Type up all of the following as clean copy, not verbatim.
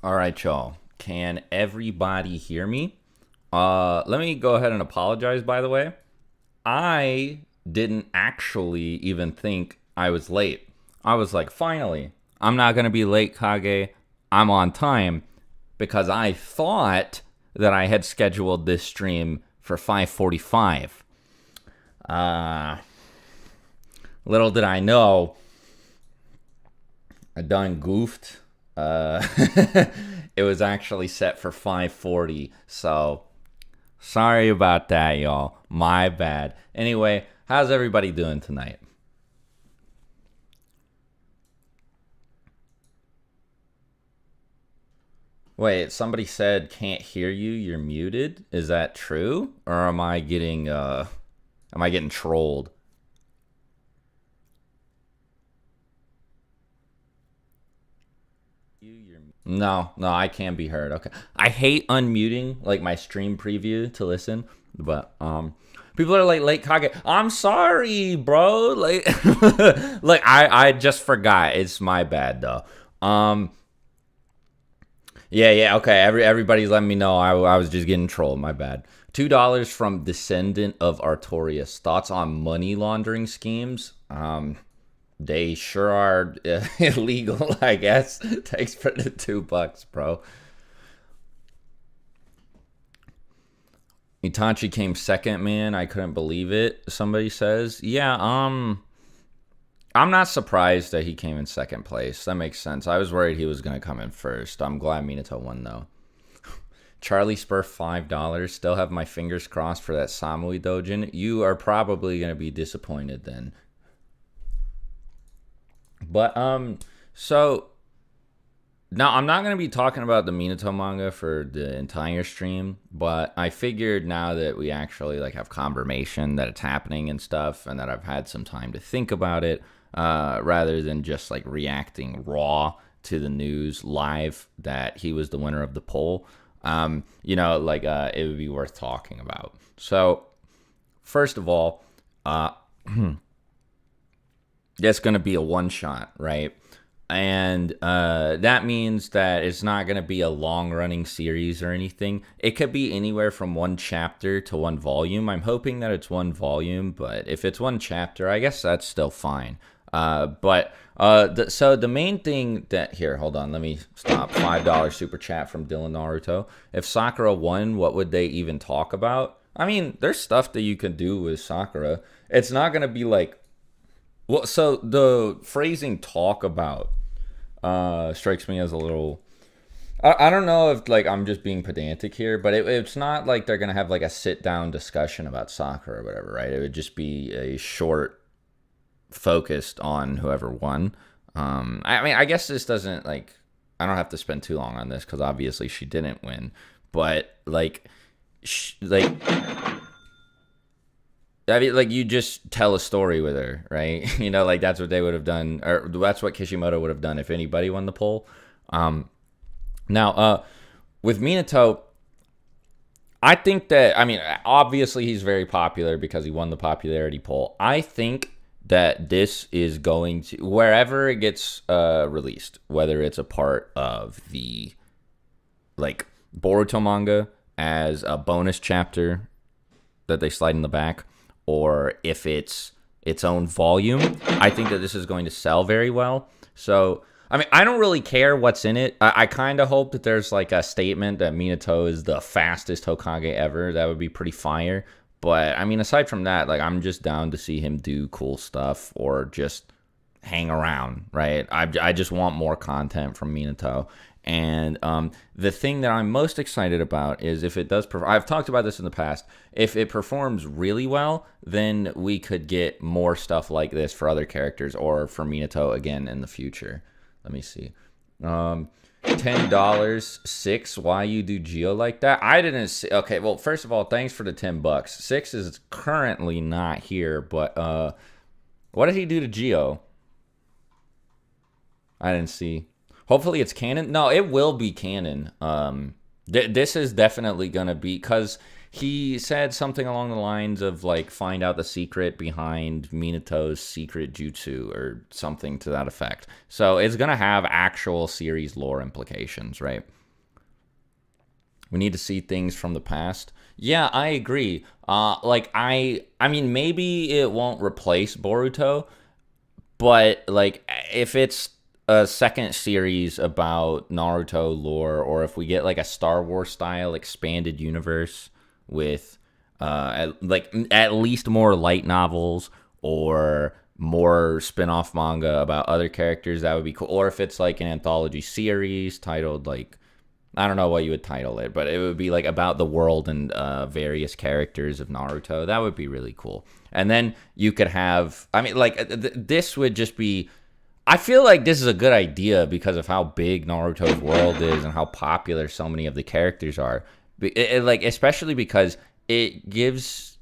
All right, y'all. Can everybody hear me? Let me go ahead and apologize, by the way. I didn't actually even think I was late. I was like, finally, I'm not going to be late, Kage. I'm on time because I thought that I had scheduled this stream for 5:45. Uh, little did I know, I done goofed. Uh, it was actually set for 5:40, so sorry about that, y'all. My bad. Anyway, how's everybody doing tonight? Wait, somebody said can't hear you. You're muted. Is that true, or am I getting trolled? No, no, I can be heard. Okay. I hate unmuting like my stream preview to listen, but people are like late Kage. I'm sorry, bro. Like like I just forgot. It's my bad though. Um yeah, okay. Everybody's letting me know I was just getting trolled. My bad. $2 from Descendant of Artorias. Thoughts on money laundering schemes? They sure are illegal, I guess. Thanks for the $2, bro. Itachi came second, man. I couldn't believe it. Somebody says, yeah. I'm not surprised that he came in second place. That makes sense. I was worried he was gonna come in first. I'm glad Minato won though. Charlie Spur $5. Still have my fingers crossed for that Samui Dojin. You are probably gonna be disappointed then. But so now I'm not gonna be talking about the Minato manga for the entire stream, but I figured now that we actually like have confirmation that it's happening and stuff, and that I've had some time to think about it, rather than just like reacting raw to the news live that he was the winner of the poll. It would be worth talking about. So first of all, that's going to be a one shot, right? And that means that it's not going to be a long running series or anything. It could be anywhere from one chapter to one volume. I'm hoping that it's one volume, but if it's one chapter, I guess that's still fine. So the main thing that here, hold on, let me stop. $5 super chat from Dylan Naruto. If Sakura won, what would they even talk about? I mean, there's stuff that you can do with Sakura. It's not going to be like, well, so the phrasing "talk about" strikes me as a little. I don't know if like I'm just being pedantic here, but it's not like they're gonna have like a sit down discussion about soccer or whatever, right? It would just be a short, focused on whoever won. I guess this doesn't like. I don't have to spend too long on this because obviously she didn't win, but like, I mean, like, you just tell a story with her, right? Like, that's what they would have done, or that's what Kishimoto would have done if anybody won the poll. Now, with Minato, I think that, I mean, obviously he's very popular because he won the popularity poll. I think that this is going to, wherever it gets released, whether it's a part of the, like, Boruto manga as a bonus chapter that they slide in the back, or if it's its own volume, I think that this is going to sell very well. So, I mean, I don't really care what's in it. I kind of hope that there's like a statement that Minato is the fastest Hokage ever. That would be pretty fire. But, I mean, aside from that, like, I'm just down to see him do cool stuff or just hang around, right? I just want more content from Minato. And the thing that I'm most excited about is if it does, I've talked about this in the past, if it performs really well, then we could get more stuff like this for other characters or for Minato again in the future. Let me see. $10, 6, why you do Geo like that? I didn't see, okay, well, first of all, thanks for the $10. 6 is currently not here, but what did he do to Geo? I didn't see. Hopefully it's canon. No, it will be canon. This is definitely going to be, because He said something along the lines of like find out the secret behind Minato's secret jutsu or something to that effect. So it's gonna have actual series lore implications, right? We need to see things from the past. Yeah, I agree. I mean, maybe it won't replace Boruto, but like if it's a second series about Naruto lore, or if we get like a Star Wars style expanded universe with at least more light novels or more spin-off manga about other characters, that would be cool. Or if it's like an anthology series titled like, I don't know what you would title it, but it would be like about the world and various characters of Naruto. That would be really cool. And then you could have, I mean, like this would just be. I feel like this is a good idea because of how big Naruto's world is and how popular so many of the characters are. Like especially because it gives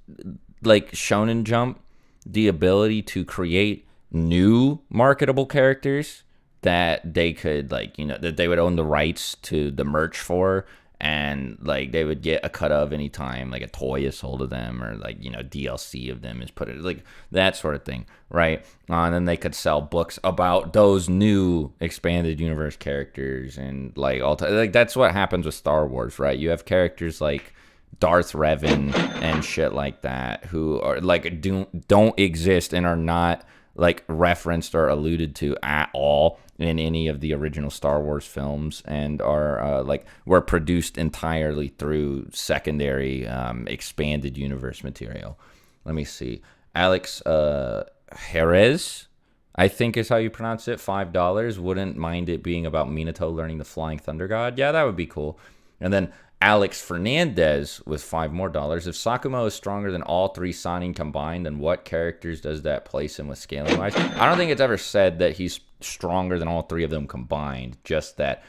like Shonen Jump the ability to create new marketable characters that they could like, that they would own the rights to the merch for, and like they would get a cut of anytime like a toy is sold to them, or like DLC of them is put in, like that sort of thing, right? And then they could sell books about those new expanded universe characters, and like like that's what happens with Star Wars, right? You have characters like Darth Revan and shit like that who are like don't exist and are not like referenced or alluded to at all in any of the original Star Wars films, and are were produced entirely through secondary expanded universe material. Let me see. Alex Jerez, I think is how you pronounce it. $5. Wouldn't mind it being about Minato learning the Flying Thunder God. Yeah, that would be cool. And then Alex Fernandez with $5 more. If Sakumo is stronger than all three Sannin combined, then what characters does that place him with scaling wise? I don't think it's ever said that he's stronger than all three of them combined, just that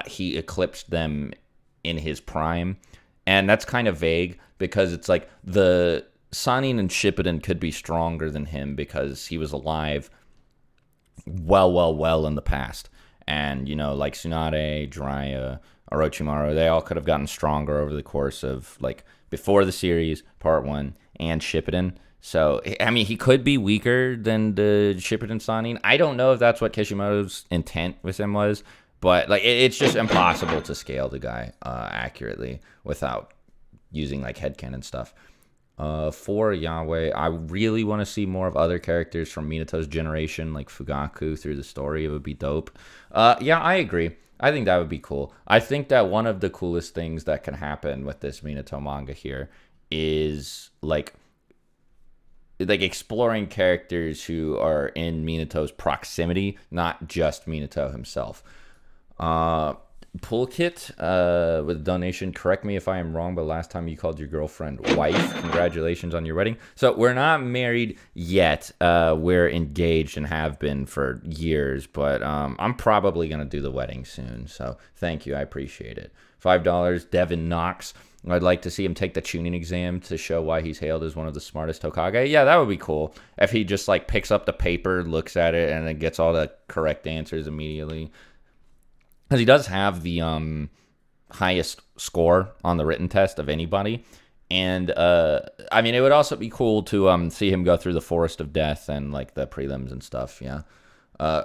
he eclipsed them in his prime. And that's kind of vague because it's like the Sannin and Shippuden could be stronger than him because he was alive well in the past. And, like Tsunade, Jiraiya, Orochimaru, they all could have gotten stronger over the course of, like, before the series, Part 1, and Shippuden. So, I mean, he could be weaker than the Shippuden Sannin. I don't know if that's what Kishimoto's intent with him was, but, like, it's just impossible to scale the guy accurately without using, like, headcanon stuff. For Yahweh, I really want to see more of other characters from Minato's generation, like Fugaku, through the story. It would be dope. Yeah, I agree. I think that would be cool. I think that one of the coolest things that can happen with this Minato manga here is like exploring characters who are in Minato's proximity, not just Minato himself. Pulkit with a donation. Correct me if I am wrong, but last time you called your girlfriend wife. Congratulations on your wedding. So we're not married yet. We're engaged and have been for years, but I'm probably going to do the wedding soon. So thank you. I appreciate it. $5. Devin Knox. I'd like to see him take the tuning exam to show why he's hailed as one of the smartest Hokage. Yeah, that would be cool. If he just like picks up the paper, looks at it, and then gets all the correct answers immediately. Because he does have the highest score on the written test of anybody. And, I mean, it would also be cool to see him go through the Forest of Death and, like, the prelims and stuff, yeah.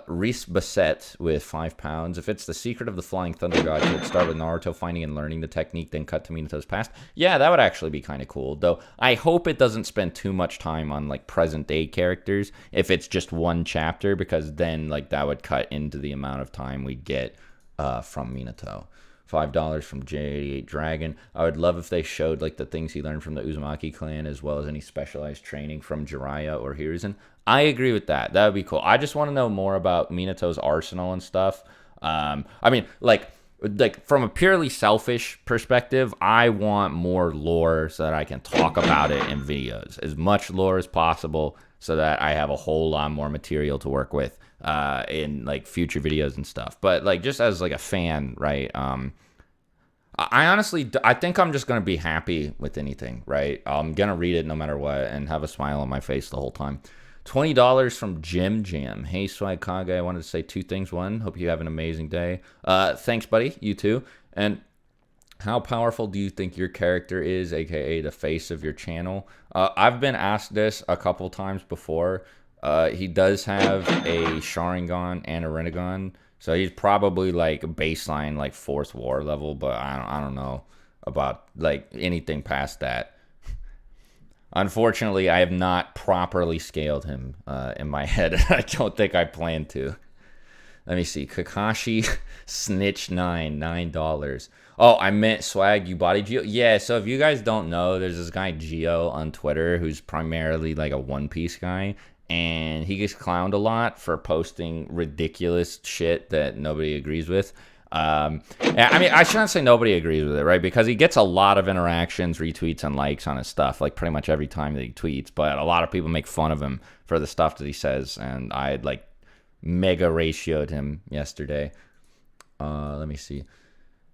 Reese Bassett with £5. If it's the secret of the Flying Thunder God, could it start with Naruto finding and learning the technique, then cut to Minato's past? Yeah, that would actually be kind of cool. Though I hope it doesn't spend too much time on, like, present-day characters if it's just one chapter, because then, like, that would cut into the amount of time we'd get from Minato. $5 from J88 Dragon. I would love if they showed like the things he learned from the Uzumaki clan, as well as any specialized training from Jiraiya or Hiruzen. I agree with that. That would be cool. I just want to know more about Minato's arsenal and stuff. I mean, like from a purely selfish perspective, I want more lore so that I can talk about it in videos. As much lore as possible so that I have a whole lot more material to work with in like future videos and stuff. But like just as like a fan, right? I honestly, I think I'm just going to be happy with anything, right? I'm going to read it no matter what and have a smile on my face the whole time. $20 from Jim Jam. Hey, Swagkage, I wanted to say two things. One, hope you have an amazing day. Thanks, buddy. You too. And How powerful do you think your character is, aka the face of your channel? I've been asked this a couple times before. He does have a Sharingan and a Rinnegan, so he's probably like baseline, like fourth war level. But I don't know about like anything past that. Unfortunately, I have not properly scaled him in my head. I don't think I plan to. Let me see. Kakashi Snitch 9, $9. Oh, I meant Swag, you body Geo. Yeah, so if you guys don't know, there's this guy Geo on Twitter who's primarily like a One Piece guy, and he gets clowned a lot for posting ridiculous shit that nobody agrees with. I mean, I shouldn't say nobody agrees with it, right? Because he gets a lot of interactions, retweets, and likes on his stuff, like pretty much every time that he tweets. But a lot of people make fun of him for the stuff that he says, and I like mega ratioed him yesterday. Let me see.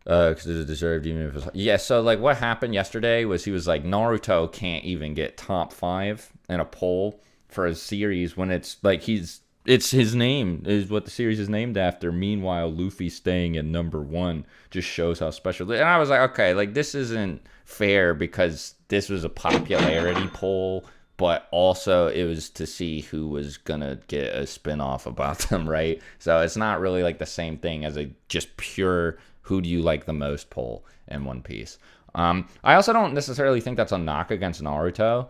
Because it deserved, even if it was... Yeah, so like what happened yesterday was he was like, Naruto can't even get top 5 in a poll for a series when it's like it's his name is what the series is named after. Meanwhile, Luffy staying at number 1 just shows how special. And I was like, okay, like this isn't fair because this was a popularity poll, but also it was to see who was gonna get a spin-off about them, right? So it's not really like the same thing as a just pure who do you like the most poll in One Piece. I also don't necessarily think that's a knock against Naruto,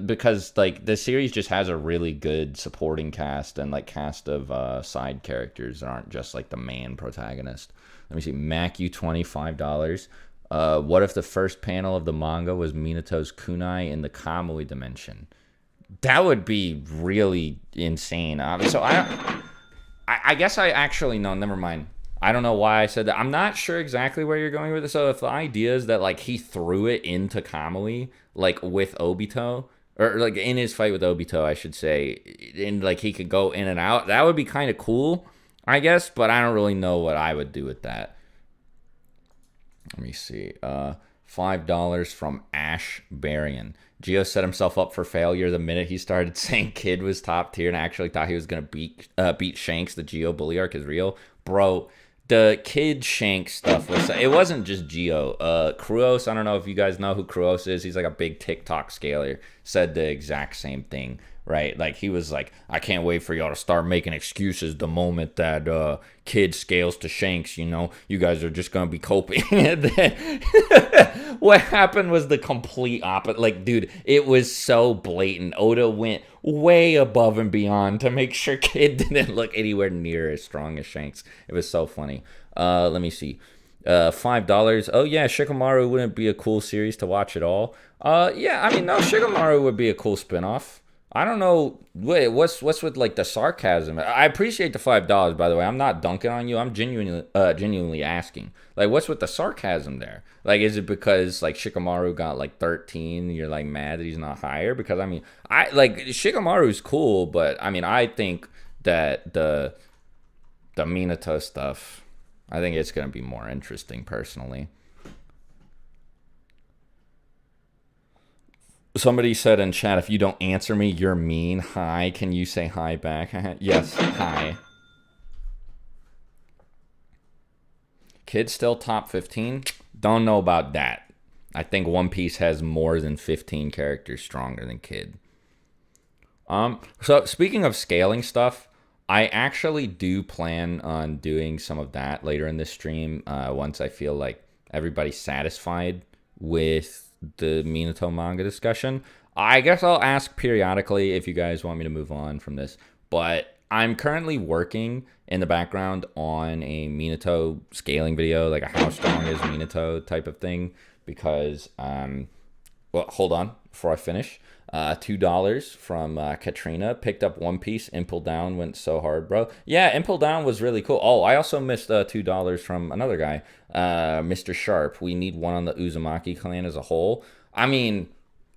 because like the series just has a really good supporting cast and like cast of side characters that aren't just like the main protagonist. Let me see. Mac, you $25. What if the first panel of the manga was Minato's kunai in the Kamui dimension? That would be really insane. So I guess I actually no. Never mind. I don't know why I said that. I'm not sure exactly where you're going with it. So if the idea is that like he threw it into Kamui, like with Obito, or like in his fight with Obito, I should say, and like he could go in and out, that would be kind of cool, I guess. But I don't really know what I would do with that. Let me see. $5 from Ash Barian. Gio set himself up for failure the minute he started saying Kid was top tier and actually thought he was gonna beat Shanks. The Gio bully arc is real, bro. The Kid Shanks stuff was, it wasn't just Gio. Kruos, I don't know if you guys know who Kruos is. He's like a big TikTok scaler. Said the exact same thing, right? Like he was like, I can't wait for y'all to start making excuses the moment that Kid scales to Shanks. You know, you guys are just gonna be coping. And then what happened was the complete opposite. Like, dude, it was so blatant. Oda went way above and beyond to make sure Kid didn't look anywhere near as strong as Shanks. It was so funny. Let me see. $5. Oh yeah, Shikamaru wouldn't be a cool series to watch at all. Yeah, I mean, no, Shikamaru would be a cool spinoff. I don't know. Wait, what's with like the sarcasm? I appreciate the $5, by the way. I'm not dunking on you. I'm genuinely asking. Like, what's with the sarcasm there? Like, is it because like Shikamaru got like 13? You're like mad that he's not higher? Because I mean, I like Shikamaru's cool, but I mean, I think that the Minato stuff, I think it's gonna be more interesting personally. Somebody said in chat, if you don't answer me, you're mean. Hi, can you say hi back? Yes, hi. Kid still top 15? Don't know about that. I think One Piece has more than 15 characters stronger than Kid. So speaking of scaling stuff, I actually do plan on doing some of that later in this stream once I feel like everybody's satisfied with the Minato manga discussion. I guess I'll ask periodically if you guys want me to move on from this, but I'm currently working in the background on a Minato scaling video, like a how strong is Minato type of thing, because well, hold on before I finish. $2 from Katrina. Picked up One Piece. Impel Down went so hard, bro. Yeah, Impel Down was really cool. Oh, I also missed $2 from another guy, Mr. Sharp. We need one on the Uzumaki clan as a whole. I mean,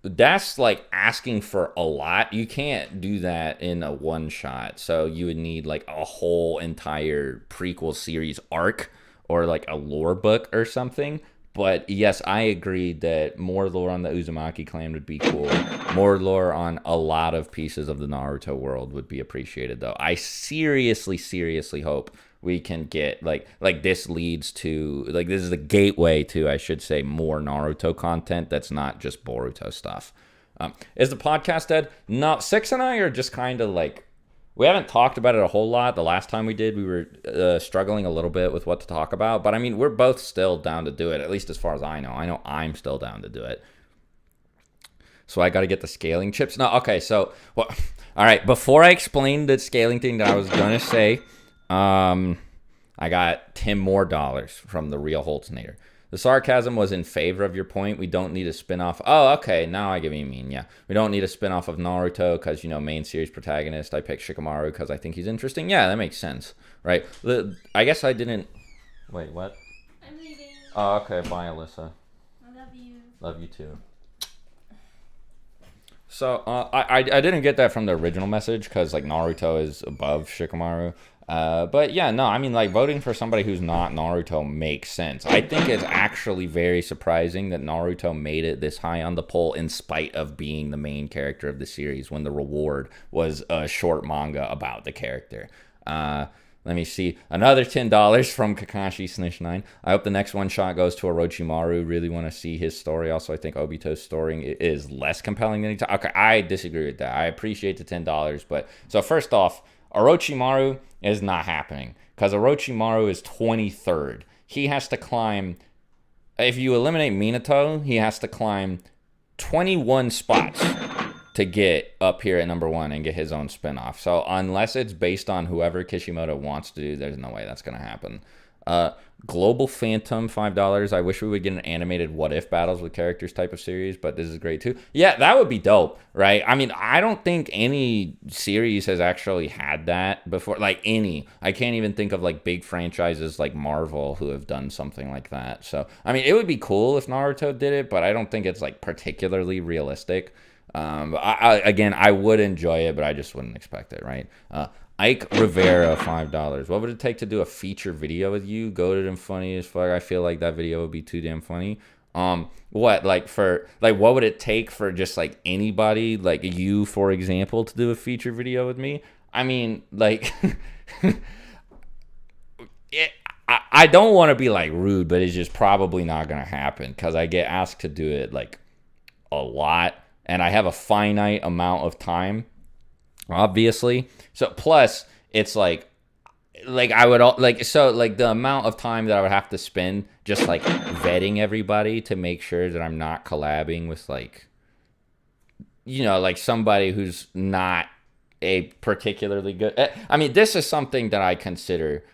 that's like asking for a lot. You can't do that in a one shot. So you would need like a whole entire prequel series arc or like a lore book or something. But yes, I agree that more lore on the Uzumaki clan would be cool. More lore on a lot of pieces of the Naruto world would be appreciated, though. I seriously hope we can get like this leads to like this is the gateway to, I should say, more Naruto content that's not just Boruto stuff. Is the podcast dead? No, Six and I are just kind of like, we haven't talked about it a whole lot. The last time we did, we were struggling a little bit with what to talk about. But I mean, we're both still down to do it, at least as far as I know. I know I'm still down to do it. So I got to get the scaling chips. No, okay, so, well, all right, before I explain the scaling thing that I was going to say, I got $10 more from the real Holtznader. The sarcasm was in favor of your point. We don't need a spinoff. Oh, okay. Now I get what you mean. Yeah. We don't need a spinoff of Naruto because, main series protagonist. I picked Shikamaru because I think he's interesting. Yeah, that makes sense. Right. I guess I didn't. Wait, what? I'm leaving. Oh, okay. Bye, Alyssa. I love you. Love you too. So I didn't get that from the original message because like Naruto is above Shikamaru. But yeah, no, I mean, like, voting for somebody who's not Naruto makes sense. I think it's actually very surprising that Naruto made it this high on the poll in spite of being the main character of the series when the reward was a short manga about the character. Let me see. Another $10 from Kakashi Snish9. I hope the next one shot goes to Orochimaru. Really want to see his story. Also, I think Obito's story is less compelling than Okay, I disagree with that. I appreciate the $10, but so first off, Orochimaru is not happening because Orochimaru is 23rd. He has to climb, if you eliminate Minato, he has to climb 21 spots to get up here at number 1 and get his own spinoff. So unless it's based on whoever Kishimoto wants to do, there's no way that's going to happen. Global Phantom, $5. I wish we would get an animated what if battles with characters type of series, but this is great too. Yeah, that would be dope, right? I mean, I don't think any series has actually had that before. Like any. I can't even think of like big franchises like Marvel who have done something like that. So, I mean, it would be cool if Naruto did it, but I don't think it's like particularly realistic. Again, I would enjoy it, but I just wouldn't expect it, right? Ike Rivera, $5. What would it take to do a feature video with you? Goated and funny as fuck. I feel like that video would be too damn funny. What would it take for just like anybody, like you, for example, to do a feature video with me? I mean, like, I don't want to be like rude, but it's just probably not gonna happen because I get asked to do it like a lot, and I have a finite amount of time. Obviously, so plus it's like I would the amount of time that I would have to spend just like vetting everybody to make sure that I'm not collabing with like like somebody who's not a particularly good. I mean, this is something that I consider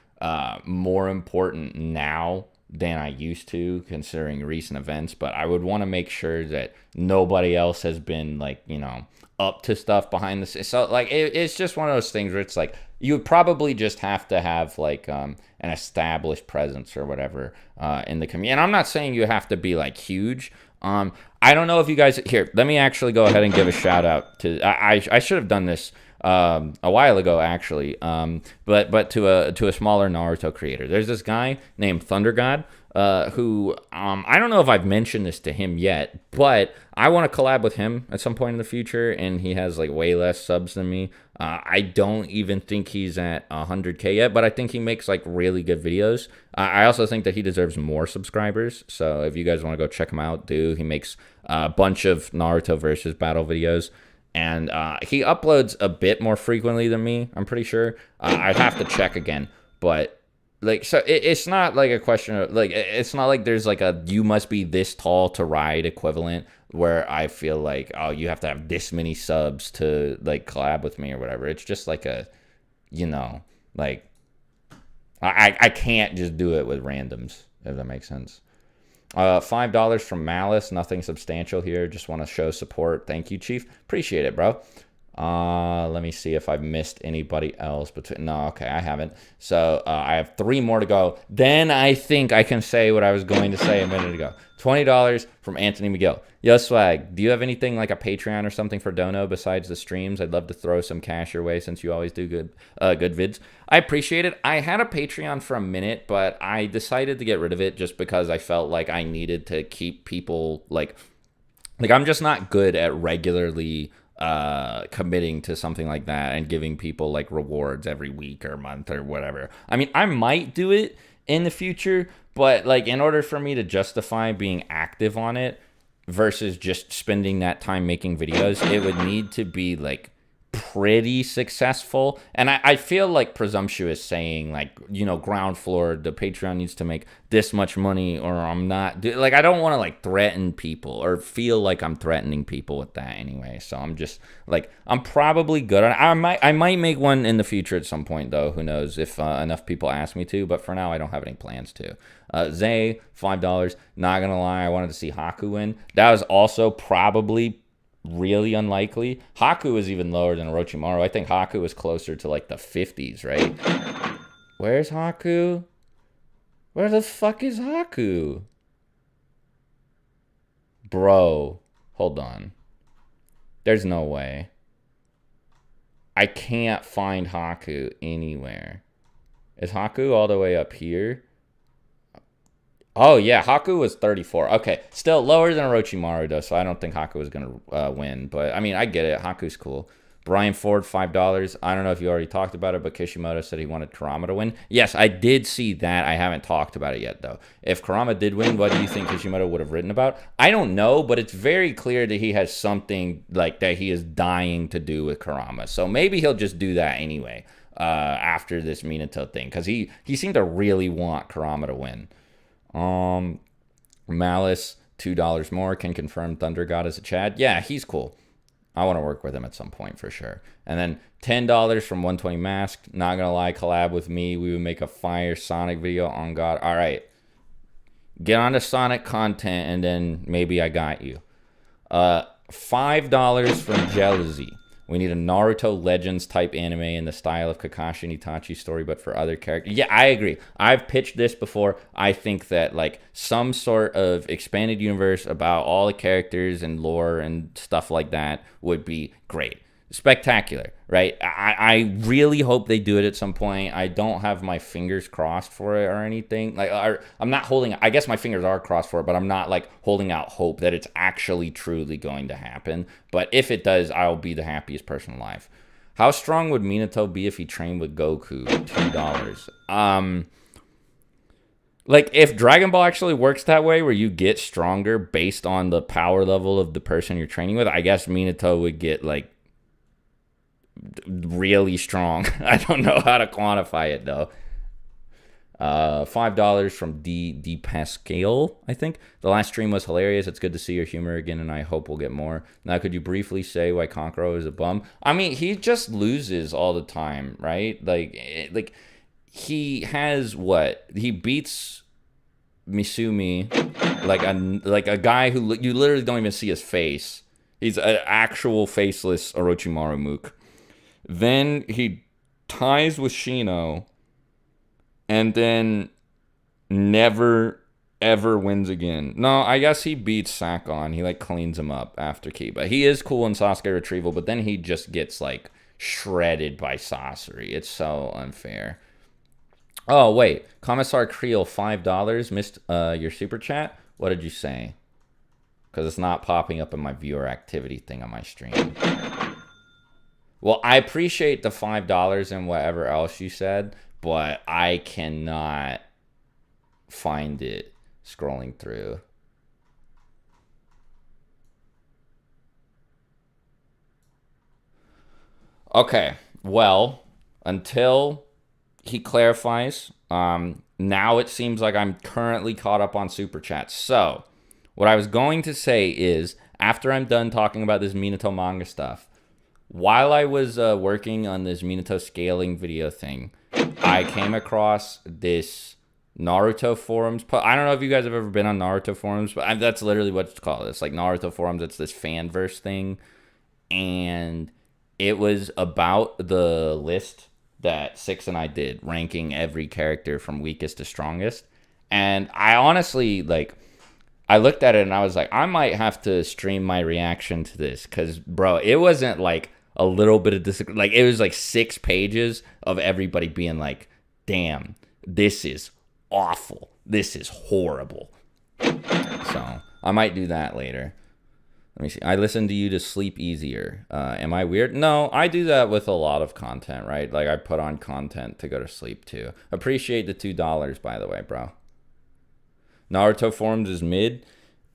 more important now than I used to, considering recent events, but I would want to make sure that nobody else has been like up to stuff behind the scenes. So like it's just one of those things where it's like you would probably just have to have like an established presence or whatever in the community. And I'm not saying you have to be like huge. I don't know if you guys here. Let me actually go ahead and give a shout out to. I should have done this a while ago actually. But to a smaller Naruto creator. There's this guy named Thunder God. Who I don't know if I've mentioned this to him yet, but I want to collab with him at some point in the future, and he has like way less subs than me. I don't even think he's at 100K yet, but I think he makes like really good videos. I also think that he deserves more subscribers, so if you guys want to go check him out, do. He makes a bunch of Naruto versus battle videos, and he uploads a bit more frequently than me, I'm pretty sure. I'd have to check again, but like, so it's not like a question of like, it's not like there's like a you must be this tall to ride equivalent where I feel like, oh, you have to have this many subs to like collab with me or whatever. It's just like a, like I can't just do it with randoms, if that makes sense. $5 from Malice, nothing substantial here. Just want to show support. Thank you, Chief. Appreciate it, bro. Let me see if I've missed anybody else. No, okay, I haven't. So I have 3 more to go. Then I think I can say what I was going to say a minute ago. $20 from Anthony Miguel. Yo, Swag, do you have anything like a Patreon or something for Dono besides the streams? I'd love to throw some cash your way since you always do good vids. I appreciate it. I had a Patreon for a minute, but I decided to get rid of it just because I felt like I needed to keep people like I'm just not good at regularly committing to something like that and giving people like rewards every week or month or whatever. I mean, I might do it in the future, but like in order for me to justify being active on it versus just spending that time making videos, it would need to be like pretty successful. And I feel like presumptuous saying like, you know, ground floor, the Patreon needs to make this much money or I'm not like, I don't want to like threaten people or feel like I'm threatening people with that anyway. So I'm just like, I'm probably good on it. I might make one in the future at some point though. Who knows if enough people ask me to, but for now I don't have any plans to. Zay, $5. Not gonna lie, I wanted to see Haku win. That was also probably really unlikely. Haku is even lower than Orochimaru. I think Haku is closer to like the 50s, right? Where's Haku? Where the fuck is Haku? Bro, hold on. There's no way. I can't find Haku anywhere. Is Haku all the way up here? Oh, yeah, Haku was 34. Okay, still lower than Orochimaru, though, so I don't think Haku was going to win. But, I mean, I get it. Haku's cool. Brian Ford, $5. I don't know if you already talked about it, but Kishimoto said he wanted Kurama to win. Yes, I did see that. I haven't talked about it yet, though. If Kurama did win, what do you think Kishimoto would have written about? I don't know, but it's very clear that he has something like that he is dying to do with Kurama. So maybe he'll just do that anyway after this Minato thing, because he seemed to really want Kurama to win. Malice, $2 more, can confirm Thunder God is a Chad. Yeah, he's cool. I want to work with him at some point for sure. And then $10 from 120 Mask. Not gonna lie, collab with me. We would make a fire Sonic video on God. All right, get on to Sonic content, and then maybe I got you. $5 from Jealousy. We need a Naruto Legends type anime in the style of Kakashi and Itachi's story, but for other characters. Yeah, I agree. I've pitched this before. I think that like some sort of expanded universe about all the characters and lore and stuff like that would be great. Spectacular, right? I really hope they do it at some point. I don't have my fingers crossed for it or anything. Like I'm not holding, I guess my fingers are crossed for it, but I'm not like holding out hope that it's actually truly going to happen. But if it does, I'll be the happiest person alive. How strong would Minato be if he trained with Goku? $2. Like if Dragon Ball actually works that way where you get stronger based on the power level of the person you're training with, I guess Minato would get like really strong. I don't know how to quantify it though. $5 from D Pascal, I think. The last stream was hilarious. It's good to see your humor again, and I hope we'll get more. Now, could you briefly say why Kankuro is a bum? I mean, he just loses all the time, right? Like he has what? He beats Misumi, like a guy who you literally don't even see his face. He's an actual faceless Orochimaru mook. Then he ties with Shino, and then never, ever wins again. No, I guess he beats Sakon. He, like, cleans him up after Kiba. He is cool in Sasuke Retrieval, but then he just gets, like, shredded by Sasori. It's so unfair. Oh, wait. Commissar Creel, $5. Missed your super chat? What did you say? Because it's not popping up in my viewer activity thing on my stream. Well, I appreciate the $5 and whatever else you said, but I cannot find it scrolling through. Okay, well, until he clarifies, now it seems like I'm currently caught up on Super Chats. So, what I was going to say is, after I'm done talking about this Minato manga stuff, while I was working on this Minato scaling video thing, I came across this Naruto forums. I don't know if you guys have ever been on Naruto forums, but that's literally what it's called. It's like Naruto forums. It's this fanverse thing. And it was about the list that Six and I did, ranking every character from weakest to strongest. And I honestly, like, I looked at it and I was like, I might have to stream my reaction to this. Because, bro, it wasn't like a little bit of disagreement. Like, it was like 6 pages of everybody being like, damn, this is awful. This is horrible. So, I might do that later. Let me see. I listen to you to sleep easier. Am I weird? No, I do that with a lot of content, right? Like I put on content to go to sleep too. Appreciate the $2, by the way, bro. Naruto forums is mid.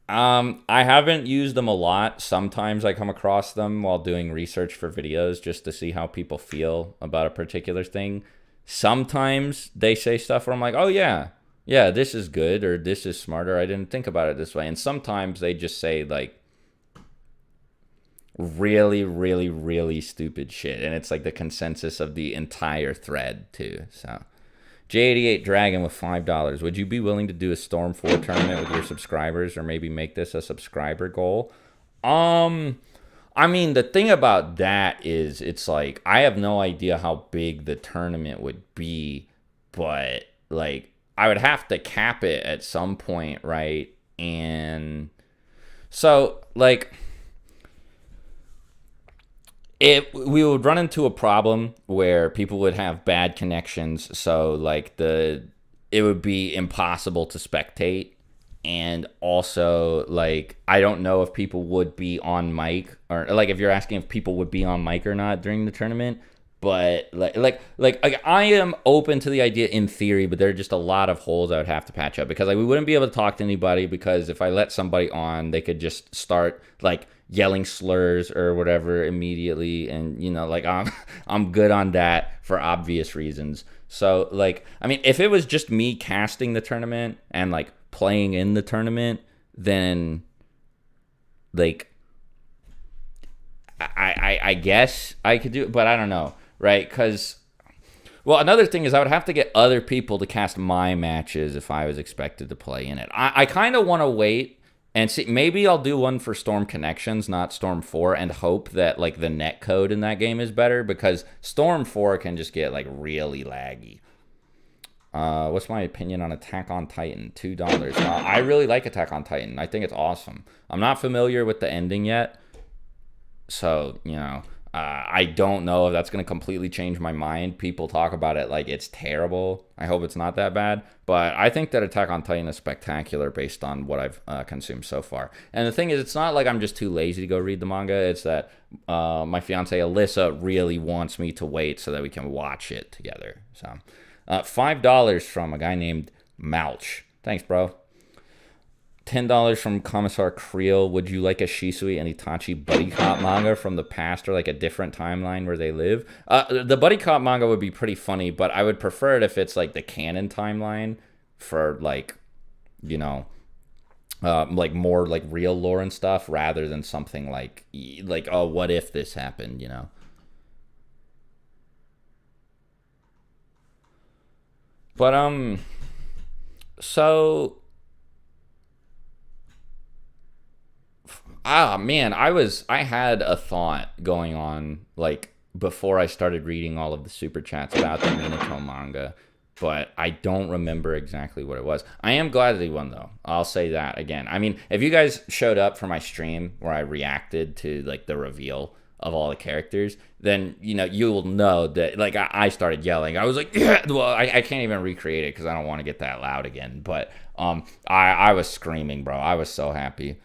I haven't used them a lot. Sometimes I come across them while doing research for videos just to see how people feel about a particular thing. Sometimes they say stuff where I'm like, oh yeah, this is good, or this is smarter. I didn't think about it this way. And sometimes they just say like really, really, really stupid shit. And it's like the consensus of the entire thread too. So J88 Dragon with $5. Would you be willing to do a Storm 4 tournament with your subscribers, or maybe make this a subscriber goal? I mean, the thing about that is it's like I have no idea how big the tournament would be, but like I would have to cap it at some point, right? And so like we would run into a problem where people would have bad connections, so like it would be impossible to spectate. And also, like, I don't know if people would be on mic, or like if you're asking if people would be on mic or not during the tournament. But like I am open to the idea in theory, but there are just a lot of holes I would have to patch up, because like we wouldn't be able to talk to anybody, because if I let somebody on, they could just start like yelling slurs or whatever immediately, and you know, like I'm good on that for obvious reasons. So like, I mean, if it was just me casting the tournament and like playing in the tournament, then like I guess I could do it, but I don't know, right? Because, well, another thing is I would have to get other people to cast my matches if I was expected to play in it. I kind of want to wait and see. Maybe I'll do one for Storm Connections, not Storm 4, and hope that like the net code in that game is better, because Storm 4 can just get like really laggy. What's my opinion on Attack on Titan? $2. I really like Attack on Titan. I think it's awesome. I'm not familiar with the ending yet, so you know, I don't know if that's going to completely change my mind. People talk about it like it's terrible. I hope it's not that bad, but I think that Attack on Titan is spectacular based on what I've consumed so far. And the thing is, it's not like I'm just too lazy to go read the manga. It's that my fiance Alyssa really wants me to wait so that we can watch it together. So $5 from a guy named Mouch. Thanks, bro. $10 from Commissar Creel. Would you like a Shisui and Itachi buddy cop manga from the past, or like a different timeline where they live? The buddy cop manga would be pretty funny, but I would prefer it if it's like the canon timeline for like, you know, like more like real lore and stuff, rather than something like oh, what if this happened, you know? But so man, I had a thought going on like before I started reading all of the super chats about the Minato manga, but I don't remember exactly what it was. I am glad that he won, though. I'll say that again. I mean, if you guys showed up for my stream where I reacted to like the reveal of all the characters, then you know, you'll know that like I started yelling. I was like, yeah. Well, I can't even recreate it because I don't want to get that loud again. But I was screaming, bro. I was so happy.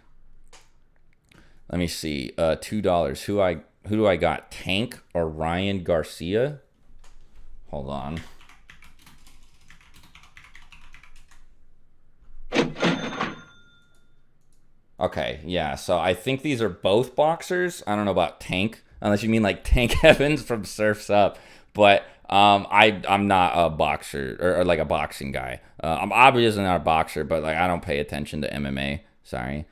Let me see. $2. Who do I got? Tank or Ryan Garcia? Hold on. Okay, yeah, so I think these are both boxers. I don't know about Tank, unless you mean like Tank Evans from Surf's Up. But I'm not a boxer, or like a boxing guy. I'm obviously not a boxer, but like I don't pay attention to MMA. Sorry.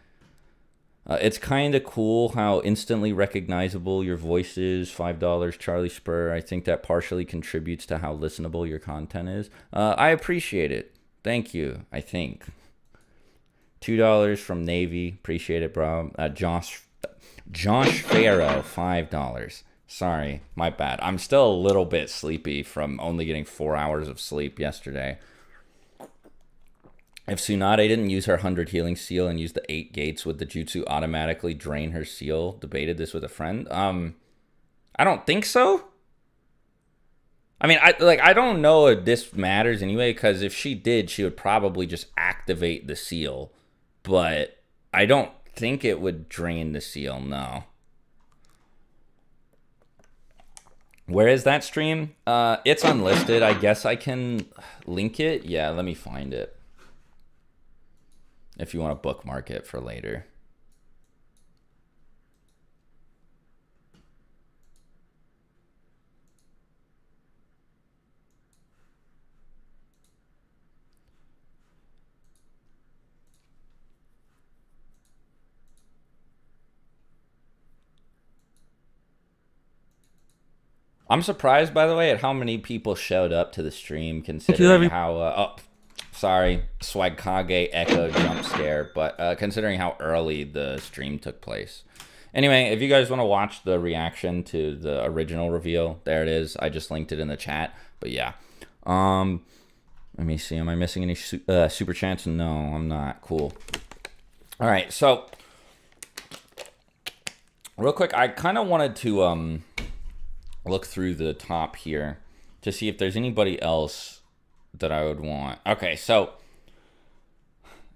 It's kind of cool how instantly recognizable your voice is. $5, Charlie Spur. I think that partially contributes to how listenable your content is. I appreciate it. Thank you, I think. $2 from Navy. Appreciate it, bro. Josh Farrow, $5. Sorry, my bad. I'm still a little bit sleepy from only getting 4 hours of sleep yesterday. If Tsunade didn't use her 100 healing seal and use the 8 gates, would the jutsu automatically drain her seal? Debated this with a friend. I don't think so. I mean, I don't know if this matters anyway, because if she did, she would probably just activate the seal. But I don't think it would drain the seal, no. Where is that stream? It's unlisted. I guess I can link it. Yeah, let me find it. If you want to bookmark it for later. I'm surprised, by the way, at how many people showed up to the stream, considering how... oh, sorry, Swagkage echo jump scare, but considering how early the stream took place. Anyway, if you guys want to watch the reaction to the original reveal, there it is. I just linked it in the chat. But yeah. Let me see. Am I missing any super chats? No, I'm not. Cool. All right, so... real quick, I kind of wanted to... look through the top here to see if there's anybody else that I would want. Okay, so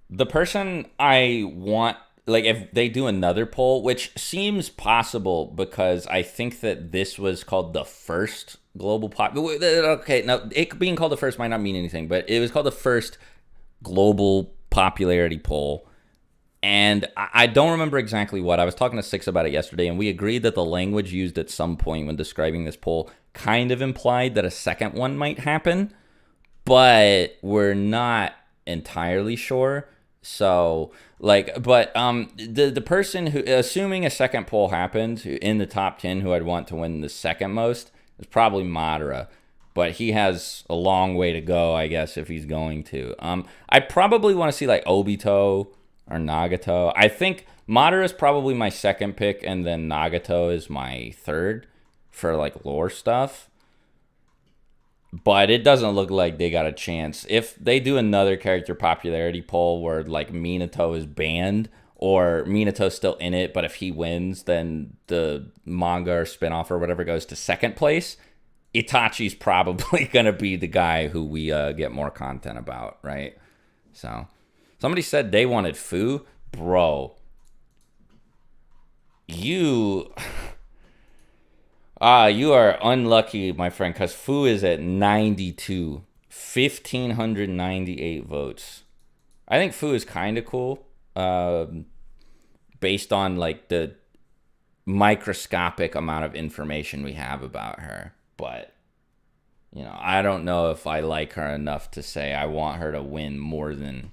the person I want, like if they do another poll, which seems possible because I think that this was called the first global pop. Okay, now it being called the first might not mean anything, but it was called the first global popularity poll. And I don't remember exactly what. I was talking to Six about it yesterday, and we agreed that the language used at some point when describing this poll kind of implied that a second one might happen, but we're not entirely sure. So, like, but the person who, assuming a second poll happened in the top 10, who I'd want to win the second most is probably Madara. But he has a long way to go, I guess, if he's going to. I'd probably want to see, like, Obito or Nagato. I think Madara is probably my second pick, and then Nagato is my third for like lore stuff. But it doesn't look like they got a chance. If they do another character popularity poll where like Minato is banned or Minato's still in it, but if he wins, then the manga or spinoff or whatever goes to second place, Itachi's probably going to be the guy who we get more content about, right? So... somebody said they wanted Fu. Bro. You are unlucky, my friend, because Fu is at 92. 1,598 votes. I think Fu is kind of cool. Based on, like, the microscopic amount of information we have about her. But, you know, I don't know if I like her enough to say I want her to win more than...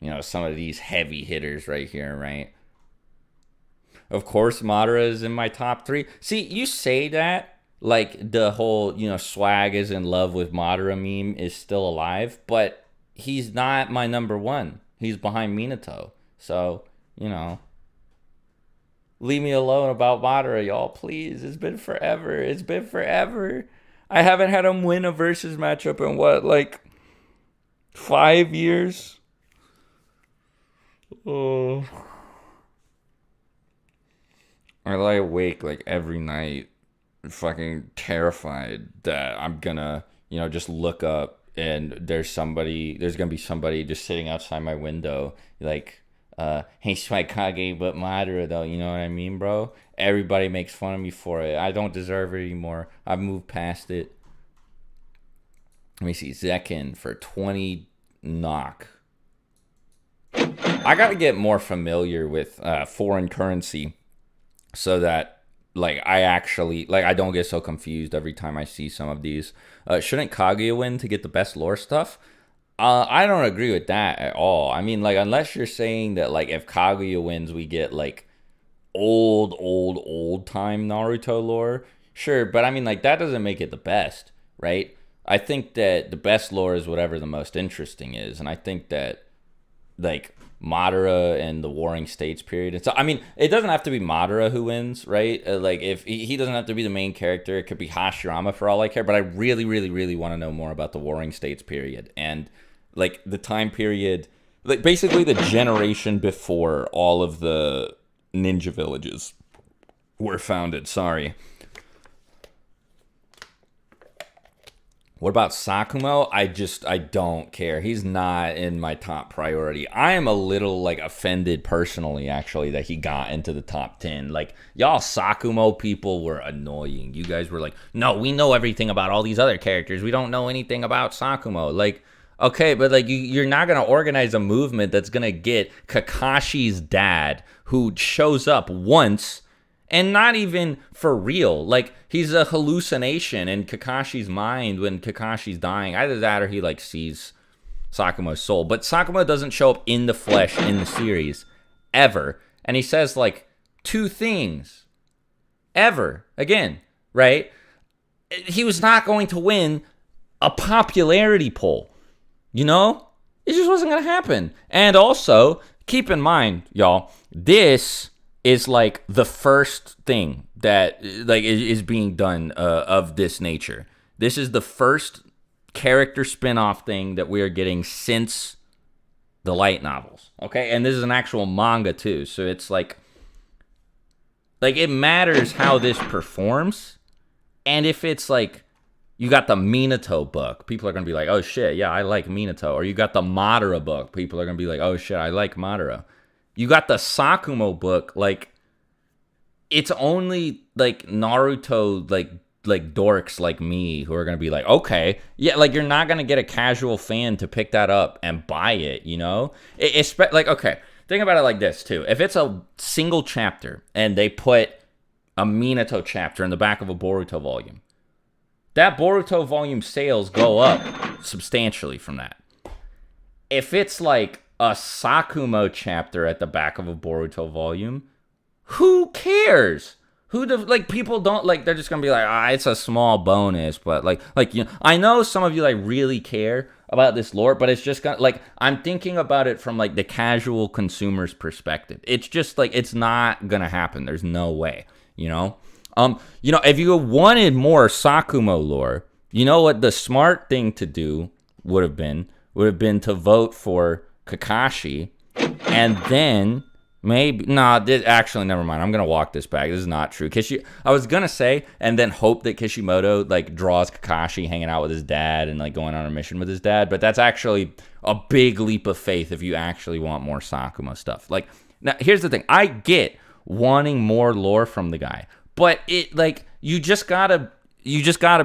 you know, some of these heavy hitters right here, right? Of course, Madara is in my top 3. See, you say that like the whole, you know, Swag is in love with Madara meme is still alive, but he's not my number 1. He's behind Minato. So, you know, leave me alone about Madara, y'all, please. It's been forever. It's been forever. I haven't had him win a versus matchup in what, like 5 years? Oh, I lie awake like every night, fucking terrified that I'm gonna, you know, just look up and there's gonna be somebody just sitting outside my window, like, hey, Swagkage, but Madara though, you know what I mean, bro? Everybody makes fun of me for it. I don't deserve it anymore. I've moved past it. Let me see, Zekin for 20 knock. I gotta get more familiar with foreign currency so that like I actually like I don't get so confused every time I see some of these. Shouldn't Kaguya win to get the best lore stuff? I don't agree with that at all. I mean, like, unless you're saying that like if Kaguya wins we get like old time Naruto lore, sure, but I mean, like, that doesn't make it the best, right? I think that the best lore is whatever the most interesting is, and I think that like Madara and the Warring States period. And so, I mean, it doesn't have to be Madara who wins, right? Like, if he doesn't have to be the main character, it could be Hashirama for all I care. But I really, really, really want to know more about the Warring States period and like the time period, like basically the generation before all of the ninja villages were founded. Sorry. What about Sakumo? I don't care. He's not in my top priority. I am a little like offended personally, actually, that he got into the top 10. Like, y'all Sakumo people were annoying. You guys were like, no, we know everything about all these other characters. We don't know anything about Sakumo. Like, okay, but like you're not gonna organize a movement that's gonna get Kakashi's dad, who shows up once and not even for real. Like, he's a hallucination in Kakashi's mind when Kakashi's dying. Either that or he, like, sees Sakumo's soul. But Sakumo doesn't show up in the flesh in the series ever. And he says, like, 2 things. Ever. Again, right? He was not going to win a popularity poll. You know? It just wasn't going to happen. And also, keep in mind, y'all, this is like the first thing that like is being done of this nature. This is the first character spin-off thing that we are getting since the light novels. Okay, and this is an actual manga too, so it's like it matters how this performs. And if it's like you got the Minato book, people are gonna be like, oh shit, yeah, I like Minato. Or you got the Madara book, people are gonna be like, oh shit, I like Madara. You got the Sakumo book, like, it's only, like, Naruto, like dorks like me who are going to be like, okay, yeah, like, you're not going to get a casual fan to pick that up and buy it, you know? It's, like, okay, think about it like this, too. If it's a single chapter and they put a Minato chapter in the back of a Boruto volume, that Boruto volume sales go up substantially from that. If it's, like, a Sakumo chapter at the back of a Boruto volume, who cares? People don't, like, they're just gonna be like, it's a small bonus, but like, you know, I know some of you, like, really care about this lore, but it's just gonna, like, I'm thinking about it from, like, the casual consumer's perspective. It's just, like, it's not gonna happen. There's no way, you know? If you wanted more Sakumo lore, you know what the smart thing to do would have been to vote for Kakashi, and then actually, never mind. I'm gonna walk this back. This is not true. I was gonna say, and then hope that Kishimoto, like, draws Kakashi hanging out with his dad and, like, going on a mission with his dad, but that's actually a big leap of faith if you actually want more Sakumo stuff. Like, now, here's the thing. I get wanting more lore from the guy, but it, like, you just gotta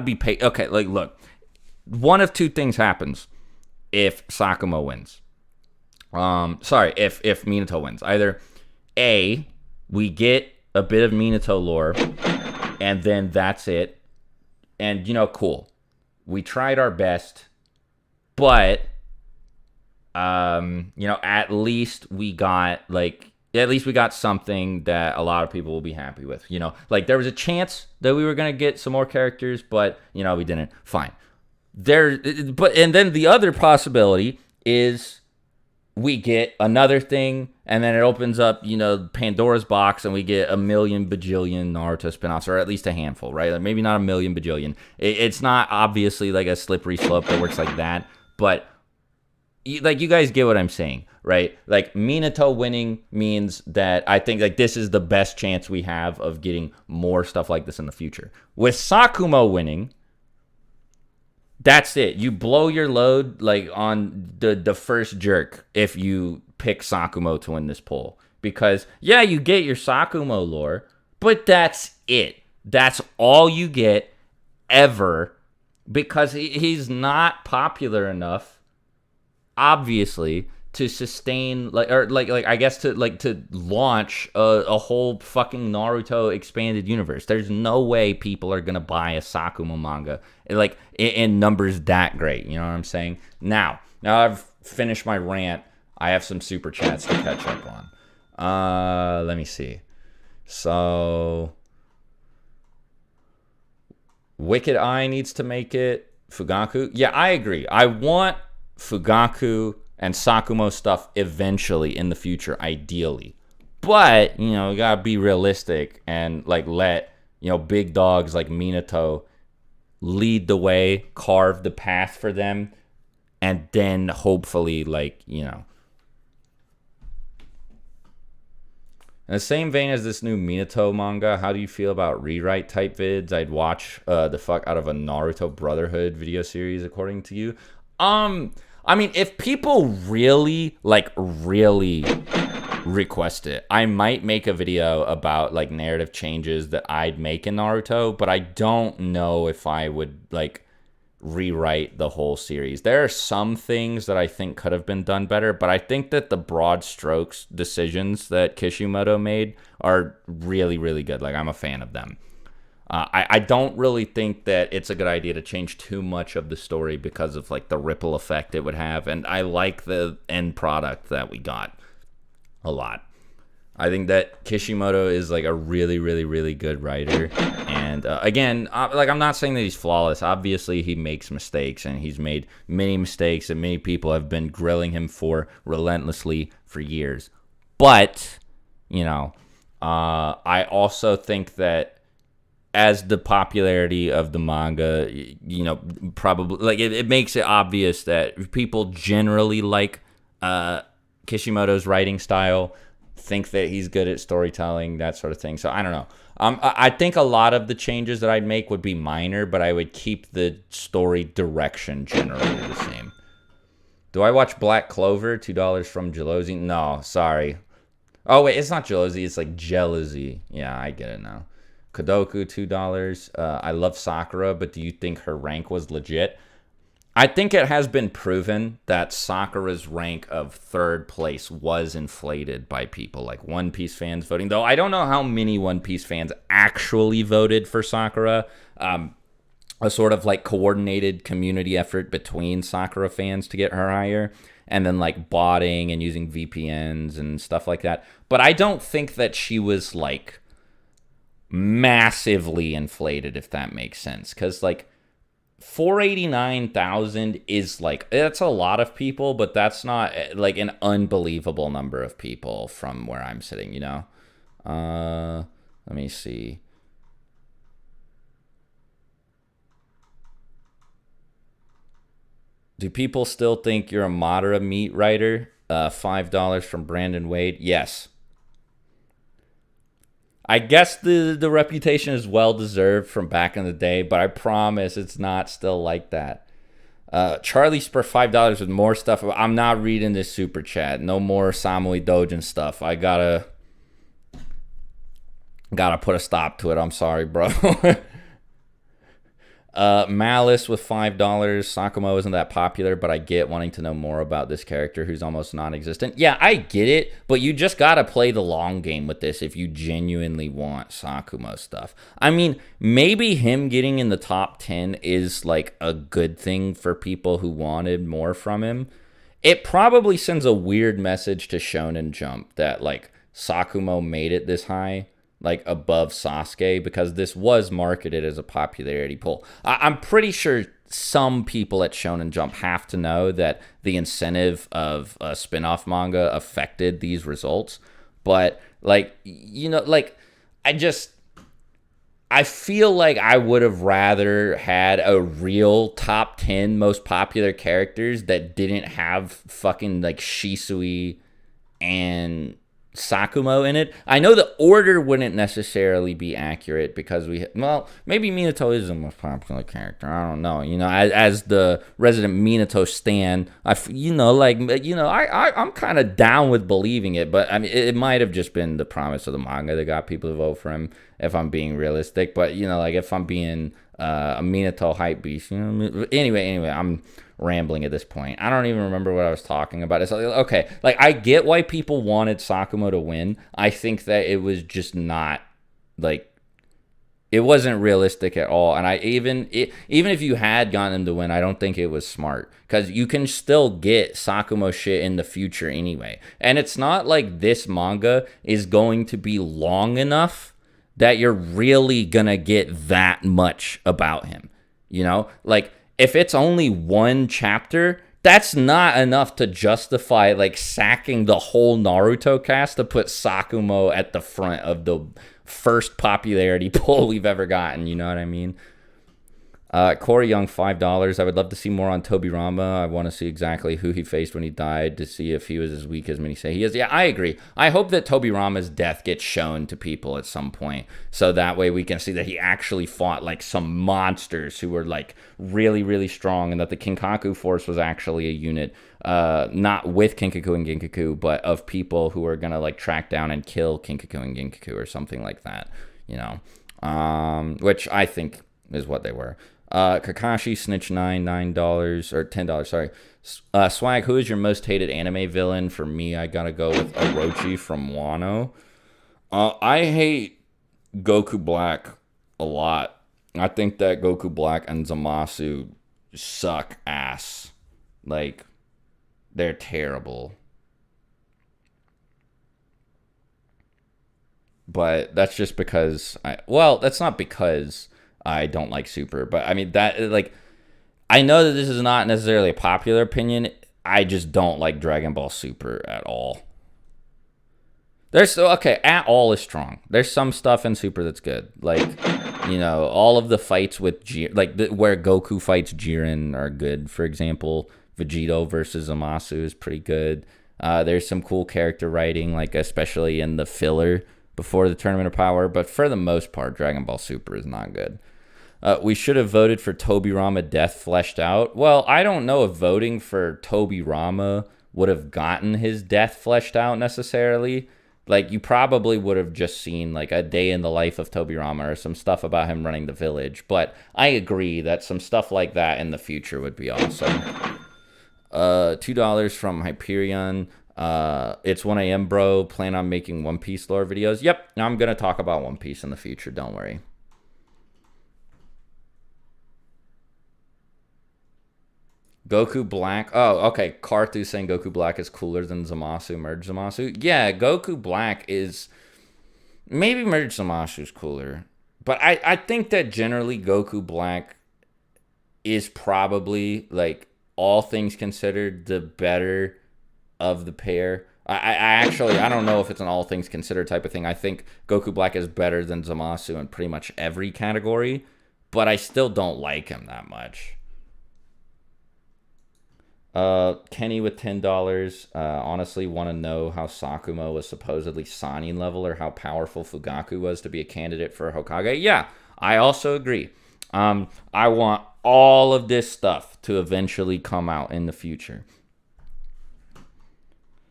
be paid. Okay, like, look, one of 2 things happens if Sakumo wins. If Minato wins. Either A, we get a bit of Minato lore, and then that's it. And, you know, cool. We tried our best, but, at least we got something that a lot of people will be happy with. You know, like, there was a chance that we were going to get some more characters, but, you know, we didn't. Fine. And then the other possibility is we get another thing, and then it opens up, you know, Pandora's box, and we get a million bajillion Naruto spinoffs, or at least a handful, right? Like, maybe not a million bajillion. It's not obviously like a slippery slope that works like that, but you guys get what I'm saying, right? Like, Minato winning means that I think, like, this is the best chance we have of getting more stuff like this in the future. With Sakumo winning, that's it. You blow your load, like, on the first jerk if you pick Sakumo to win this poll. Because, yeah, you get your Sakumo lore, but that's it. That's all you get ever, because he's not popular enough, obviously, to sustain, I guess to launch a whole fucking Naruto expanded universe. There's no way people are gonna buy a Sakumo manga like in numbers that great. You know what I'm saying? Now I've finished my rant. I have some super chats to catch up on. Let me see. So, Wicked Eye needs to make it. Fugaku. Yeah, I agree. I want Fugaku and Sakumo stuff eventually in the future, ideally. But, you know, you gotta be realistic and, like, let, you know, big dogs like Minato lead the way, carve the path for them, and then hopefully, like, you know, In the same vein as this new Minato manga, how do you feel about rewrite type vids? I'd watch the fuck out of a Naruto Brotherhood video series, according to you. I mean, if people really, like, really request it, I might make a video about, like, narrative changes that I'd make in Naruto, but I don't know if I would, like, rewrite the whole series. There are some things that I think could have been done better, but I think that the broad strokes decisions that Kishimoto made are really, really good. Like, I'm a fan of them. I don't really think that it's a good idea to change too much of the story because of, like, the ripple effect it would have, and I like the end product that we got a lot. I think that Kishimoto is, like, a really, really, really good writer. And, again, like, I'm not saying that he's flawless. Obviously, he makes mistakes, and he's made many mistakes that many people have been grilling him for relentlessly for years. But, you know, I also think that as the popularity of the manga, you know, probably, like, it makes it obvious that people generally like Kishimoto's writing style, think that he's good at storytelling, that sort of thing. So I don't know. I think a lot of the changes that I'd make would be minor, but I would keep the story direction generally the same. Do I watch Black Clover? $2 from Jealousy? No, sorry. Oh, wait, it's not Jealousy. It's like Jealousy. Yeah, I get it now. Kodoku, $2. I love Sakura, but do you think her rank was legit? I think it has been proven that Sakura's rank of third place was inflated by people like One Piece fans voting. Though I don't know how many One Piece fans actually voted for Sakura. A sort of like coordinated community effort between Sakura fans to get her higher. And then like botting and using VPNs and stuff like that. But I don't think that she was like massively inflated, if that makes sense. Because like 489,000 is like, that's a lot of people, but that's not like an unbelievable number of people from where I'm sitting, you know? Let me see. Do people still think you're a Madara meat writer? $5 from Brandon Wade. Yes. I guess the reputation is well-deserved from back in the day, but I promise it's not still like that. Charlie Spur, $5 with more stuff. I'm not reading this super chat. No more Samui Dojin stuff. I gotta put a stop to it. I'm sorry, bro. Malice with $5. Sakumo isn't that popular, but I get wanting to know more about this character who's almost non-existent. Yeah, I get it, but you just gotta play the long game with this if you genuinely want Sakumo stuff. I mean, maybe him getting in the top 10 is like a good thing for people who wanted more from him. It probably sends a weird message to Shonen Jump that like Sakumo made it this high, like above Sasuke, because this was marketed as a popularity poll. I'm pretty sure some people at Shonen Jump have to know that the incentive of a spin-off manga affected these results. But like, you know, like I feel like I would have rather had a real top 10 most popular characters that didn't have fucking like Shisui and Sakumo in it. I know the order wouldn't necessarily be accurate because maybe Minato is the most popular character. I don't know. You know, as the resident Minato stan, I'm kind of down with believing it, but I mean, it might have just been the promise of the manga that got people to vote for him, if I'm being realistic. But, you know, like if I'm being a Minato hype beast, you know, anyway, I'm rambling at this point. I don't even remember what I was talking about. It's like, okay, like I get why people wanted Sakumo to win. I think that it was just not like, it wasn't realistic at all. And even if you had gotten him to win, I don't think it was smart, because you can still get Sakumo shit in the future anyway. And it's not like this manga is going to be long enough that you're really gonna get that much about him, you know? Like, if it's only one chapter, that's not enough to justify like sacking the whole Naruto cast to put Sakumo at the front of the first popularity poll we've ever gotten. You know what I mean? Corey Young, $5. I would love to see more on Tobirama. I want to see exactly who he faced when he died to see if he was as weak as many say he is. Yeah, I agree. I hope that Tobirama's death gets shown to people at some point, so that way we can see that he actually fought like some monsters who were like really, really strong, and that the Kinkaku force was actually a unit, not with Kinkaku and Ginkaku, but of people who are gonna like track down and kill Kinkaku and Ginkaku or something like that. You know, which I think is what they were. Kakashi Snitch $9 or $10. Sorry. Swag, who is your most hated anime villain? For me, I gotta go with Orochi from Wano. I hate Goku Black a lot. I think that Goku Black and Zamasu suck ass. Like, they're terrible. But that's just because that's not because I don't like Super, but I mean that like I know that this is not necessarily a popular opinion. I just don't like Dragon Ball Super at all. There's at all is strong. There's some stuff in Super that's good, like all of the fights with where Goku fights Jiren are good. For example, Vegito versus Zamasu is pretty good. There's some cool character writing, like especially in the filler before the Tournament of Power, but for the most part, Dragon Ball Super is not good. We should have voted for Tobirama death fleshed out. Well, I don't know if voting for Tobirama would have gotten his death fleshed out necessarily. Like, you probably would have just seen, like, a day in the life of Tobirama or some stuff about him running the village. But I agree that some stuff like that in the future would be awesome. $2 from Hyperion. It's 1 a.m., bro. Plan on making One Piece lore videos. Yep, I'm going to talk about One Piece in the future. Don't worry. Goku Black. Oh, okay. Karthu saying Goku Black is cooler than Zamasu, Merge Zamasu. Yeah, Goku Black is... Maybe Merge Zamasu is cooler. But I think that generally Goku Black is probably, like, all things considered, the better of the pair. I don't know if it's an all things considered type of thing. I think Goku Black is better than Zamasu in pretty much every category. But I still don't like him that much. Kenny with $10. Honestly, want to know how Sakuma was supposedly Sannin level, or how powerful Fugaku was to be a candidate for Hokage. Yeah, I also agree. I want all of this stuff to eventually come out in the future.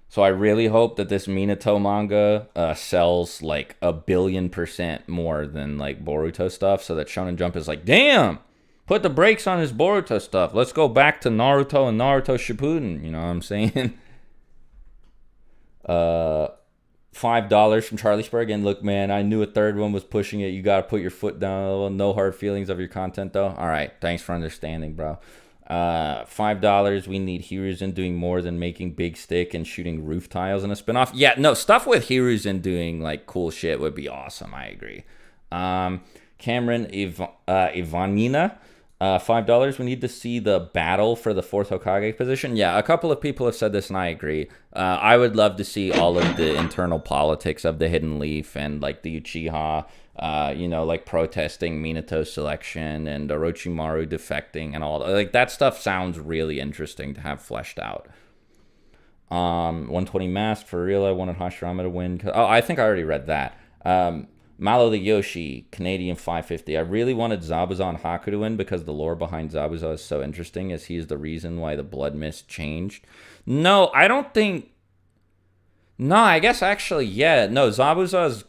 So I really hope that this Minato manga sells like 1,000,000,000% more than like Boruto stuff, so that Shonen Jump is like, damn! Put the brakes on this Boruto stuff. Let's go back to Naruto and Naruto Shippuden. You know what I'm saying? $5 from Charlie Spur. Again, look, man, I knew a third one was pushing it. You got to put your foot down. No hard feelings of your content, though. All right. Thanks for understanding, bro. $5. We need Hiruzen doing more than making big stick and shooting roof tiles in a spinoff. Yeah, no, stuff with Hiruzen doing, like, cool shit would be awesome. I agree. Cameron Ivanina. $5. We need to see the battle for the 4th Hokage position. Yeah, a couple of people have said this, and I agree. I would love to see all of the internal politics of the Hidden Leaf and like the Uchiha, like protesting Minato's selection and Orochimaru defecting and all. Like that stuff sounds really interesting to have fleshed out. 120 Mask for real. I wanted Hashirama to win. I think I already read that. Malo the Yoshi, Canadian 550. I really wanted Zabuza and Haku to win because the lore behind Zabuza is so interesting, as he is the reason why the blood mist changed. No, I don't think... No, I guess actually, yeah. No, Zabuza's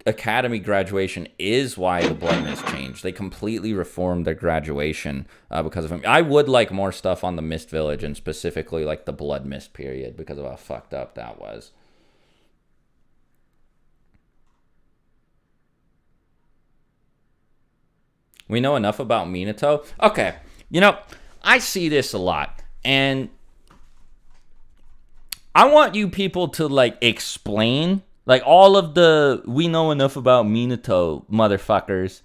academy graduation is why the blood mist changed. They completely reformed their graduation because of him. I would like more stuff on the Mist Village, and specifically like the blood mist period, because of how fucked up that was. We know enough about Minato. Okay, I see this a lot, and I want you people to, like, explain, like, all of the we know enough about Minato motherfuckers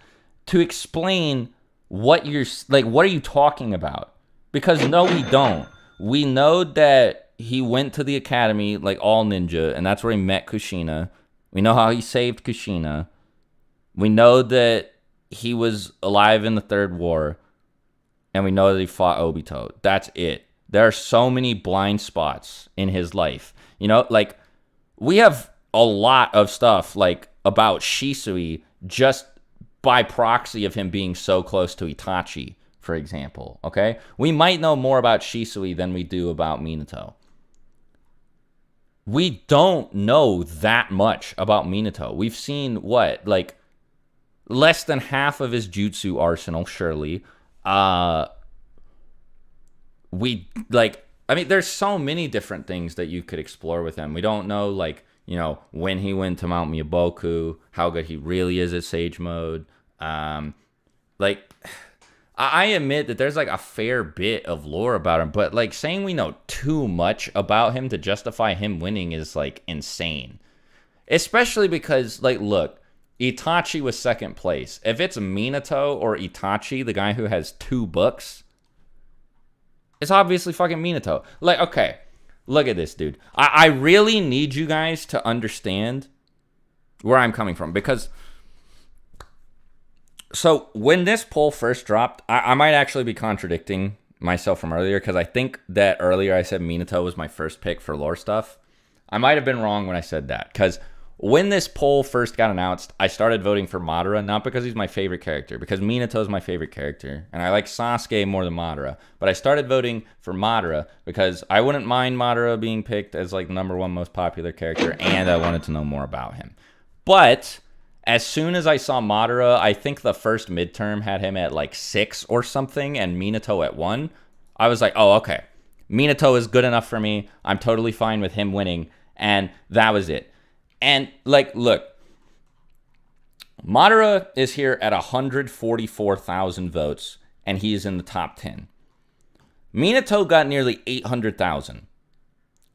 to explain what you're, like, what are you talking about? Because no, we don't. We know that he went to the academy, like, all ninja, and that's where he met Kushina. We know how he saved Kushina. We know that he was alive in the Third War. and we know that he fought Obito. That's it. There are so many blind spots in his life. You know, like, we have a lot of stuff, like, about Shisui just by proxy of him being so close to Itachi, for example, okay? We might know more about Shisui than we do about Minato. We don't know that much about Minato. We've seen, what, like, less than half of his jutsu arsenal, surely. There's so many different things that you could explore with him. We don't know, like, you know, when he went to Mount Miyaboku, how good he really is at Sage Mode. I admit that there's, like, a fair bit of lore about him, but, like, saying we know too much about him to justify him winning is, like, insane. Especially because, like, look, Itachi was second place. If it's Minato or Itachi, the guy who has 2 books, it's obviously fucking Minato. Like, okay, look at this, dude. I really need you guys to understand where I'm coming from, because... So, when this poll first dropped, I might actually be contradicting myself from earlier, because I think that earlier I said Minato was my first pick for lore stuff. I might have been wrong when I said that, because when this poll first got announced, I started voting for Madara, not because he's my favorite character, because Minato is my favorite character, and I like Sasuke more than Madara, but I started voting for Madara because I wouldn't mind Madara being picked as, like, #1 most popular character, and I wanted to know more about him. But... as soon as I saw Madara, I think the first midterm had him at, like, 6 or something, and Minato at 1. I was like, oh, okay. Minato is good enough for me. I'm totally fine with him winning. And that was it. And, like, look. Madara is here at 144,000 votes, and he is in the top 10. Minato got nearly 800,000.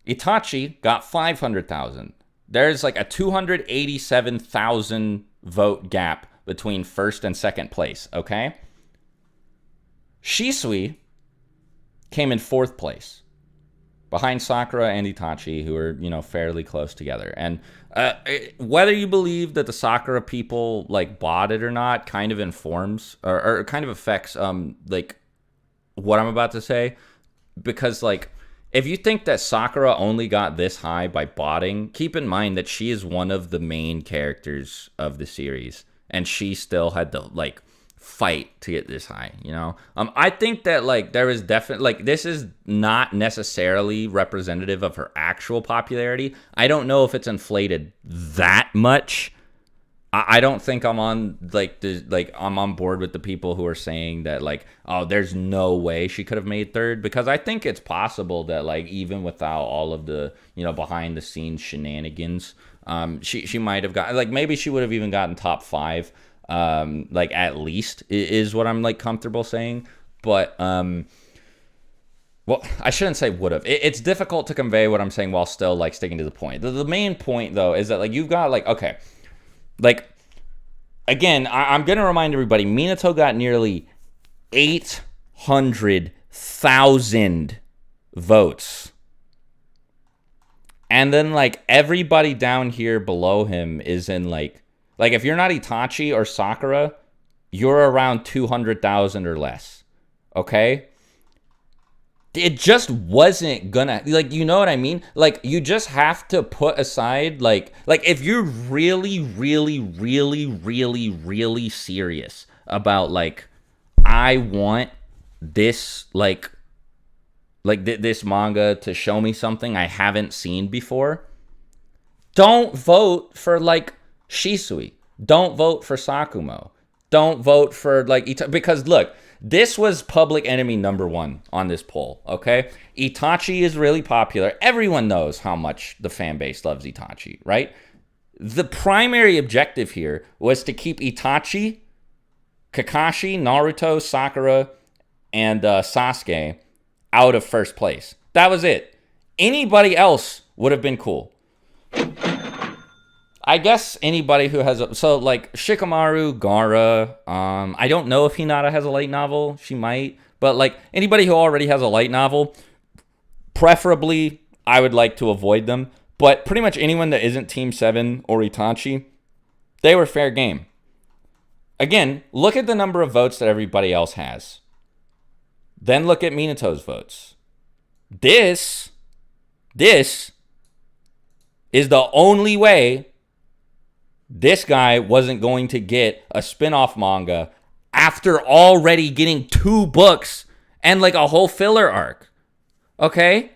Itachi got 500,000. There's, like, a 287,000 vote gap between first and second place, okay? Shisui came in 4th place, behind Sakura and Itachi, who are, you know, fairly close together. And whether you believe that the Sakura people, like, bought it or not, kind of informs, or kind of affects, like, what I'm about to say. Because, like... if you think that Sakura only got this high by botting, keep in mind that she is one of the main characters of the series, and she still had to, like, fight to get this high, you know? I think that, like, there is definitely, like, this is not necessarily representative of her actual popularity. I don't know if it's inflated that much. I don't think I'm on, like, I'm on board with the people who are saying that, like, oh, there's no way she could have made 3rd, because I think it's possible that, like, even without all of the, you know, behind the scenes shenanigans, she might have got, like, maybe she would have even gotten top 5, like, at least, is what I'm, like, comfortable saying. But well, I shouldn't say would have. It's difficult to convey what I'm saying while still, like, sticking to the point. The main point, though, is that, like, you've got, like, okay, like, again, I'm going to remind everybody, Minato got nearly 800,000 votes. And then, like, everybody down here below him is in, like, if you're not Itachi or Sakura, you're around 200,000 or less. Okay? It just wasn't gonna, like, you know what I mean? Like, you just have to put aside, like if you're really, really, really, really, really serious about, like, I want this, this manga to show me something I haven't seen before, don't vote for, like, Shisui. Don't vote for Sakumo. Don't vote for, like, because, look, this was public enemy #1 on this poll, okay? Itachi is really popular. Everyone knows how much the fan base loves Itachi, right? The primary objective here was to keep Itachi, Kakashi, Naruto, Sakura, and Sasuke out of first place. That was it. Anybody else would have been cool. I guess anybody who has like Shikamaru, Gaara, I don't know if Hinata has a light novel. She might. But, like, anybody who already has a light novel, preferably, I would like to avoid them. But pretty much anyone that isn't Team 7 or Itachi, they were fair game. Again, look at the number of votes that everybody else has. Then look at Minato's votes. This is the only way this guy wasn't going to get a spin-off manga after already getting 2 books and like a whole filler arc. Okay?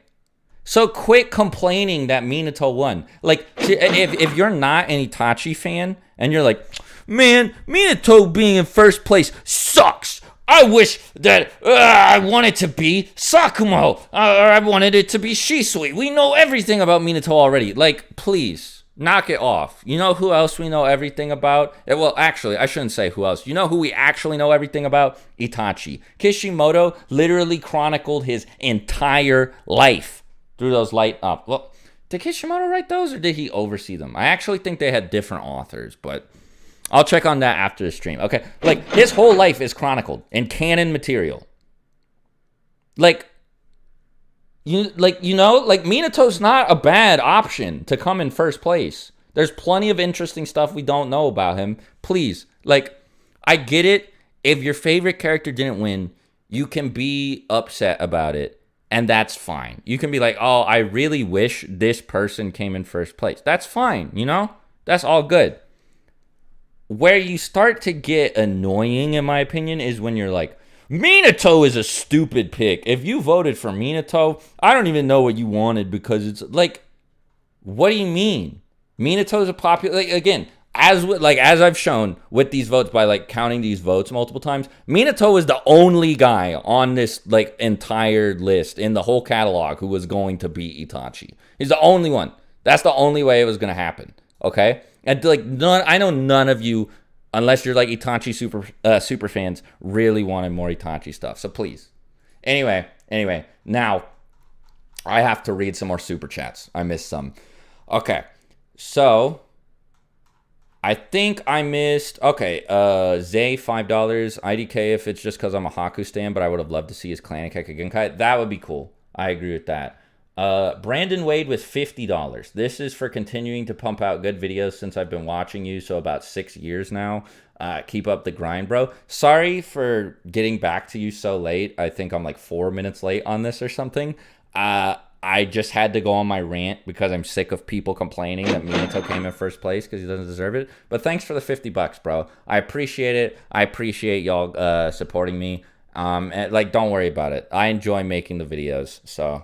So quit complaining that Minato won. Like, if you're not an Itachi fan and you're like, man, Minato being in first place sucks. I wish that I wanted to be Sakumo. Or I wanted it to be Shisui. We know everything about Minato already. Like, please, knock it off. You know who else we know everything about? Well, actually, I shouldn't say who else. You know who we actually know everything about? Itachi. Kishimoto literally chronicled his entire life through those light up. Well, did Kishimoto write those or did he oversee them? I actually think they had different authors, but I'll check on that after the stream. Okay, like his whole life is chronicled in canon material. Like Minato's not a bad option to come in first place. There's plenty of interesting stuff we don't know about him. Please, like, I get it. If your favorite character didn't win, you can be upset about it. And that's fine. You can be like, oh, I really wish this person came in first place. That's fine, you know? That's all good. Where you start to get annoying, in my opinion, is when you're like, Minato is a stupid pick. If you voted for Minato, I don't even know what you wanted because it's like, what do you mean? Minato's a popular, like, again, as I've shown with these votes by like counting these votes multiple times, Minato is the only guy on this like entire list in the whole catalog who was going to beat Itachi. He's the only one. That's the only way it was going to happen. Okay, and like I know none of you, unless you're like Itachi super fans, really wanted more Itachi stuff. So please. Anyway, now I have to read some more super chats. I missed some. Okay, so I think I missed, okay, Zay, $5, IDK if it's just because I'm a Haku stan, but I would have loved to see his Clan Keka Genkai. That would be cool. I agree with that. Brandon Wade with $50. This is for continuing to pump out good videos since I've been watching you, so about 6 years now. Keep up the grind, bro. Sorry for getting back to you so late. I think I'm like 4 minutes late on this or something. I just had to go on my rant because I'm sick of people complaining that Minato came in first place because he doesn't deserve it. But thanks for the $50, bro. I appreciate it. I appreciate y'all supporting me. And, like, don't worry about it. I enjoy making the videos. So,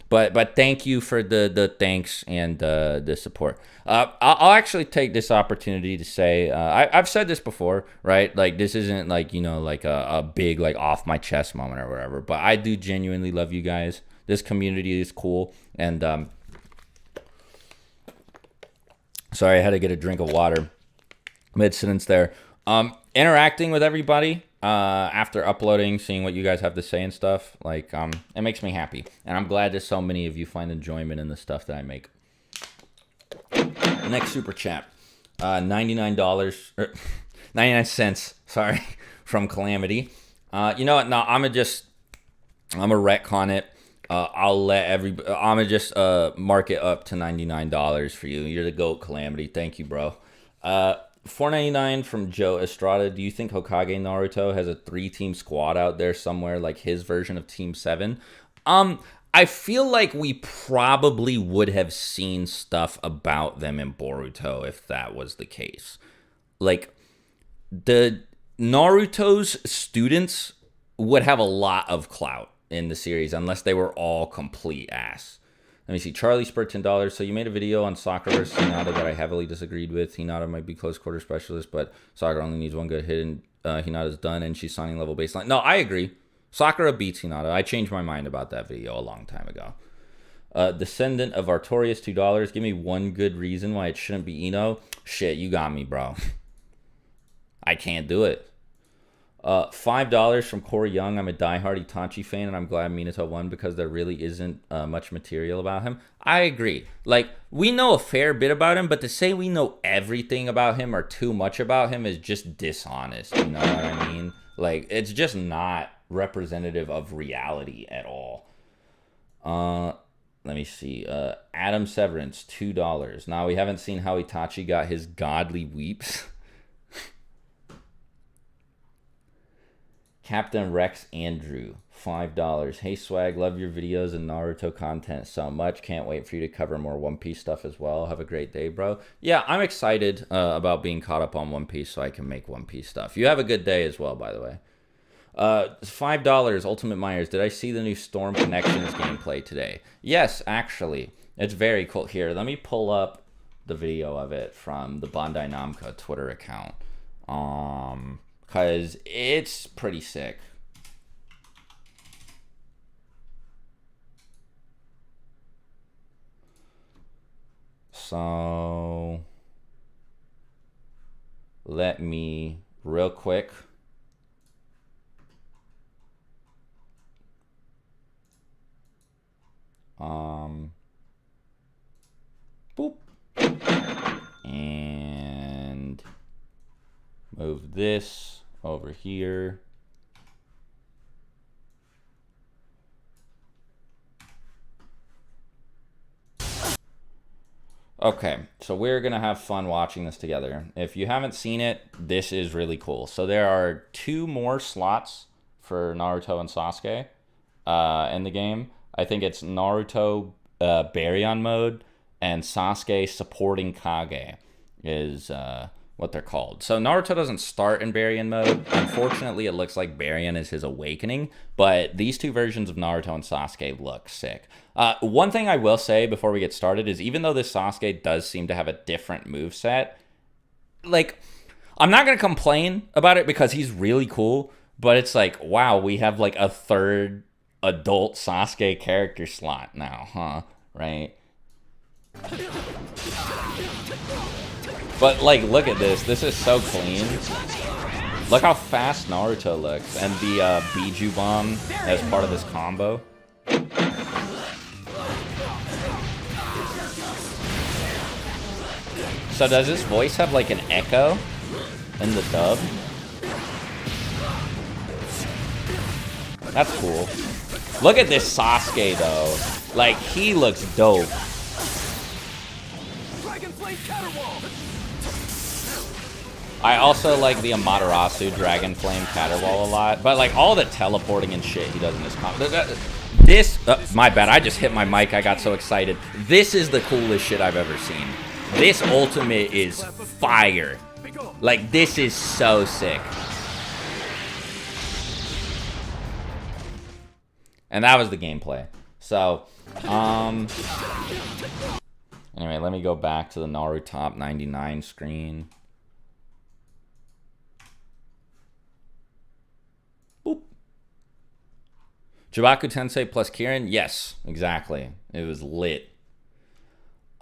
but thank you for the thanks and the support. I'll actually take this opportunity to say I've said this before, right? Like, this isn't like, you know, like a big like off my chest moment or whatever. But I do genuinely love you guys. This community is cool, and sorry, I had to get a drink of water mid-sentence there. Interacting with everybody after uploading, seeing what you guys have to say and stuff, like, it makes me happy, and I'm glad that so many of you find enjoyment in the stuff that I make. Next super chat, $99 or 99 cents, sorry, from Calamity. You know what? No, I'm gonna retcon it. I'm gonna just mark it up to $99 for you. You're the GOAT, Calamity. Thank you, bro. $4.99 from Joe Estrada. Do you think Hokage Naruto has a 3-team squad out there somewhere like his version of Team 7? I feel like we probably would have seen stuff about them in Boruto if that was the case. Like, the Naruto's students would have a lot of clout in the series unless they were all complete ass. Let me see. Charlie spurred $10. So you made a video on Sakura versus Hinata that I heavily disagreed with. Hinata might be close quarter specialist, but Sakura only needs one good hit and Hinata's done and she's signing level baseline. No, I agree. Sakura beats Hinata. I changed my mind about that video a long time ago. Descendant of Artorias, $2. Give me one good reason why it shouldn't be Ino. Shit, you got me, bro. I can't do it. $5 from Corey Young. I'm a diehard Itachi fan, and I'm glad Minato won because there really isn't much material about him. I agree. Like, we know a fair bit about him, but to say we know everything about him or too much about him is just dishonest. You know what I mean? Like, it's just not representative of reality at all. Let me see. Adam Severance, $2. Now, we haven't seen how Itachi got his godly weeps. Captain Rex Andrew, $5. Hey Swag, love your videos and Naruto content so much. Can't wait for you to cover more One Piece stuff as well. Have a great day, bro. Yeah, I'm excited about being caught up on One Piece so I can make One Piece stuff. You have a good day as well, by the way. $5. Ultimate Myers, did I see the new Storm Connections gameplay today? Yes, actually. It's very cool. Here, let me pull up the video of it from the Bandai Namco Twitter account. Because it's pretty sick. So let me real quick boop, and move this over here. Okay, so we're going to have fun watching this together. If you haven't seen it, this is really cool. So there are 2 more slots for Naruto and Sasuke in the game. I think it's Naruto Baryon mode and Sasuke supporting Kage is what they're called. So Naruto doesn't start in Baryon mode. Unfortunately, it looks like Baryon is his awakening, but these 2 versions of Naruto and Sasuke look sick. One thing I will say before we get started is even though this Sasuke does seem to have a different moveset, like, I'm not going to complain about it because he's really cool, but it's like, wow, we have like a 3rd adult Sasuke character slot now, huh? Right? But like, look at this. This is so clean. Look how fast Naruto looks. And the Biju bomb as part of this combo. So does this voice have like an echo in the dub? That's cool. Look at this Sasuke though. Like, he looks dope. I also like the Amaterasu Dragon Flame Caterwall a lot, but like all the teleporting and shit he does in this combo. This, my bad, I just hit my mic, I got so excited. This is the coolest shit I've ever seen. This ultimate is fire. Like, this is so sick. And that was the gameplay. So, anyway, let me go back to the Naruto Top 99 screen. Boop. Chibaku Tensei plus Kirin? Yes, exactly. It was lit.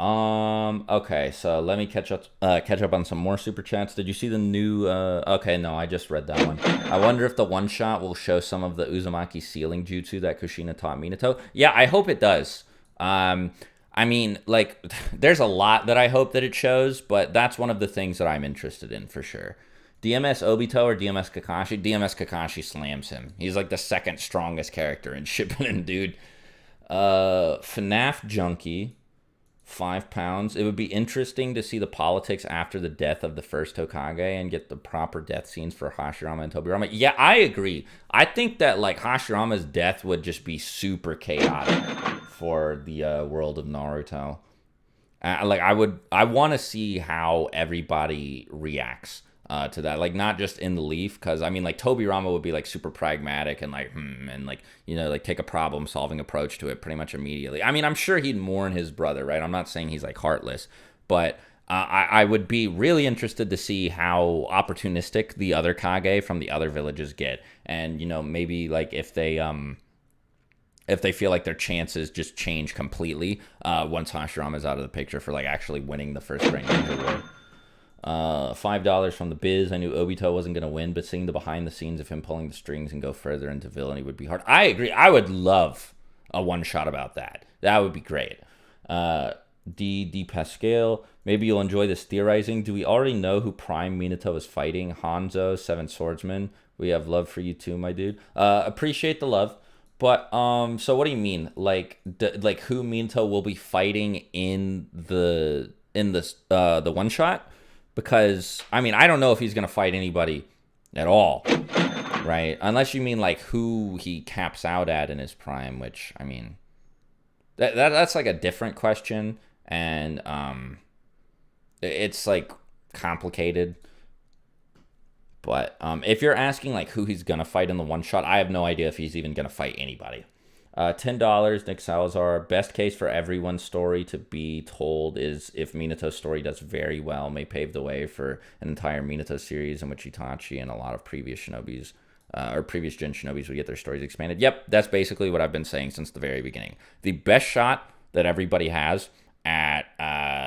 Okay, so let me catch up on some more super chats. Did you see the new okay, no, I just read that one. I wonder if the one shot will show some of the Uzumaki sealing jutsu that Kushina taught Minato. Yeah, I hope it does. I mean, like, there's a lot that I hope that it shows, but that's one of the things that I'm interested in for sure. DMS Obito or DMS Kakashi? DMS Kakashi slams him. He's like the 2nd strongest character in Shippuden, dude. FNAF Junkie. £5. It would be interesting to see the politics after the death of the first Hokage and get the proper death scenes for Hashirama and Tobirama. Yeah, I agree. I think that like Hashirama's death would just be super chaotic for the world of Naruto. I want to see how everybody reacts to that, like not just in the Leaf, because I mean like Tobirama would be like super pragmatic and like and like, you know, like take a problem solving approach to it pretty much immediately. I mean, I'm sure he'd mourn his brother, right? I'm not saying he's like heartless, but I would be really interested to see how opportunistic the other Kage from the other villages get, and you know, maybe like if they feel like their chances just change completely once Hashirama's out of the picture for like actually winning the first Great Ninja War. $5 from the Biz. I knew Obito wasn't going to win, but seeing the behind the scenes of him pulling the strings and go further into villainy would be hard. I agree. I would love a one shot about that. That would be great. D. Pascal. Maybe you'll enjoy this theorizing. Do we already know who Prime Minato is fighting? Hanzo, Seven Swordsman. We have love for you too, my dude. Appreciate the love. But so what do you mean? Like who Minato will be fighting in the one shot? Because I mean, I don't know if he's gonna fight anybody at all, right? Unless you mean like who he caps out at in his prime, which I mean, that's like a different question, and it's like complicated. But if you're asking like who he's gonna fight in the one shot, I have no idea if he's even gonna fight anybody. $10, Nick Salazar. Best case for everyone's story to be told is if Minato's story does very well, may pave the way for an entire Minato series in which Itachi and a lot of previous Shinobis or previous gen Shinobis would get their stories expanded. Yep, that's basically what I've been saying since the very beginning. The best shot that everybody has at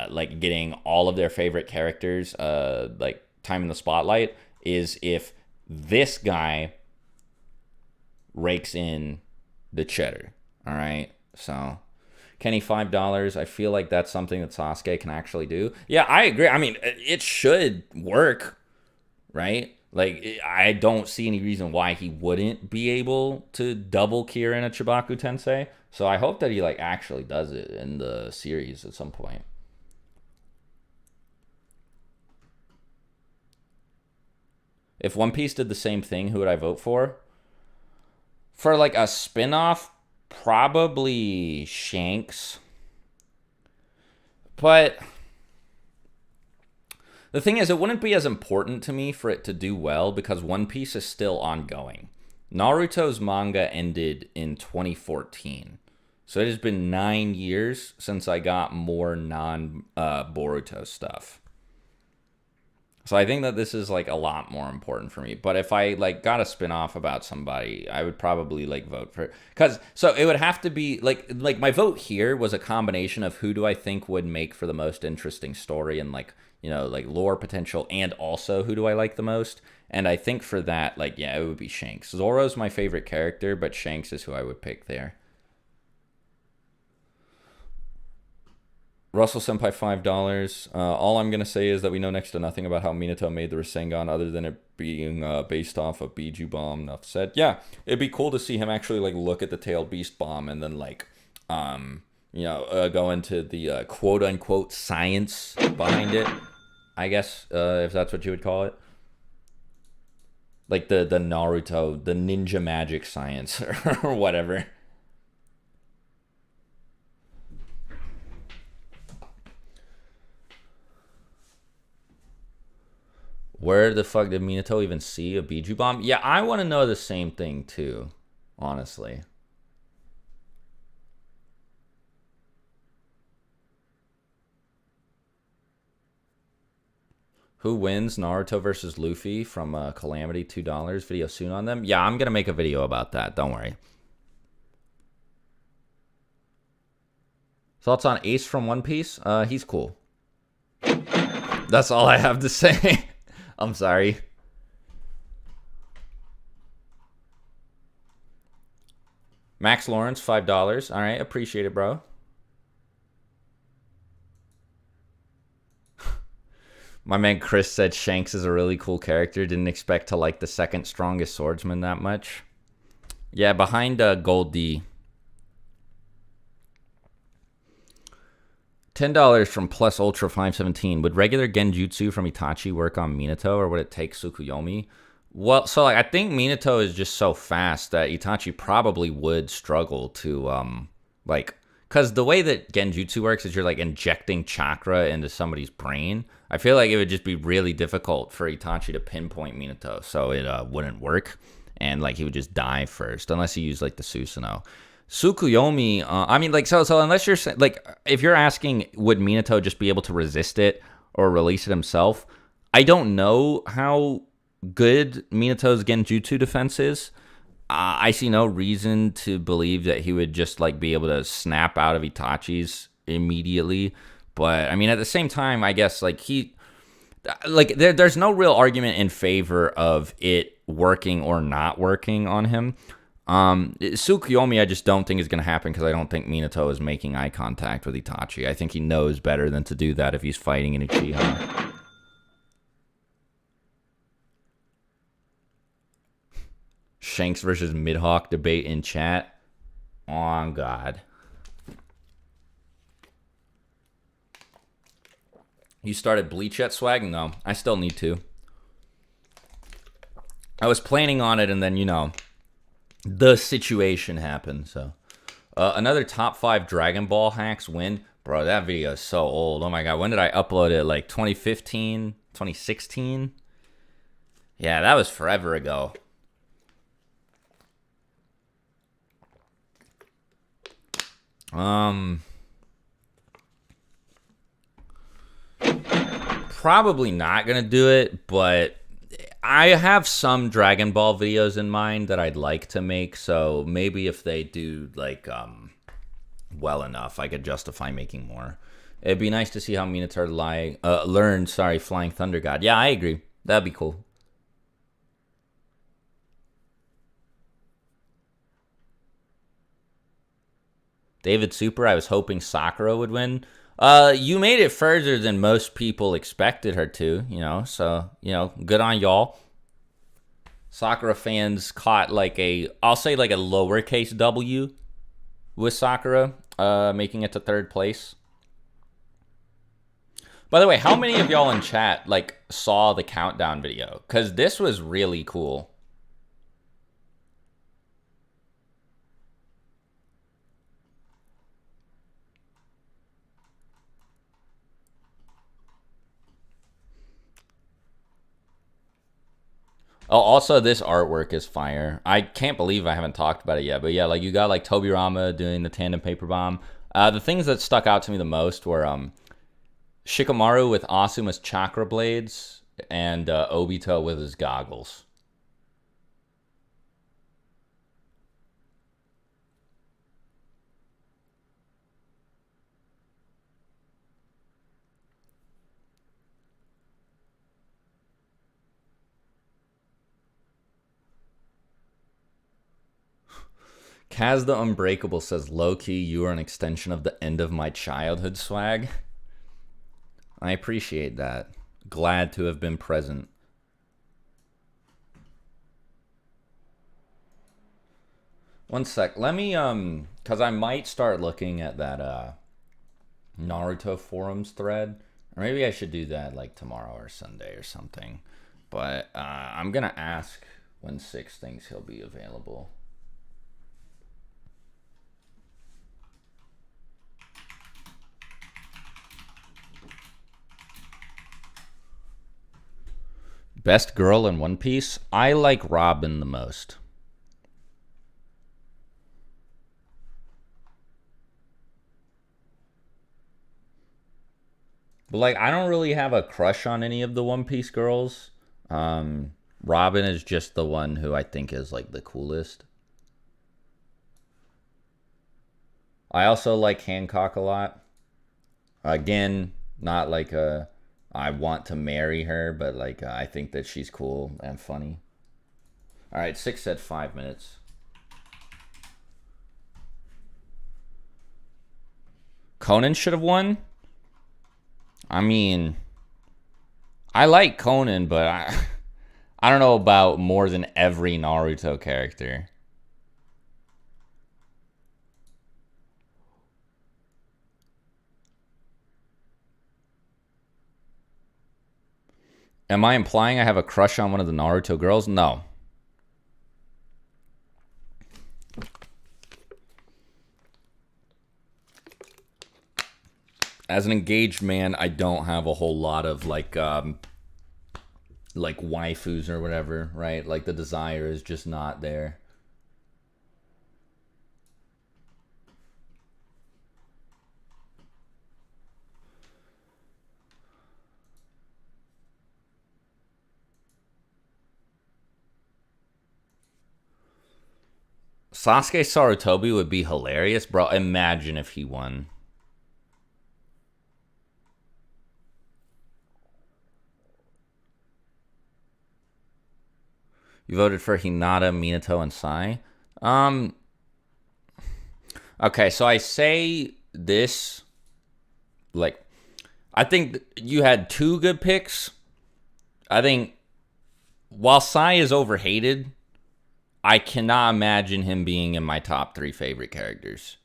like getting all of their favorite characters like time in the spotlight is if this guy rakes in the cheddar. All right, so Kenny, $5. I feel like that's something that Sasuke can actually do. Yeah, I agree. I mean, it should work, right? Like, I don't see any reason why he wouldn't be able to double Kirin at Chibaku Tensei. So I hope that he like actually does it in the series at some point. If One Piece did the same thing, who would I vote for? For like a spin-off, probably Shanks. But the thing is, it wouldn't be as important to me for it to do well because One Piece is still ongoing. Naruto's manga ended in 2014. So it has been 9 years since I got more non-Boruto stuff. So I think that this is like a lot more important for me. But if I like got a spin-off about somebody, I would probably like vote for it. So it would have to be like my vote here was a combination of who do I think would make for the most interesting story and like, you know, like lore potential, and also who do I like the most. And I think for that, like, yeah, it would be Shanks. Zoro's my favorite character, but Shanks is who I would pick there. Russell Senpai, $5. All I'm going to say is that we know next to nothing about how Minato made the Rasengan other than it being based off of Biju Bomb. Enough said. Yeah, it'd be cool to see him actually like look at the Tailed Beast Bomb and then like, you know, go into the quote unquote science behind it, I guess, if that's what you would call it. Like the Naruto, the ninja magic science or whatever. Where the fuck did Minato even see a Biju Bomb? Yeah, I want to know the same thing too, honestly. Who wins Naruto versus Luffy from Calamity? $2. Video soon on them. Yeah, I'm going to make a video about that. Don't worry. Thoughts on Ace from One Piece? He's cool. That's all I have to say. I'm sorry. Max Lawrence, $5. All right, appreciate it, bro. My man Chris said Shanks is a really cool character. Didn't expect to like the second strongest swordsman that much. Yeah, behind Gold D. $10 from Plus Ultra 517. Would regular Genjutsu from Itachi work on Minato, or would it take Tsukuyomi? Well, so like I think Minato is just so fast that Itachi probably would struggle to like, because the way that Genjutsu works is you're like injecting chakra into somebody's brain. I feel like it would just be really difficult for Itachi to pinpoint Minato, so it wouldn't work, and like he would just die first unless he used like the Susanoo. Tsukuyomi, I mean, like, so unless you're like, if you're asking, would Minato just be able to resist it or release it himself? I don't know how good Minato's Genjutsu defense is. I see no reason to believe that he would just like be able to snap out of Itachi's immediately. But I mean, at the same time, I guess like there's no real argument in favor of it working or not working on him. Tsukuyomi, I just don't think is going to happen because I don't think Minato is making eye contact with Itachi. I think he knows better than to do that if he's fighting in Uchiha. Shanks versus Midhawk debate in chat. Oh, God. You started Bleach yet, Swag? No, I still need to. I was planning on it, and then, you know, the situation happened. So, another top 5 Dragon Ball hacks win. Bro, that video is so old. Oh my god, when did I upload it? Like 2015, 2016? Yeah, that was forever ago. Probably not gonna do it, but I have some Dragon Ball videos in mind that I'd like to make, so maybe if they do, like, well enough, I could justify making more. It'd be nice to see how Minato learned, Flying Thunder God. Yeah, I agree. That'd be cool. David Super, I was hoping Sakura would win. You made it further than most people expected her to, you know, so, you know, good on y'all. Sakura fans caught like I'll say like a lowercase W with Sakura, making it to 3rd place. By the way, how many of y'all in chat like saw the countdown video? Because this was really cool. Oh, also this artwork is fire. I can't believe I haven't talked about it yet. But yeah, like you got like Tobirama doing the tandem paper bomb. The things that stuck out to me the most were Shikamaru with Asuma's chakra blades and Obito with his goggles. Kaz the Unbreakable says, low-key, you are an extension of the end of my childhood swag. I appreciate that. Glad to have been present. One sec. Let me, because I might start looking at that Naruto forums thread. Or maybe I should do that like tomorrow or Sunday or something. But I'm going to ask when Six thinks he'll be available. Best girl in One Piece? I like Robin the most. But like, I don't really have a crush on any of the One Piece girls. Robin is just the one who I think is like the coolest. I also like Hancock a lot. Again, not like I want to marry her, but like I think that she's cool and funny. All right, Six said 5 minutes. Conan should have won. I mean, I like Conan, but I don't know about more than every Naruto character. Am I implying I have a crush on one of the Naruto girls? No. As an engaged man, I don't have a whole lot of like waifus or whatever, right? Like the desire is just not there. Sasuke Sarutobi would be hilarious, bro. Imagine if he won. You voted for Hinata, Minato, and Sai. Okay, so I say this, like, I think you had 2 good picks. I think while Sai is overhated, I cannot imagine him being in my top 3 favorite characters.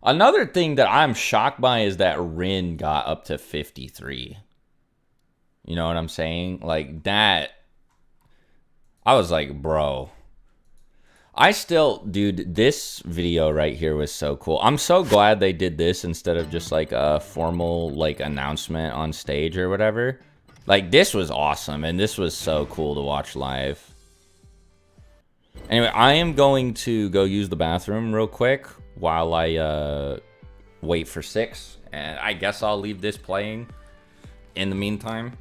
Another thing that I'm shocked by is that Rin got up to 53. You know what I'm saying? Like, that I was like, bro. I still, dude, this video right here was so cool. I'm so glad they did this instead of just like a formal like announcement on stage or whatever. Like this was awesome and this was so cool to watch live. Anyway, I am going to go use the bathroom real quick while I wait for Six, and I guess I'll leave this playing in the meantime.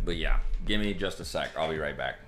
But yeah, give me just a sec. I'll be right back.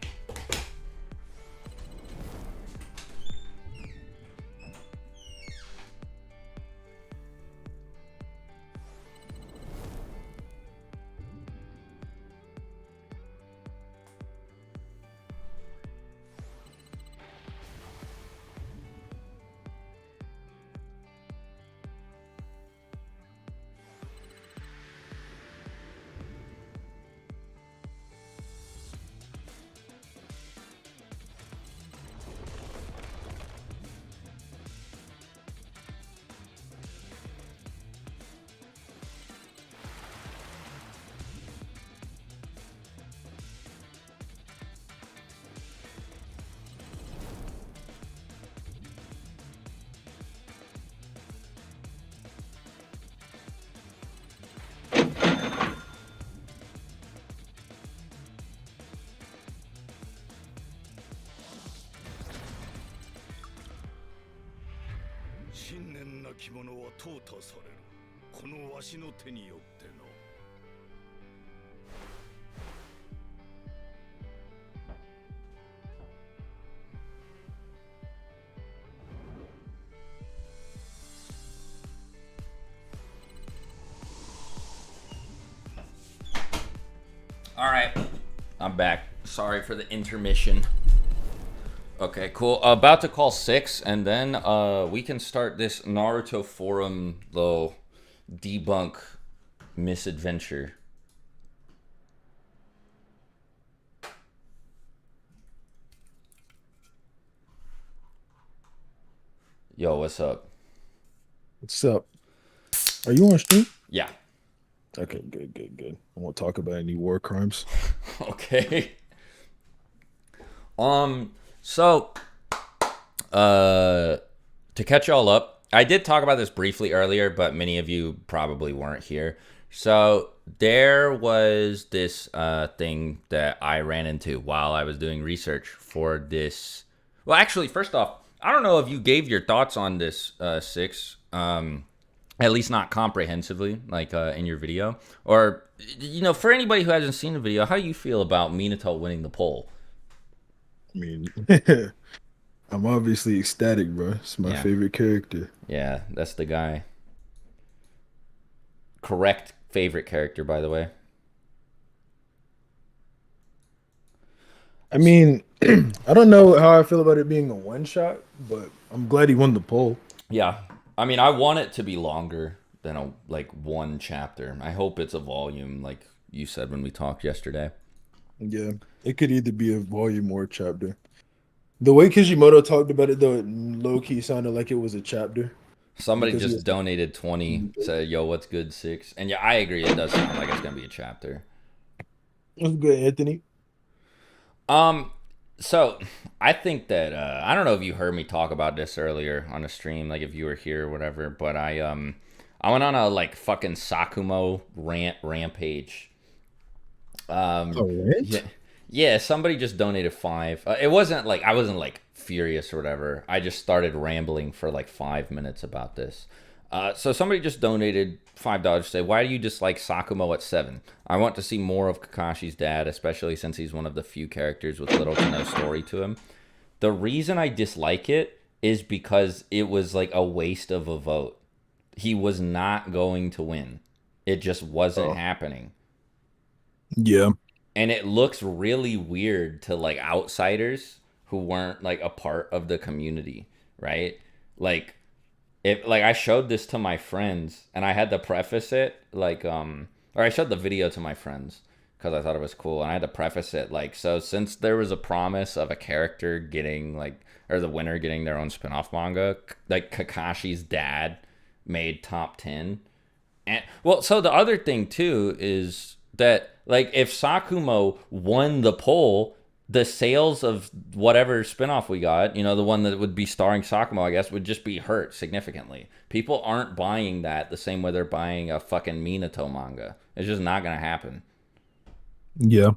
All right, I'm back. Sorry for the intermission. Okay, cool. About to call Six, and then we can start this Naruto forum little debunk misadventure. Yo, what's up? What's up? Are you on stream? Yeah. Okay, good. I won't talk about any war crimes. Okay. So, to catch y'all up, I did talk about this briefly earlier, but many of you probably weren't here. So there was this thing that I ran into while I was doing research for this. Well, actually, first off, I don't know if you gave your thoughts on this, Six. At least not comprehensively, like in your video. Or, you know, for anybody who hasn't seen the video, how do you feel about Minato winning the poll? I mean, I'm obviously ecstatic, bro. It's my favorite character. Yeah, that's the guy. Correct favorite character, by the way. I mean, I don't know how I feel about it being a one shot, but I'm glad he won the poll. Yeah. I mean, I want it to be longer than one chapter. I hope it's a volume, like you said when we talked yesterday. Yeah, it could either be a volume or a chapter. The way Kishimoto talked about it, though, it low-key sounded like it was a chapter. Somebody just donated 20, said, yo, what's good, Six? And yeah, I agree. It does sound like it's going to be a chapter. What's good, Anthony? So I think that, I don't know if you heard me talk about this earlier on the stream, like if you were here or whatever, but I went on a like fucking Sakumo rampage. Yeah, somebody just donated 5. It wasn't like, I wasn't like furious or whatever. I just started rambling for like 5 minutes about this. So somebody just donated $5 to say, why do you dislike Sakumo at 7? I want to see more of Kakashi's dad, especially since he's one of the few characters with little to no story to him. The reason I dislike it is because it was like a waste of a vote. He was not going to win. It just wasn't happening. Yeah. And it looks really weird to like outsiders who weren't like a part of the community, right? Like, if like I showed this to my friends and I had to preface it or I showed the video to my friends because I thought it was cool, and I had to preface it like, so since there was a promise of a character getting or the winner getting their own spin-off manga, like Kakashi's dad made top 10. And well, so the other thing too is that like if Sakumo won the poll, the sales of whatever spinoff we got, the one that would be starring Sakumo, I guess, would just be hurt significantly. People aren't buying that the same way they're buying a fucking Minato manga. It's just not gonna happen. Yeah.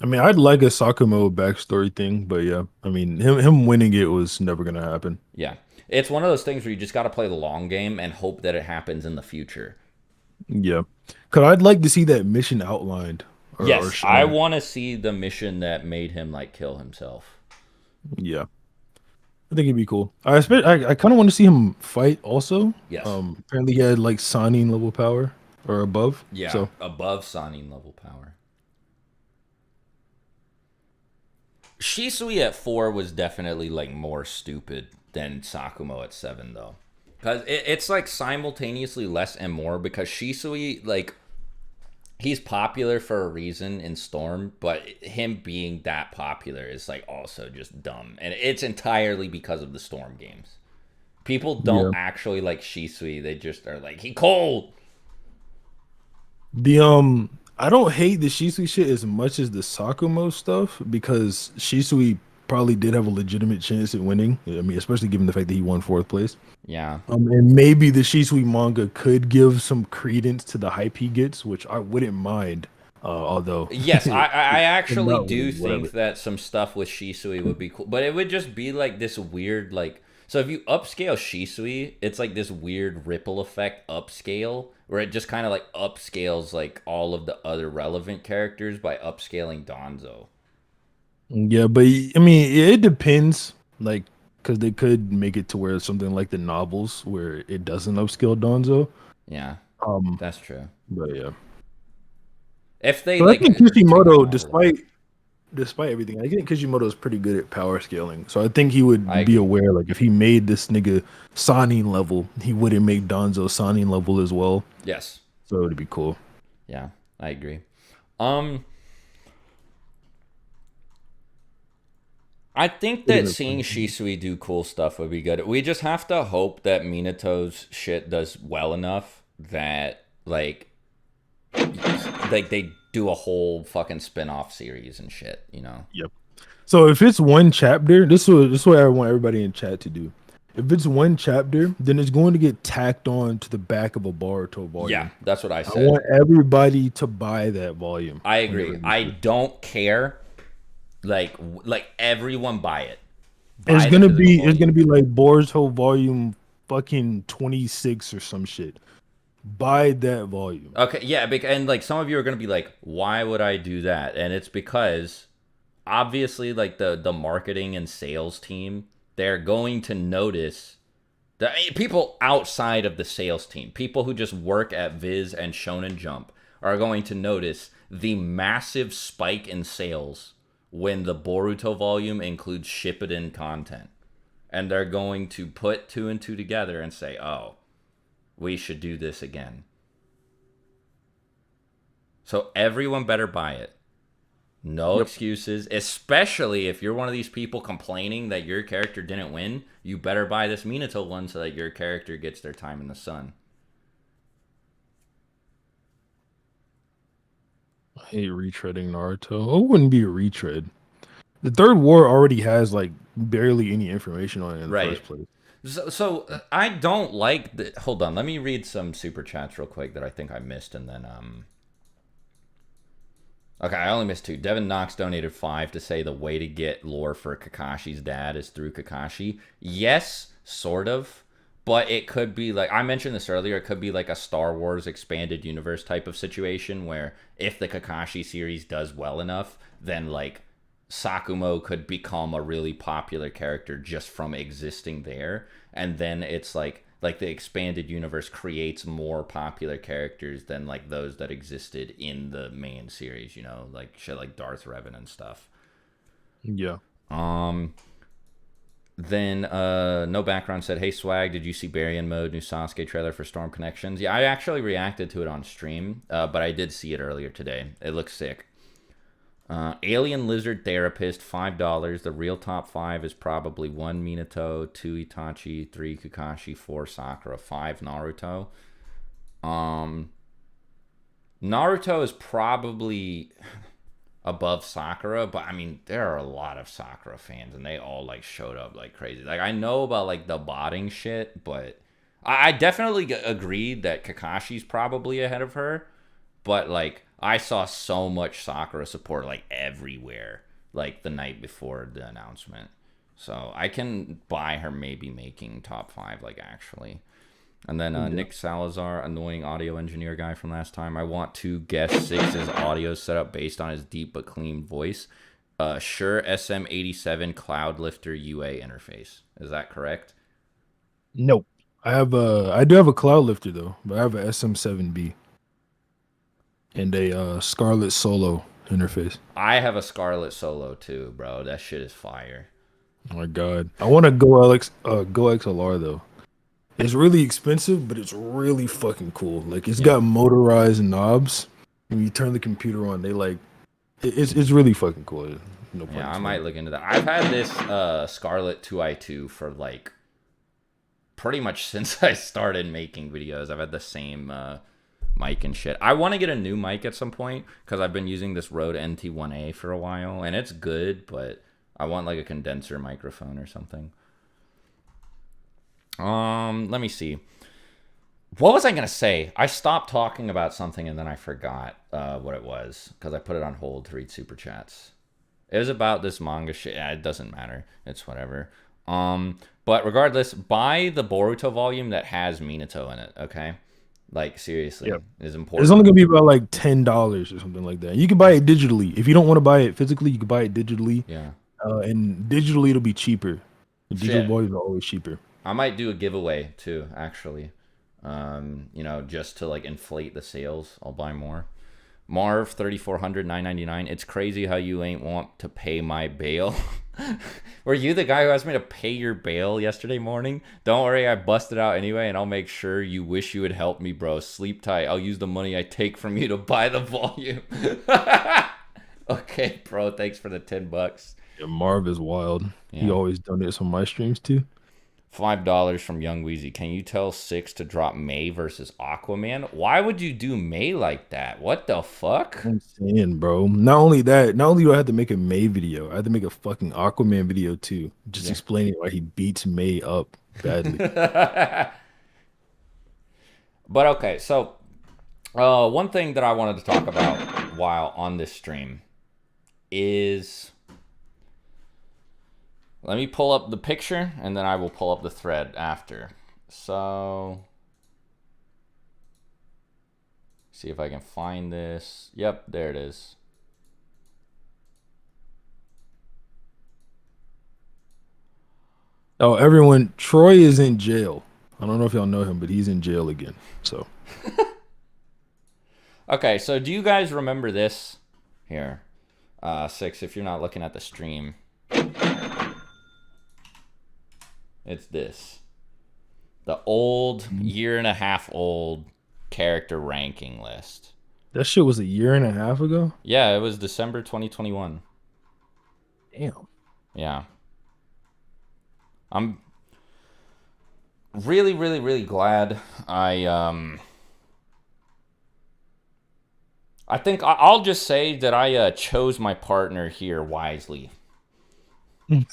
I mean, I'd like a Sakumo backstory thing, but yeah, I mean, him winning it was never gonna happen. Yeah. It's one of those things where you just got to play the long game and hope that it happens in the future. Yeah, cause I'd like to see that mission outlined or Yes, I shown. want to see the mission that made him like kill himself. Yeah, I think it'd be cool. I kind of want to see him fight also. Yes. Apparently he had like Sannin level power or above. Yeah, So above Sanin level power. Shisui at 4 was definitely like more stupid than Sakumo at 7 though. Because it's like simultaneously less and more because Shisui, like, he's popular for a reason in Storm, but him being that popular is like also just dumb. And it's entirely because of the Storm games. People don't yeah, actually like Shisui, they just are like, he cold. the I don't hate the Shisui shit as much as the Sakumo stuff because Shisui probably did have a legitimate chance at winning. I mean, especially given the fact that he won fourth place. Yeah. And maybe the Shisui manga could give some credence to the hype he gets, which I wouldn't mind. Although Yes, I I'm actually not do winning, whatever. think that some stuff with Shisui would be cool, but it would just be like this weird like. So if you upscale Shisui, it's like this weird ripple effect upscale where it just kind of like upscales like all of the other relevant characters by upscaling Donzo. Yeah, but I mean, it depends. Like, because they could make it to where something like the novels where it doesn't upscale Donzo. Yeah, Um, that's true. but yeah, If they but I like think take the Kishimoto, novel route, despite everything, I think Kishimoto is pretty good at power scaling. So I think he I would be agree. aware, like, if he made this nigga Sannin level, he wouldn't make Donzo Sannin level as well. Yes. So it'd be cool. Yeah, I agree. Um, I think Look at that that. seeing Shisui do cool stuff would be good. We just have to hope that Minato's shit does well enough that like they do a whole fucking spin-off series and shit. Yep. So if it's one chapter, this is what I want everybody in chat to do. If it's one chapter, then it's going to get tacked on to the back of a Boruto Yeah, volume. that's what I I said. want everybody to buy that volume I when it agree. I releases. don't care. Like everyone buy it. Buy the physical It's gonna volume. be like Boruto volume fucking 26 or some shit. Buy that volume. Okay, yeah, and like some of you are gonna be like, why would I do that? And it's because obviously like the marketing and sales team, they're going to notice the people outside of the sales team, people who just work at Viz and Shonen Jump, are going to notice the massive spike in sales when the Boruto volume includes Shippuden content. And they're going to put two and two together and say, oh, we should do this again. So everyone better buy it. No Yep. excuses, especially if you're one of these people complaining that your character didn't win. You better buy this Minato one so that your character gets their time in the sun. I hate retreading Naruto. It wouldn't be a retread. The third war already has like barely any information on it in the Right. first place. So I don't like the. Hold on, let me read some super chats real quick that I think I missed, and then Okay, I only missed two. Devin Knox donated 5 to say the way to get lore for Kakashi's dad is through Kakashi. Yes, sort of. But it could be like, I mentioned this earlier, it could be like a Star Wars expanded universe type of situation where if the Kakashi series does well enough, then like Sakumo could become a really popular character just from existing there. And then it's like the expanded universe creates more popular characters than like those that existed in the main series, like shit like Darth Revan and stuff. Yeah. Um then no background said, "Hey Swag, did you see Barry in Mode new Sasuke trailer for Storm Connections?" Yeah, I actually reacted to it on stream, but I did see it earlier today. It looks sick. Alien Lizard Therapist, $5. The real top five is probably 1 Minato, 2 Itachi, 3 Kakashi, 4 Sakura, 5 Naruto. Um, Naruto is probably above Sakura, but I mean, there are a lot of Sakura fans, and they all like showed up like crazy. Like I know about like the botting shit, but I definitely agreed that Kakashi's probably ahead of her. But like I saw so much Sakura support like everywhere, like the night before the announcement. So I can buy her maybe making top five, like actually. And then Yeah. Nick Salazar, annoying audio engineer guy from last time. I want to guess Six's audio setup based on his deep but clean voice. Sure, SM87 Cloud Lifter UA interface. Is that correct? Nope. I do have a cloud lifter though, but I have a SM7B and a Scarlet Solo interface. I have a Scarlet Solo too, bro. That shit is fire. Oh my god. I want to go XLR though. It's really expensive, but it's really fucking cool. Like it's Yeah. got motorized knobs. When you turn the computer on, they like it's really fucking cool. No pun Yeah, I intended. might look into that. I've had this Scarlet 2i2 for like pretty much since I started making videos. I've had the same mic and shit. I want to get a new mic at some point because I've been using this Rode NT1A for a while, and it's good, but I want like a condenser microphone or something. Let me see. What was I gonna say? I stopped talking about something and then I forgot what it was because I put it on hold to read super chats. It was about this manga shit. Yeah, it doesn't matter. It's whatever. But regardless, buy the Boruto volume that has Minato in it. Okay, like seriously, Yep. it's It's important. only gonna be about like $10 or something like that. You can buy it digitally. If you don't want to buy it physically, you can buy it digitally. Yeah, And digitally it'll be cheaper. The digital shit. volumes are always cheaper. I might do a giveaway too. Actually, just to like inflate the sales. I'll buy more. Marv 3400 999. It's crazy how you ain't want to pay my bail. Were you the guy who asked me to pay your bail yesterday morning? Don't worry, I busted out anyway, and I'll make sure you wish you would help me, bro. Sleep tight. I'll use the money I take from you to buy the volume. Okay, bro. Thanks for the $10. Yeah, Marv is wild. He Yeah. always donates on my streams too. $5 from Young Wheezy. Can you tell Six to drop May versus Aquaman? Why would you do May like that? What the fuck? I'm saying, bro. Not only that, not only do I have to make a May video, I have to make a fucking Aquaman video too, just Yeah. explaining why he beats May up badly. But okay, so one thing that I wanted to talk about while on this stream is, let me pull up the picture and then I will pull up the thread after. So, see if I can find this. Yep, there it is. Oh, everyone, Troy is in jail. I don't know if y'all know him, but he's in jail again. So Okay, so do you guys remember this? Here. Six, if you're not looking at the stream. It's this. The old, year and a half old character ranking list. that shit was a year and a half ago. Yeah, it was December 2021. Damn. Yeah. I'm really, really, really glad I think I'll just say that I chose my partner here wisely. And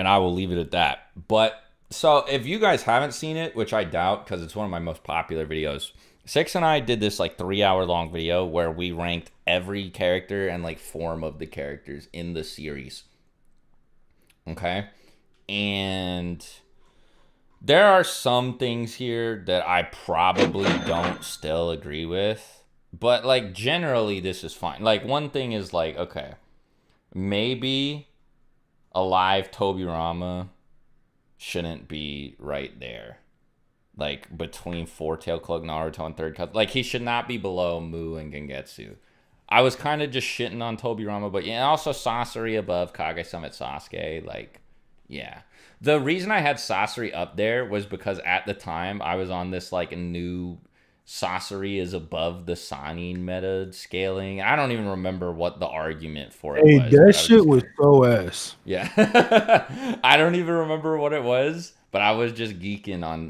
I will leave it at that. But so if you guys haven't seen it, which I doubt because it's one of my most popular videos, Six and I did this like 3 hour long video where we ranked every character and like form of the characters in the series. Okay? And there are some things here that I probably don't still agree with. But like generally this is fine. Like one thing is like, okay, maybe alive Tobirama shouldn't be right there. Like between Four Tail Cloak, Naruto, and Third Cousin. Like he should not be below Mu and Gengetsu. I was kind of just shitting on Tobirama, but yeah, also Sasori above Kage Summit Sasuke. Like, yeah. The reason I had Sasori up there was because at the time I was on this like new Sasori is above the Sannin meta scaling. I don't even remember what the argument for it Hey, was. but I that was shit just was so ass. yeah. I don't even remember what it was, but I was just geeking on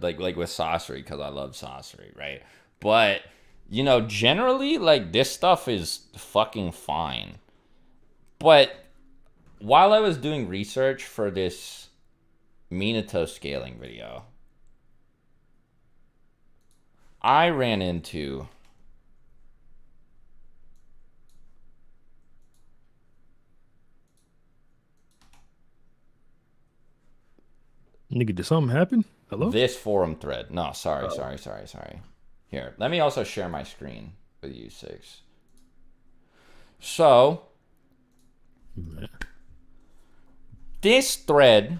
like with Sasori because I love Sasori, right? But You know, generally, like, this stuff is fucking fine. But while I was doing research for this Minato scaling video, I ran into Nigga, did something happen? Hello? this forum thread. No, sorry. Here, let me also share my screen with you, Six. So, this thread,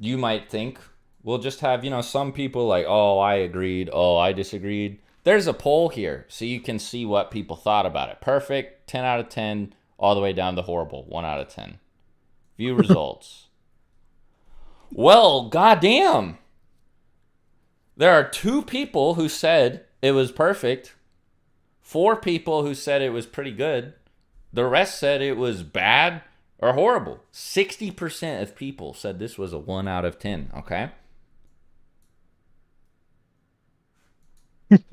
you might think, will just have, you know, some people like, oh, I agreed, oh, I disagreed. There's a poll here, so you can see what people thought about it. Perfect, 10 out of 10, all the way down to horrible, 1 out of 10. View results. Well, goddamn. There are 2 people who said it was perfect. 4 people who said it was pretty good. The rest said it was bad or horrible. 60% of people said this was a 1 out of 10, okay?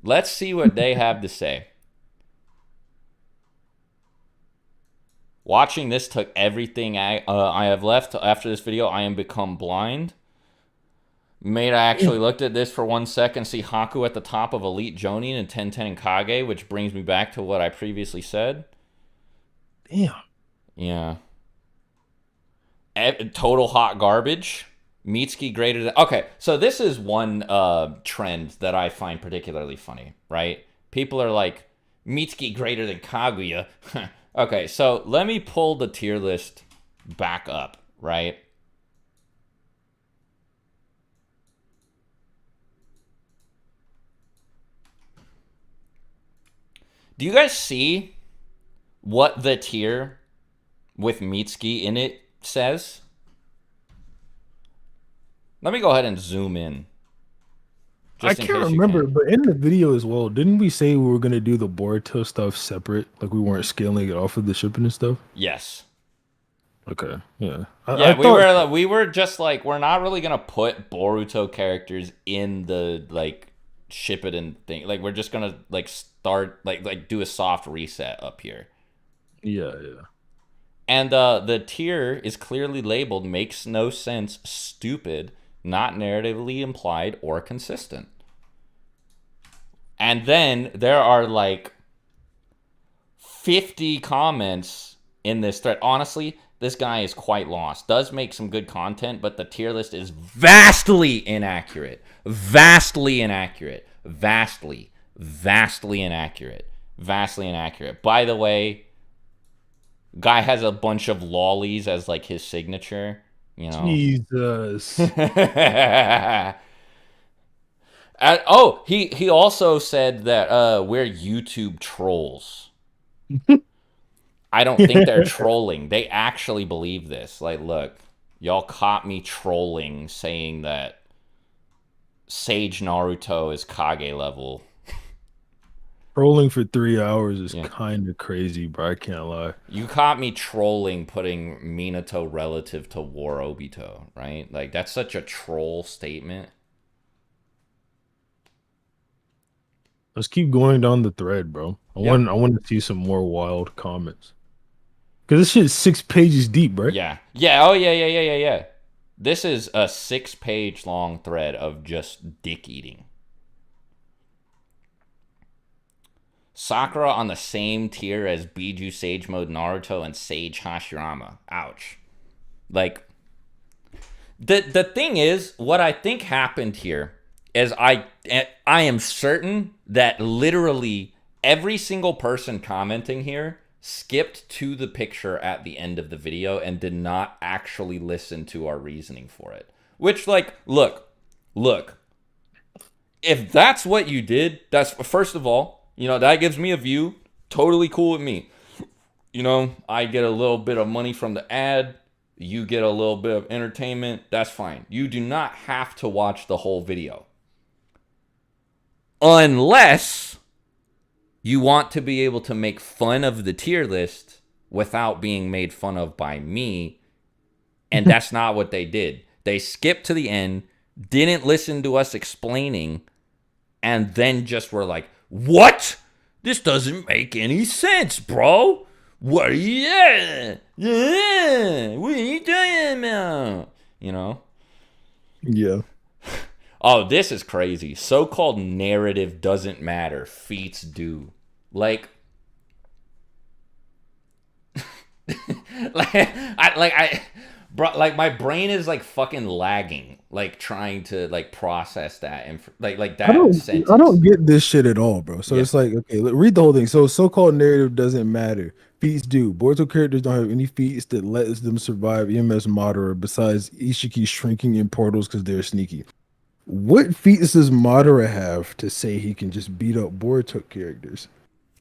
Let's see what they have to say. Watching this took everything I have left after this video. I am become blind. Mate, I actually looked at this for 1 second, see Haku at the top of Elite Jonin and 1010 and Kage, which brings me back to what I previously said. Damn. Yeah. Total hot garbage. Mitsuki greater than... Okay, so this is one trend that I find particularly funny, right? People are like, Mitsuki greater than Kaguya. Okay, so let me pull the tier list back up, right? Do you guys see what the tier with Mitsuki in it says? Let me go ahead and zoom in. I can't remember, but in the video as well, didn't we say we were gonna do the Boruto stuff separate? Like we weren't scaling it off of the shipping and stuff? Yes. Okay, yeah. We were just like, we're not really gonna put Boruto characters in the like Shippuden thing. Like we're just gonna like start like do a soft reset up here. Yeah. And the tier is clearly labeled makes no sense, stupid, not narratively implied or consistent. And then there are like 50 comments in this thread. Honestly, this guy is quite lost. Does make some good content, but the tier list is vastly inaccurate. Vastly inaccurate. Vastly inaccurate. By the way, guy has a bunch of lollies as like his signature. You know. Jesus. He also said that we're YouTube trolls. I don't think they're trolling. They actually believe this. Like, look, y'all caught me trolling, saying that Sage Naruto is Kage level. Trolling for 3 hours is kind of crazy, bro. I can't lie. You caught me trolling putting Minato relative to War Obito, right? Like, that's such a troll statement. Let's keep going down the thread, bro. I want to see some more wild comments. Because this shit is 6 pages deep, bro. Yeah. Oh, yeah. This is a 6-page long thread of just dick eating. Sakura on the same tier as Biju Sage Mode Naruto and Sage Hashirama. Ouch. Like, the thing is, what I think happened here is I am certain that literally every single person commenting here skipped to the picture at the end of the video and did not actually listen to our reasoning for it. Which, like, look. If that's what you did, that's, first of all, you know, that gives me a view. Totally cool with me. You know, I get a little bit of money from the ad. You get a little bit of entertainment. That's fine. You do not have to watch the whole video. Unless you want to be able to make fun of the tier list without being made fun of by me. And that's not what they did. They skipped to the end, didn't listen to us explaining, and then just were like, What? This doesn't make any sense, bro. What are you? What are you talking about? You know? Yeah. Oh, this is crazy. So-called narrative doesn't matter. Feats do. Like, bro, like my brain is like fucking lagging, like trying to like process that and like I that don't I sentence. don't get this shit at all, bro. So Yeah. it's like, okay, read the whole thing. So so-called narrative doesn't matter. Feats do. Boruto characters don't have any feats that lets them survive EMS Madara besides Ishiki shrinking in portals because they're sneaky. What feats does Madara have to say he can just beat up Boruto characters?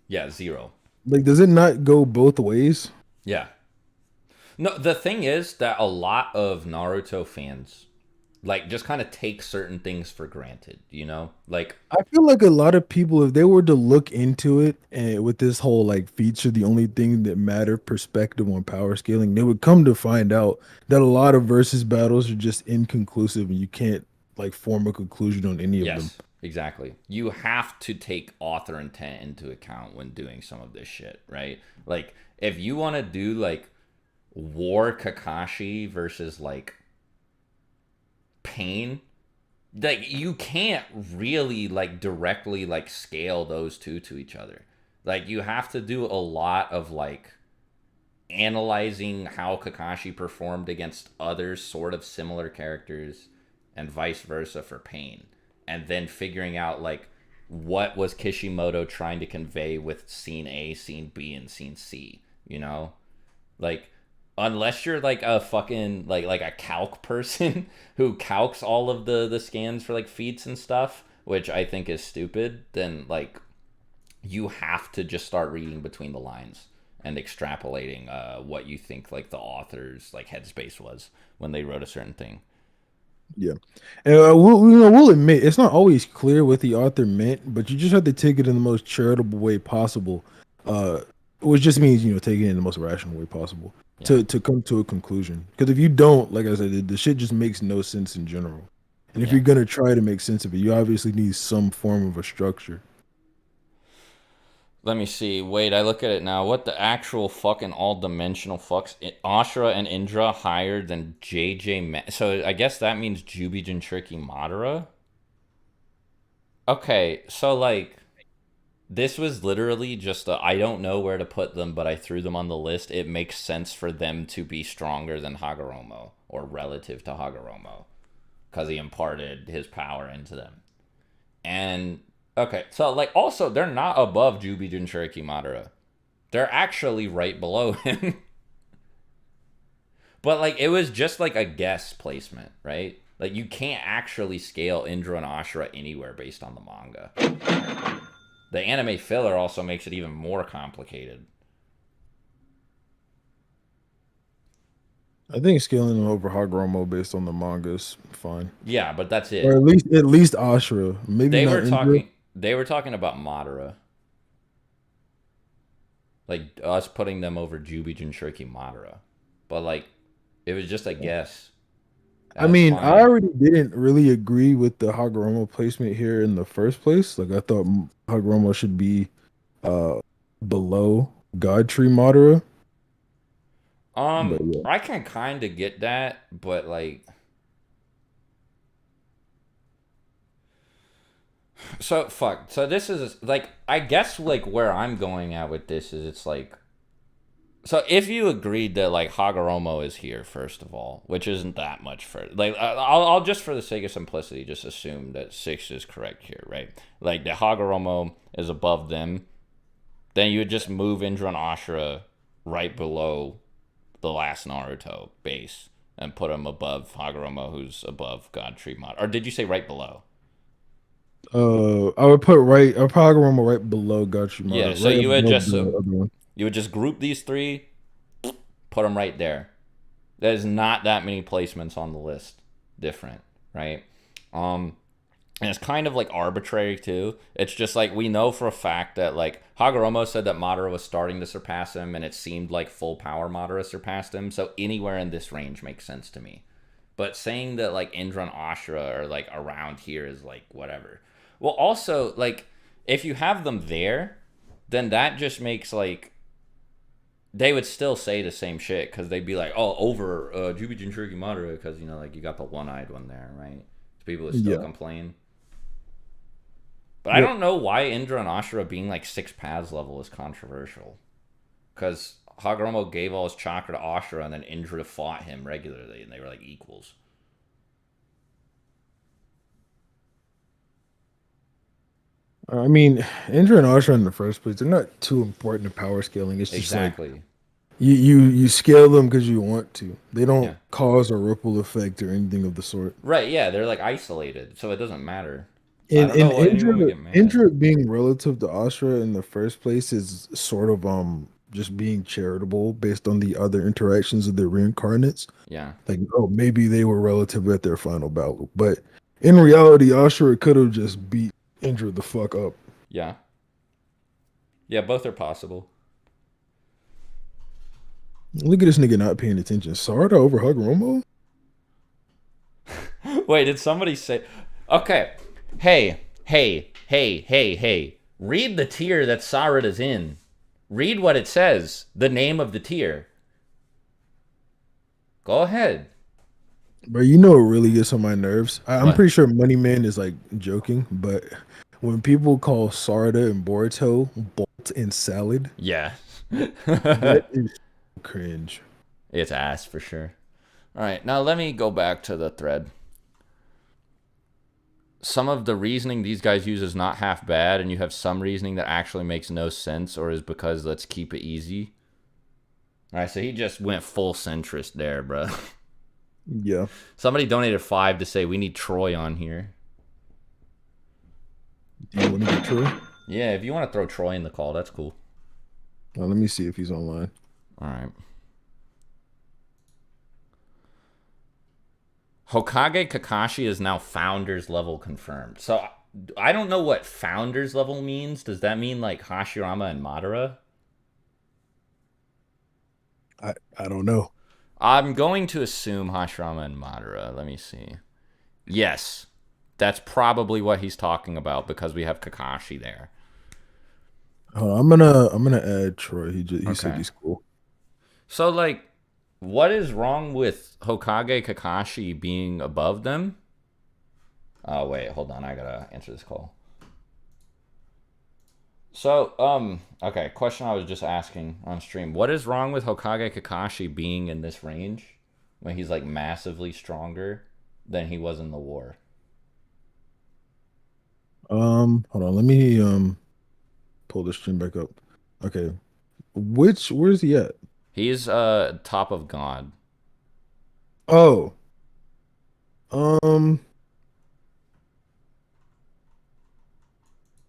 Yeah, zero. Like, does it not go both ways? Yeah. No, the thing is that a lot of Naruto fans like just kind of take certain things for granted, you know? Like I feel like a lot of people, if they were to look into it and with this whole like feature, the only thing that matter perspective on power scaling, they would come to find out that a lot of versus battles are just inconclusive and you can't like form a conclusion on any of them. yes, exactly. You have to take author intent into account when doing some of this shit, right? Like if you want to do like War Kakashi versus like Pain, like you can't really like directly like scale those two to each other. Like you have to do a lot of like analyzing how Kakashi performed against other sort of similar characters and vice versa for Pain, and then figuring out like what was Kishimoto trying to convey with scene A, scene B, and scene C, you know? Like unless you're like a fucking like a calc person who calcs all of the scans for like feats and stuff, which I think is stupid, then like you have to just start reading between the lines and extrapolating what you think like the author's like headspace was when they wrote a certain thing. Yeah. And we'll admit it's not always clear what the author meant, but you just have to take it in the most charitable way possible. Uh, which just means, take it in the most rational way possible Yeah. to come to a conclusion. Because if you don't, like I said, the shit just makes no sense in general. And if Yeah. you're gonna try to make sense of it, you obviously need some form of a structure. Let me see. Wait, I look at it now. What the actual fucking all-dimensional fucks? Ashura and Indra higher than So I guess that means Jubi Jinchuriki Madara? Okay, so like this was literally just I don't know where to put them, but I threw them on the list. It makes sense for them to be stronger than Hagoromo or relative to Hagoromo because he imparted his power into them. And okay, so like also they're not above Jubi Jinchuriki Madara. They're actually right below him. But like it was just like a guess placement, right? Like you can't actually scale Indra and Ashura anywhere based on the manga. The anime filler also makes it even more complicated. I think scaling them over Hagoromo based on the manga is fine. Yeah, but that's Or it. at least Ashura. Maybe They not were Indra. talking they were talking about Madara. Like us putting them over Jubi Jinchuriki Madara. But like it was just a guess. I That's mean, I fine. already didn't really agree with the Hagoromo placement here in the first place. Like, I thought Hagoromo should be uh below Godtree Madara. But yeah, I can kind of get that, but like so fuck. So this is like I guess like where I'm going at with this is it's like so if you agreed that like Hagoromo is here first of all, which isn't that much for like I'll just for the sake of simplicity just assume that 6 is correct here, right? Like the Hagoromo is above them, then you would just move Indra and Ashura right below the last Naruto base and put him above Hagoromo, who's above Godtree Mod. Or did you say right below? I would put Hagoromo right below Godtree Yeah. Madara, So right you would above just the other one. you would just group these three, put them right there. There's not that many placements on the list different, right? And it's kind of like arbitrary too. It's just like we know for a fact that like Hagoromo said that Madara was starting to surpass him, and it seemed like full power Madara surpassed him. So anywhere in this range makes sense to me. But saying that like Indra and Ashura are like around here is like whatever. Well, also like if you have them there, then that just makes like they would still say the same shit because they'd be like, "Oh, over Jubi Jinchuriki Madara," because you know, like you got the one-eyed one there, right? So people would still Yeah. complain. But I Yep. don't know why Indra and Ashura being like 6 paths level is controversial. Because Hagoromo gave all his chakra to Ashura, and then Indra fought him regularly, and they were like equals. I mean, Indra and Ashra in the first place, they're not too important to power scaling. It's just like Exactly. you scale them because you want to. They don't Yeah. cause a ripple effect or anything of the sort. Right, yeah, they're like isolated, so it doesn't matter. So I And don't know why anyone would Indra, get mad. Indra being relative to Ashra in the first place is sort of just being charitable based on the other interactions of the reincarnates. Yeah. Like, oh, maybe they were relative at their final battle, but in reality, Ashra could have just beat Indra the fuck up. Yeah. Yeah, both are possible. Look at this nigga not paying attention. Sarda over Hagoromo? Wait, did somebody say. Okay. Hey. Read the tier that Sarada's in. Read what it says. The name of the tier. Go ahead. But you know what really gets on my nerves? I'm What? pretty sure Money Man is like joking, but when people call Sarda and Boruto Bolt and Salad, Yeah. that is cringe. It's ass for sure. All right, now let me go back to the thread. Some of the reasoning these guys use is not half bad, and you have some reasoning that actually makes no sense or is because let's keep it easy. All right, so he just went full centrist there, bro. Yeah. Somebody donated 5 to say we need Troy on here. Do you want to get Troy? Yeah, if you want to throw Troy in the call, that's cool. Let me see if he's online. All right. Hokage Kakashi is now founders level confirmed. So I don't know what founders level means. Does that mean like Hashirama and Madara? I don't know. I'm going to assume Hashirama and Madara. Let me see. Yes. That's probably what he's talking about because we have Kakashi there. I'm gonna add Troy. He said Okay. he's cool. So like what is wrong with Hokage Kakashi being above them? Oh wait, hold on. I got to answer this call. So, okay, question I was just asking on stream. What is wrong with Hokage Kakashi being in this range when he's like massively stronger than he was in the war? Hold on. Let me pull the stream back up. Okay. Where's he at? He's top of God. Oh. Um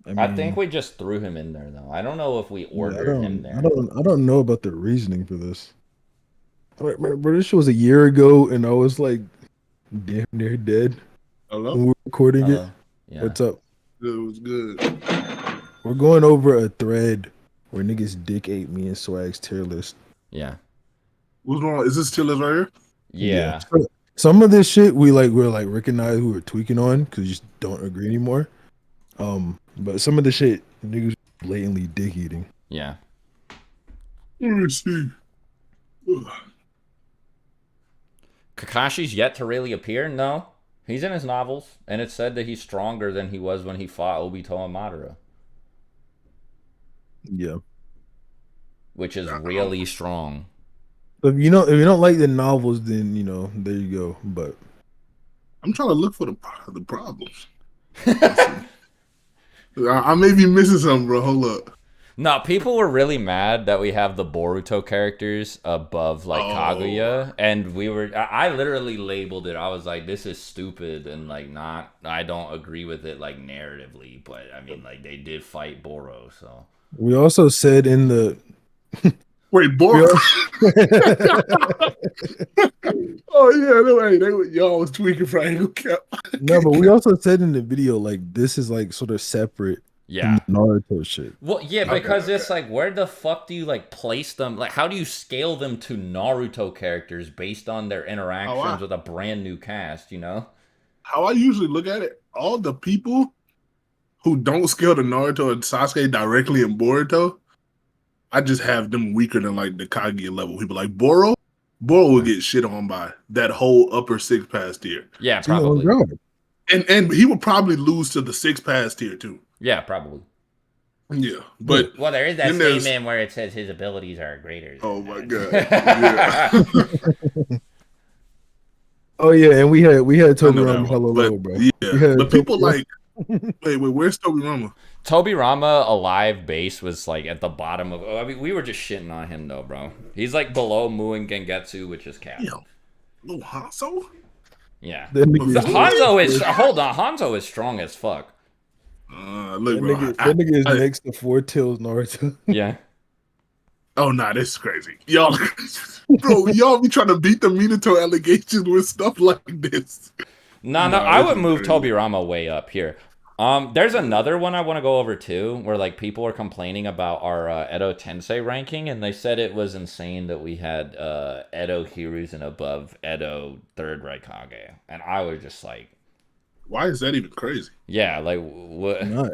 I I think mean, we just threw him in there though. I don't know if we yeah, ordered him there. I don't know about the reasoning for this. Bro, this shit was a year ago and I was like damn near dead Hello? when we were recording it. Hello. Yeah. What's up? Good, it was good. We're going over a thread where niggas dick ate me and Swag's tier list. Yeah. What's wrong? Is this still right here? Yeah. So, some of this shit we're like recognize who we're tweaking on because we just don't agree anymore. But some of the shit niggas blatantly dick eating. Yeah. Let me see. Ugh. Kakashi's yet to really appear? No. He's in his novels, and it's said that he's stronger than he was when he fought Obito and Madara, Yeah. which is really strong. So if you don't like the novels, then there you go. But I'm trying to look for the problems. I may be missing something, bro. Hold up. No, people were really mad that we have the Boruto characters above like Kaguya, and I literally labeled it. I was like, this is stupid and like not. I don't agree with it like narratively, but I mean like they did fight Boro, so we also said in the Wait, boy. Oh yeah, y'all was tweaking for angle cap. no, but we also said in the video like this is like sort of separate yeah. from Naruto shit. Well, yeah, because it's like, where the fuck do you like place them? Like, how do you scale them to Naruto characters based on their interactions with a brand new cast? You know? How I usually look at it, all the people who don't scale to Naruto and Sasuke directly in Boruto, I just have them weaker than like the Kaguya level. People like Boro will get shit on by that whole upper 6 pass tier. Yeah, See, oh probably. God. And he would probably lose to the 6 pass tier too. Yeah, probably. Yeah. But Well, there is that then there's- statement where it says his abilities are greater. oh my God. Yeah. Oh yeah, and we had I know that Tobirama one, hella but low, bro. yeah, We had but people Tobirama- like wait, where's Tobirama? Tobirama alive base was like at the bottom of. I mean, we were just shitting on him though, bro. He's like below Mu and Gengetsu, which is cap. Yo, no Hanzo? Yeah. That nigga is- Hanzo is hold on. Hanzo is strong as fuck. Look, that bro. nigga is next to Four Tails Naruto. Yeah. Oh nah, this is crazy. Y'all bro, y'all be trying to beat the Minato allegations with stuff like this. No, Nah, I this would is move crazy. Tobirama way up here. There's another one I want to go over too, where like people are complaining about our Edo Tensei ranking, and they said it was insane that we had Edo Hiruzen above Edo Third Raikage, and I was just like, Why is that even crazy? yeah, like what? Not.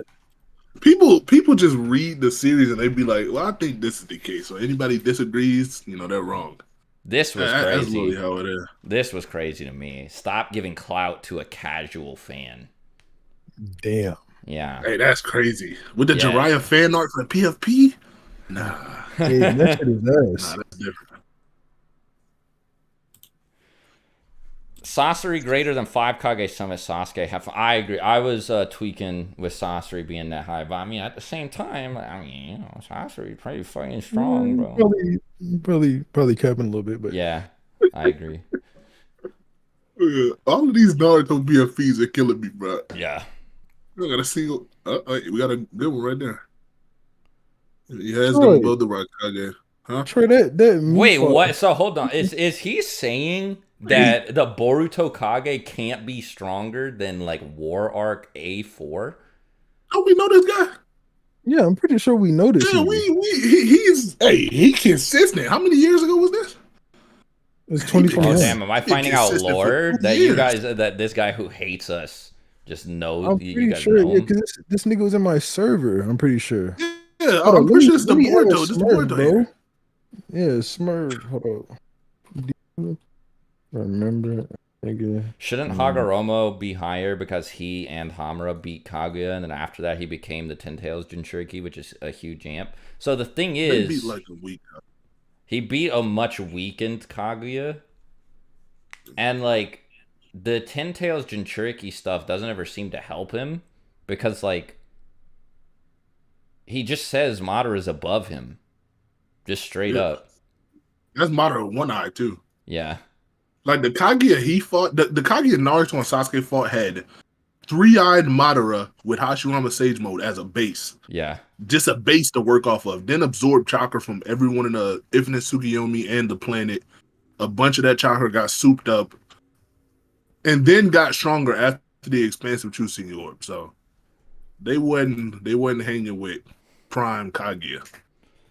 People just read the series and they be like, well, I think this is the case. So anybody disagrees, they're wrong. This was That's crazy. really how it is. This was crazy to me. Stop giving clout to a casual fan. Damn. Yeah. Hey, that's crazy. With the Yeah. Jiraiya fan art for the PFP? Nah. Hey, that shit is ass. Nah, that's different. Sasori greater than 5 Kage Summit Sasuke. I agree. I was tweaking with Sasori being that high, but I mean, at the same time, Sasori pretty fucking strong, bro. Probably capping a little bit, but Yeah, I agree. Yeah, all of these Naruto BFPs are killing me, bro. Yeah. We got a single. We got a good one right there. Yeah, it's Troy. going above the Raikage. Huh? Troy, that Wait, Mufasa- what? So hold on. Is he saying that the Boruto Kage can't be stronger than like War Arc A4? Oh, we know this guy. Yeah, I'm pretty sure we know this. Yeah, nigga. he's consistent. How many years ago was this? It's Oh 2021. damn! Am I finding out consistent for lore 2 that you years. guys that this guy who hates us just knows? I'm You pretty guys sure, know yeah, him? because this nigga was in my server. I'm pretty sure. Yeah, Hold I'm on, pretty sure it's the let me add Boruto. This is the Smurf, Boruto bro. here. Yeah, Smurf. Hold up. Do you remember, nigga? Shouldn't Hagoromo be higher because he and Hamura beat Kaguya, and then after that he became the Ten Tails Jinchuriki, which is a huge amp. So the thing They is, beat like a week. he beat a much weakened Kaguya, and like the Ten Tails Jinchuriki stuff doesn't ever seem to help him because like he just says Madara's above him, just straight Yeah. up. That's Madara one eye too. Yeah, Like the Kaguya he fought, the Kaguya Naruto and Sasuke fought had 3-eyed Madara with Hashirama Sage Mode as a base. yeah, Just a base to work off of. Then absorb chakra from everyone in the Infinite Tsukiyomi and the planet. A bunch of that chakra got souped up. And then got stronger after the expansive Chusein Orb. So they wasn't hanging with Prime Kaguya.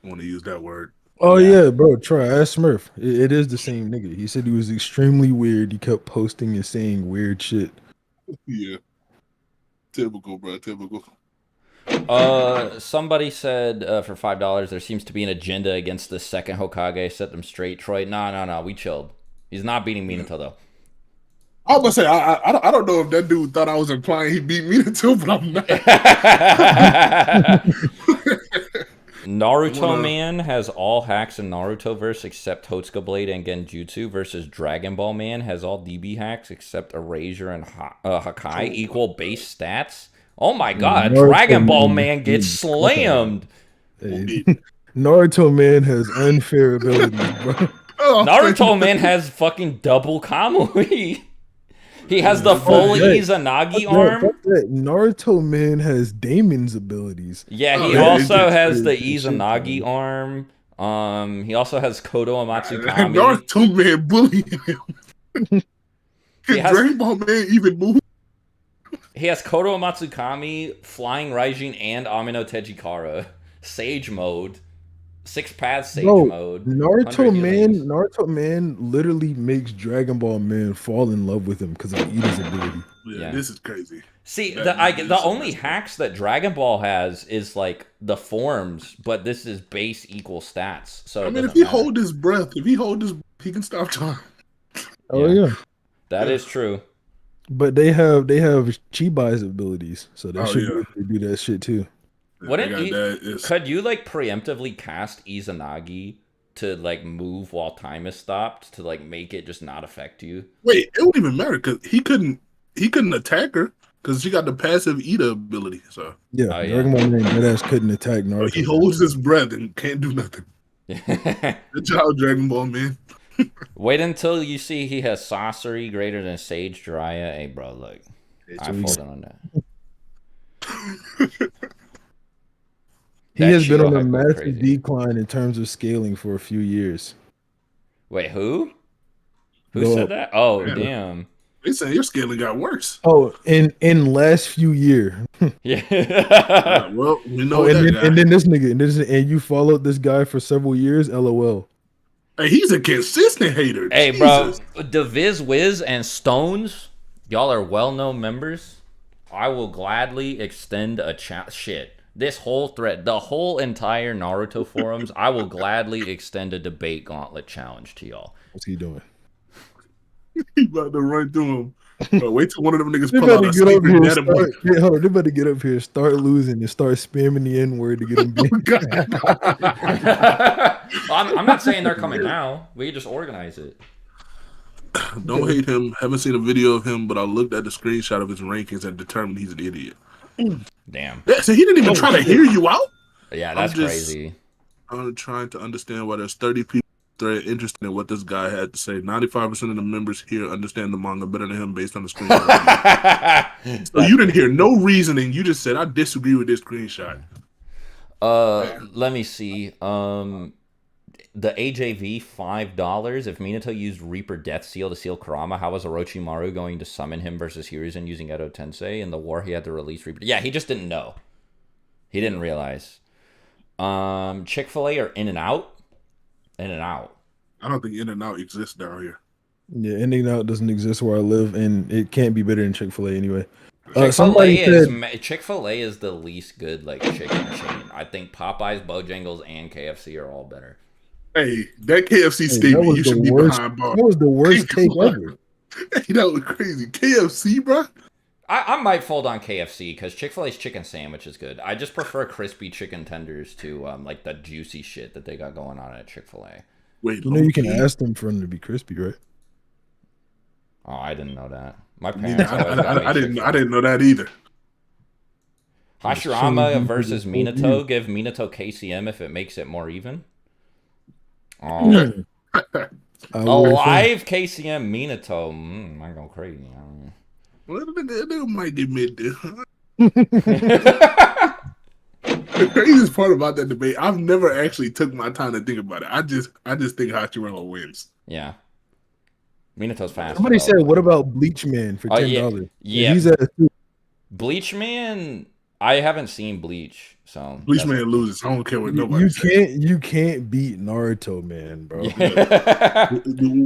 I want to use that word. Oh Yeah. yeah, bro. Try ask Smurf. It is the same nigga. He said he was extremely weird. He kept posting and saying weird shit. Yeah. Typical, bro. Typical. Somebody said for $5 there seems to be an agenda against the second Hokage. Set them straight, Troy. No. We chilled. He's not beating Minato though. I was gonna say I don't know if that dude thought I was implying he beat Minato, but I'm not. Naruto Man has all hacks in Narutoverse except Totsuka Blade and Genjutsu versus Dragon Ball Man has all DB hacks except Erasure and Hakai equal base stats. Oh my god, Naruto Dragon Ball Man Man gets is slammed. Hey, Naruto man has unfair abilities, bro. Oh, Naruto Man has fucking double Kamui. He has the full that. Izanagi arm. Fuck that. Naruto man has Damon's abilities. Yeah, Oh, he yeah, also it's has the crazy shit, Izanagi arm. He also has Kodo Amatsukami. Naruto man bullying him. He Can has- Dragon Ball man even move? He has Kodo Amatsukami, Flying Raijin, and Amino Tejikara. Sage mode. Six Paths Sage Bro, mode. 100 healings. Naruto man literally makes Dragon Ball man fall in love with him because of Ida's ability. Yeah, Yeah. this is crazy. See, That the is only messed up. hacks that Dragon Ball has is like the forms, but this is base equal stats, so I it mean, if doesn't he matter. hold his breath, he can stop time. Oh Yeah. yeah. That is true. But they have Chibai's abilities, so they Oh should be yeah, able to do that shit too. they Wouldn't got you, that. It's, could you like preemptively cast Izanagi to like move while time is stopped to like make it just not affect you? wait, it wouldn't even matter because he couldn't attack her because she got the passive Ida ability. So Yeah, Oh Dragon Ball man deadass couldn't attack he Naruto. holds his breath and can't do nothing. yeah. Good job, Dragon Ball man. Wait until you see he has sorcery greater than Sage Jiraiya. Hey, bro, look. I we- folded on that. He That has been on a Shirohige was massive crazy. decline in terms of scaling for a few years. Wait, who? Who Go said up. that? Oh, Yeah. damn. They saying your scaling got worse. Oh, in last few year. Yeah. Well, we know Oh, and that then guy. and then this nigga and you followed this guy for several years. LOL. Hey, he's a consistent hater. Hey, bro, Jesus. the Viz Wiz and Stones, y'all are well-known members. I will gladly extend a shit. This whole thread, the whole entire Naruto forums, I will gladly extend a debate gauntlet challenge to y'all. What's he doing? He about to run through him. Wait till one of them niggas They pull better out a get up secret here. data book. Hold on, they better get up here, start losing, and start spamming the N word to get them. I'm not saying they're coming now. We can just organize it. Don't hate him. Haven't seen a video of him, but I looked at the screenshot of his rankings and determined he's an idiot. Damn. Yeah, so he didn't even try to hear you out. Yeah, that's just- crazy. I'm trying to understand why there's 30 people that are interested in what this guy had to say. 95% of the members here understand the manga better than him based on the screenshot. So you didn't hear no reasoning. You just said, I disagree with this screenshot. Let me see. The AJV $5. If Minato used Reaper Death Seal to seal Kurama, how was Orochimaru going to summon him versus Hiruzen using Edo Tensei? In the war, he had to release Reaper. Yeah, he just didn't know. He didn't realize. Chick-fil-A or In-N-Out? In-N-Out. I don't think In-N-Out exists down here. Yeah, In-N-Out doesn't exist where I live, and it can't be better than Chick-fil-A anyway. Chick-fil-A Somebody Chick-fil-A is the least good like chicken chain. I think Popeyes, Bojangles, and KFC are all better. Hey, that KFC Hey, statement, was you the should be worst- behind bars. That was the worst take ever. Hey, that was crazy. KFC, bro? I might fold on KFC because Chick-fil-A's chicken sandwich is good. I just prefer crispy chicken tenders to like the juicy shit that they got going on at Chick-fil-A. Wait, You know you can low-key? ask them for them to be crispy, right? Oh, I didn't know that. My Neither- parents always got me I Chick-fil-A. didn't know that either. Hashirama versus Minato. Give Minato KCM if it makes it more even. Oh, alive KCM Minato. I go crazy. I don't know. Well, that nigga might get mid there. The craziest part about that debate, I've never actually took my time to think about it. I just think Hachirama wins. Yeah. Minato's fast. Somebody said, "What about Bleach Man for Oh, $10?" yeah. he's at Bleach Man? I haven't seen Bleach, so Bleach that's- Man loses. I don't care what nobody says. you can't beat Naruto, man, bro. Yeah.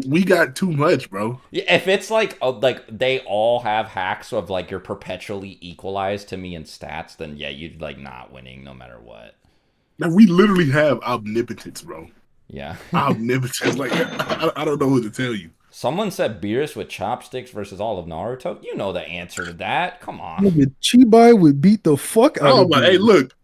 We got too much, bro. Yeah, if it's like they all have hacks of like you're perpetually equalized to me in stats, then yeah, you'd like not winning no matter what. Now we literally have omnipotence, bro. Yeah. Omnipotence. Like I don't know what to tell you. Someone said Beerus with chopsticks versus all of Naruto. You know the answer to that. Come on. Nigga, Chibai would beat the fuck out Oh, of but you. hey, look,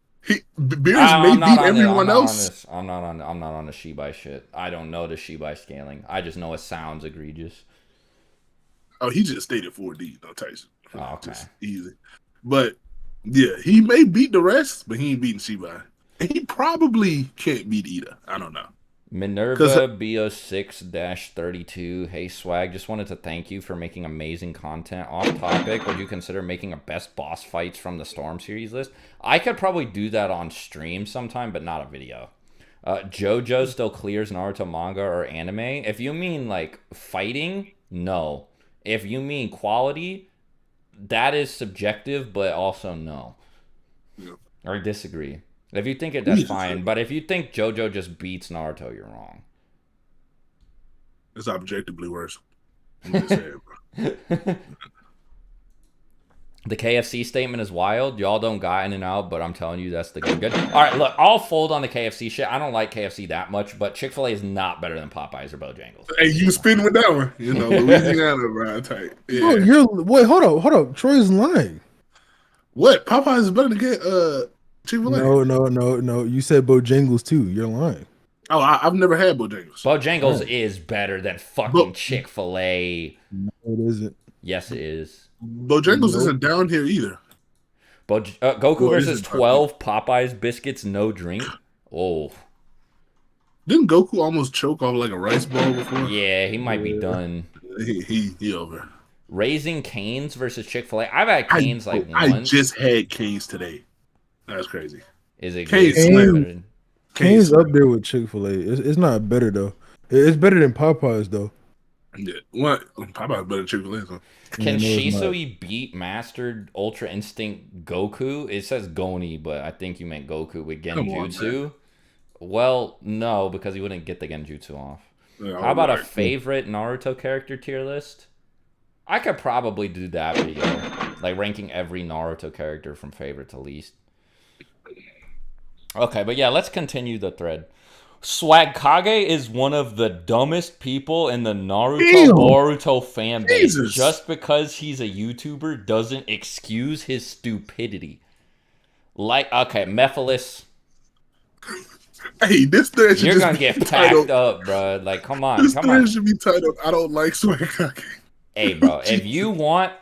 Beerus I'm may not beat on everyone I'm else. not on the Shibai shit. I don't know the Shibai scaling. I just know it sounds egregious. Oh, he just stayed at 4D, no Tyson. Oh, okay. Just easy. But yeah, he may beat the rest, but he ain't beating Shibai. And he probably can't beat Ida. I don't know. Minerva BO6-32. Hey Swag, just wanted to thank you for making amazing content. Off topic, would you consider making a best boss fights from the Storm series list? I could probably do that on stream sometime, but not a video. JoJo still clears Naruto manga or anime. If you mean like fighting, no. If you mean quality, that is subjective, but also no. Yeah. Or disagree. If you think it, that's fine. But if you think JoJo just beats Naruto, you're wrong. It's objectively worse. I'm just saying, bro. The KFC statement is wild. Y'all don't got In and Out, but I'm telling you, that's the good. All right, look, I'll fold on the KFC shit. I don't like KFC that much, but Chick-fil-A is not better than Popeyes or Bojangles. Hey, you spin with that one. You know, Louisiana, bro. Tight. Yeah. Oh, wait, hold up. Troy's lying. What? Popeyes is better than Chick-fil-A? No. You said Bojangles too. You're lying. Oh, I've never had Bojangles. Bojangles is better than fucking Chick-fil-A. No, it isn't. Yes, it is. Bojangles isn't down here either. Goku versus 12 Popeyes biscuits, no drink. Oh. Didn't Goku almost choke off like a rice ball before? Yeah, he might be done. He over. Raising Cane's versus Chick-fil-A. I've had Cane's once. I just had Cane's today. That's crazy. Is it Cane's Cane's up there with Chick-fil-A. It's not better though. It's better than Popeyes though. Yeah, what? Popeyes better than Chick-fil-A. So. Can Shisui beat Mastered Ultra Instinct Goku? It says Goni, but I think you meant Goku with Genjutsu. Well, no, because he wouldn't get the Genjutsu off. Yeah, how about a favorite Naruto character tier list? I could probably do that video, like ranking every Naruto character from favorite to least. Okay, but yeah, let's continue the thread. Swagkage is one of the dumbest people in the Boruto fan base. Jesus. Just because he's a YouTuber doesn't excuse his stupidity. Like, okay, Mephiles. Hey, this thread should You're gonna get packed up, bro. Like, come on, this thread should be titled, I don't like Swagkage. Hey, bro, if you want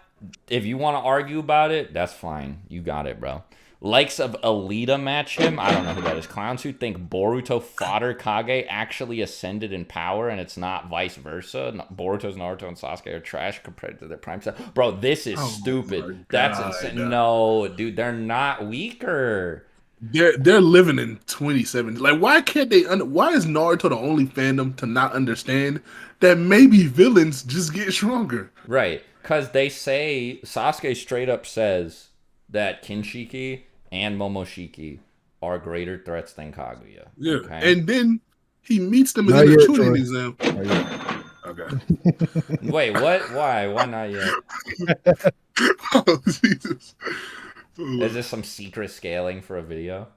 to argue about it, that's fine. You got it, bro. Likes of Alita match him. I don't know who that is. Clowns who think Boruto fodder Kage actually ascended in power and it's not vice versa. Boruto's Naruto and Sasuke are trash compared to their prime self. Bro, this is stupid. That's insane. No, dude, they're not weaker. They're living in 2070. Like, why can't they? Why is Naruto the only fandom to not understand that maybe villains just get stronger? Right, because they say Sasuke straight up says that Kinshiki and Momoshiki are greater threats than Kaguya. Yeah, okay? And then he meets them in the tuning exam. Okay. Wait, what? Why? Why not yet? Oh, Jesus. Is this some secret scaling for a video?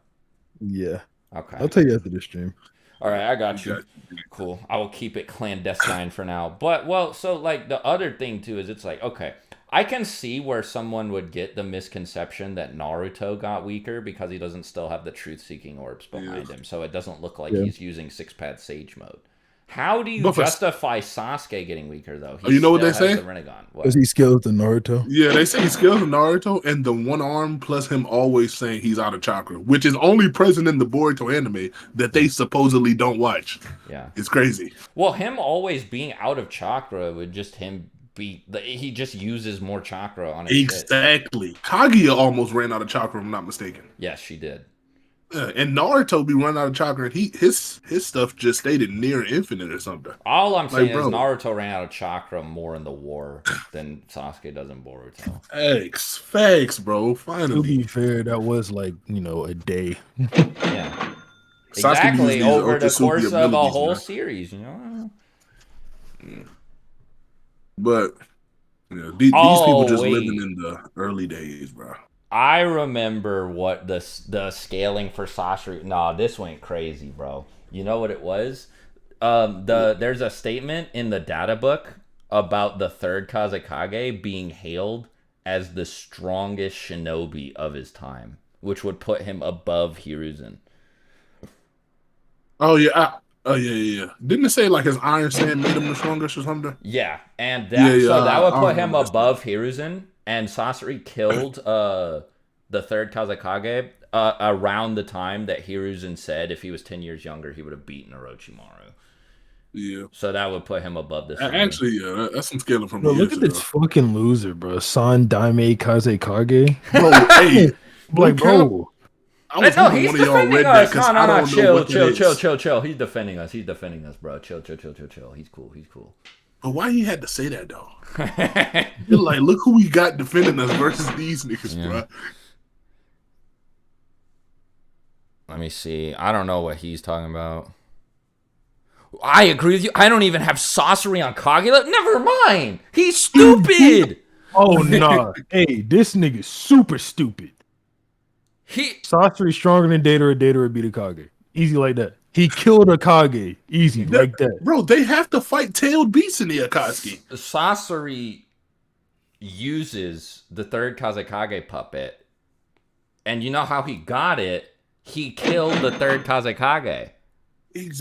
Yeah. Okay. I'll tell you after the stream. All right, I got you. Cool. I will keep it clandestine for now. But, well, so, like, the other thing, too, is it's like, okay, I can see where someone would get the misconception that Naruto got weaker because he doesn't still have the truth-seeking orbs behind him, so it doesn't look like he's using six-pad Sage mode. How do you justify Sasuke getting weaker, though? You know what they say? Because he scales to Naruto. Yeah, they say he scales to Naruto, and the one arm plus him always saying he's out of chakra, which is only present in the Boruto anime that they supposedly don't watch. Yeah. It's crazy. Well, him always being out of chakra would just he just uses more chakra on his Exactly. Shit. Kaguya almost ran out of chakra, if I'm not mistaken. Yes, she did. And Naruto be running out of chakra, and his stuff just stayed near infinite or something. All I'm saying is Naruto ran out of chakra more in the war than Sasuke does in Boruto. Facts, bro. Finally. To be fair, that was like, a day. Yeah. Exactly, over the course of a whole series, But these people just living in the early days, bro. I remember what the scaling for Sasori. Nah, this went crazy, bro. You know what it was? There's a statement in the data book about the third Kazekage being hailed as the strongest shinobi of his time, which would put him above Hiruzen. Oh yeah. Yeah. Didn't it say like his Iron Sand made him the strongest or something? Yeah, and that would put him above Hiruzen. And Sasori killed the third Kazekage around the time that Hiruzen said if he was 10 years younger, he would have beaten Orochimaru. Yeah. So that would put him above this. Actually, yeah, that's some scaling from bro, look at this fucking loser, bro. San Daime Kazekage. Bro, hey. bro. No, he's defending us. No, chill. He's defending us, bro. Chill. He's cool. But why he had to say that, though? You're like, look who we got defending us versus these niggas, bro. Let me see. I don't know what he's talking about. I agree with you. I don't even have Sasori on Kage level. Never mind. He's stupid. Oh nah. Hey, this nigga's super stupid. Sasori stronger than Data, or Data would beat a Kage. Easy like that. He killed a Kage. Easy like that. Bro, they have to fight tailed beasts in the Akatsuki. Sasori uses the third Kazekage puppet, and you know how he got it? He killed the third Kazekage.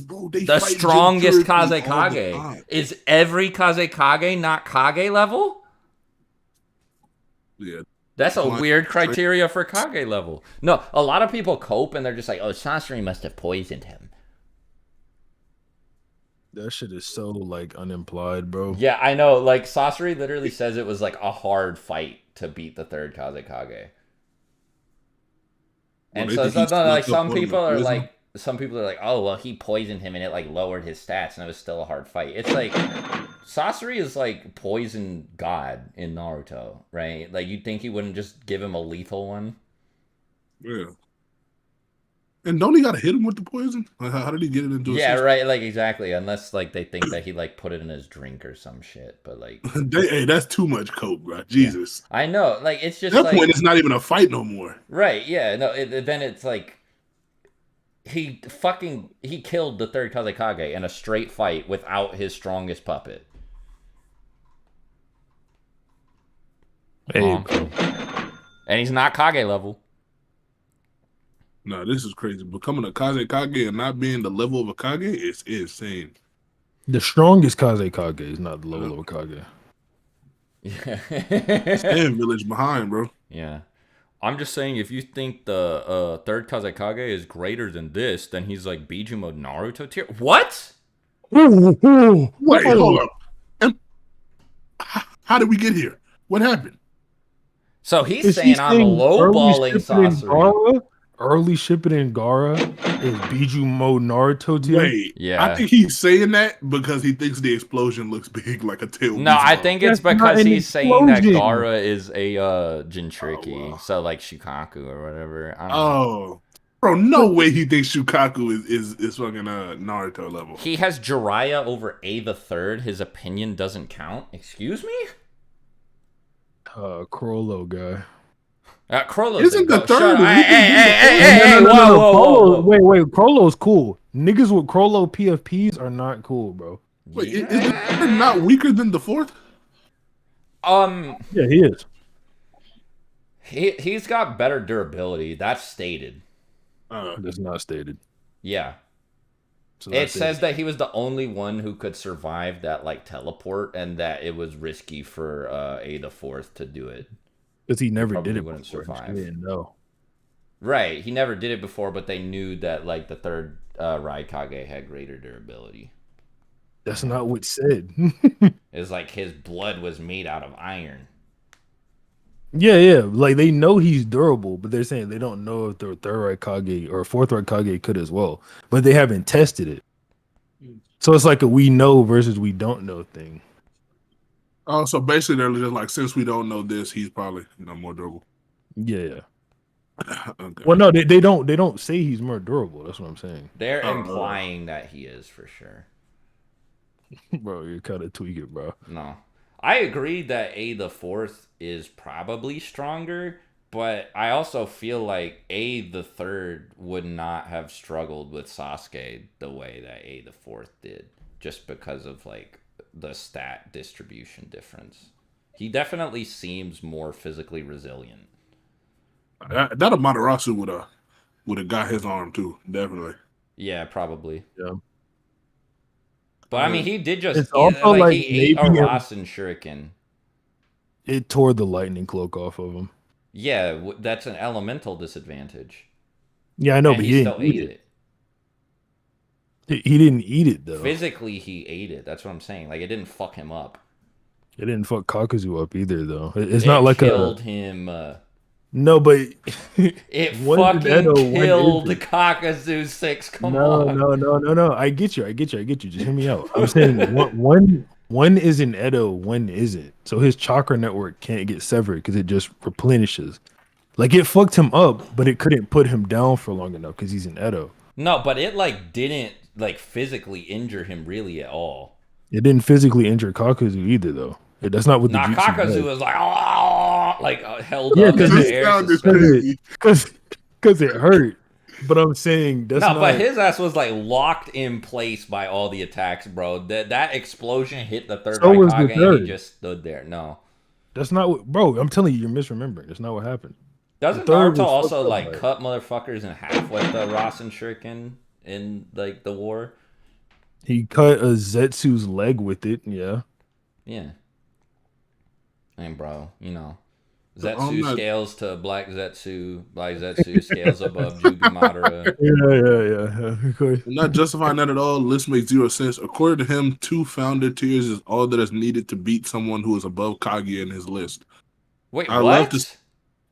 Bro, The strongest Kazekage. Is every Kazekage not Kage level? Yeah. That's a weird criteria for Kage level. No, a lot of people cope and they're just like, oh, Sasori must have poisoned him. That shit is so like unimplied, bro. Yeah, I know. Like, Sasori literally says it was like a hard fight to beat the third Kazekage. And so like some people are like, oh well, he poisoned him and it like lowered his stats and it was still a hard fight. It's like Sasori is like poison god in Naruto, right? Like you'd think he wouldn't just give him a lethal one. Yeah. And don't he gotta hit him with the poison? Like, how did he get it into? Yeah, right. Like exactly. Unless like they think that he like put it in his drink or some shit. But like, hey, that's too much coke, bro. Jesus. Yeah. I know. Like it's just at that like, point, it's not even a fight no more. Right? Yeah. No. Then it's like he killed the third Kazekage in a straight fight without his strongest puppet. Hey, and he's not Kage level. No, this is crazy. Becoming a Kazekage and not being the level of a Kage is insane. The strongest Kazekage is not the level of a Kage. Yeah. Stand village behind, bro. Yeah. I'm just saying, if you think the third Kazekage is greater than this, then he's like Biju mode Naruto tier. What? Wait, hold up. How did we get here? What happened? So he's saying I'm lowballing Sasori. Early shipping in Gara is Biju mode Naruto tier. Wait, yeah. I think he's saying that because he thinks the explosion looks big like a tail. No, I think it's because he's saying that Gara is a Jinchuriki, so like Shukaku or whatever. I don't know. Bro, no way he thinks Shukaku is fucking Naruto level. He has Jiraiya over A the third. His opinion doesn't count. Excuse me? Crollo guy. Crollo's isn't the third. Hey, whoa. Wait, Crollo's cool. Niggas with Crollo PFPs are not cool, bro. Wait, is the third not weaker than the fourth? Yeah, he is. He's got better durability. That's stated. That's not stated. Yeah. So it says that he was the only one who could survive that like teleport, and that it was risky for A the fourth to do it. Because he never did it wouldn't before. survive. He didn't know. Right, he never did it before, but they knew that like the third Raikage had greater durability. That's not what's said. It's like his blood was made out of iron. Yeah. Like they know he's durable, but they're saying they don't know if the third Raikage or fourth Raikage could as well. But they haven't tested it. So it's like a we know versus we don't know thing. Oh, so basically they're just like, since we don't know this, he's probably more durable. Yeah. Okay. Well, no, they don't say he's more durable. That's what I'm saying. They're implying that he is for sure. Bro, you're kind of tweaking, bro. No, I agree that A the fourth is probably stronger, but I also feel like A the third would not have struggled with Sasuke the way that A the fourth did, just because of like the stat distribution difference. He definitely seems more physically resilient. That Amaterasu would have got his arm too, definitely. Yeah, probably. Yeah. But I mean, he did just It's also like he ate a Rasen Shuriken. It tore the lightning cloak off of him. Yeah, that's an elemental disadvantage. Yeah, I know, And but he he still didn't eat ate it. He didn't eat it though. Physically, he ate it. That's what I'm saying. Like it didn't fuck him up. It didn't fuck Kakuzu up either though. It's It not like killed him. No, but it one fucking Edo, one killed isn't. Kakazu 6. Come on. No. I get you. Just hear me out. I'm saying one is in Edo, one isn't. So his chakra network can't get severed because it just replenishes. Like it fucked him up, but it couldn't put him down for long enough because he's an Edo. No, but it like didn't like physically injure him really at all. It didn't physically injure Kakuzu either, though. That's not what the jutsu Nakakazu does. was like, oh, like held Yeah, up in because the This air. sound is suspended. crazy. because it hurt. But I'm saying that's No, not. but his ass was like locked in place by all the attacks, bro. That explosion hit the third So was the Raikage and he third. just stood there. No. That's not what, bro. I'm telling you, you're misremembering. That's not what happened. Doesn't third Naruto was also fucked up like by it. cut motherfuckers in half with the Rasen Shuriken in like the war? He cut a Zetsu's leg with it. Yeah. Yeah. And bro, you know. I'm Zetsu not- scales to Black Zetsu scales above Jubimadara. Yeah. I'm not justifying that at all. List makes zero sense. According to him, 2 founder tiers is all that is needed to beat someone who is above Kaguya in his list. Wait, I what? love to-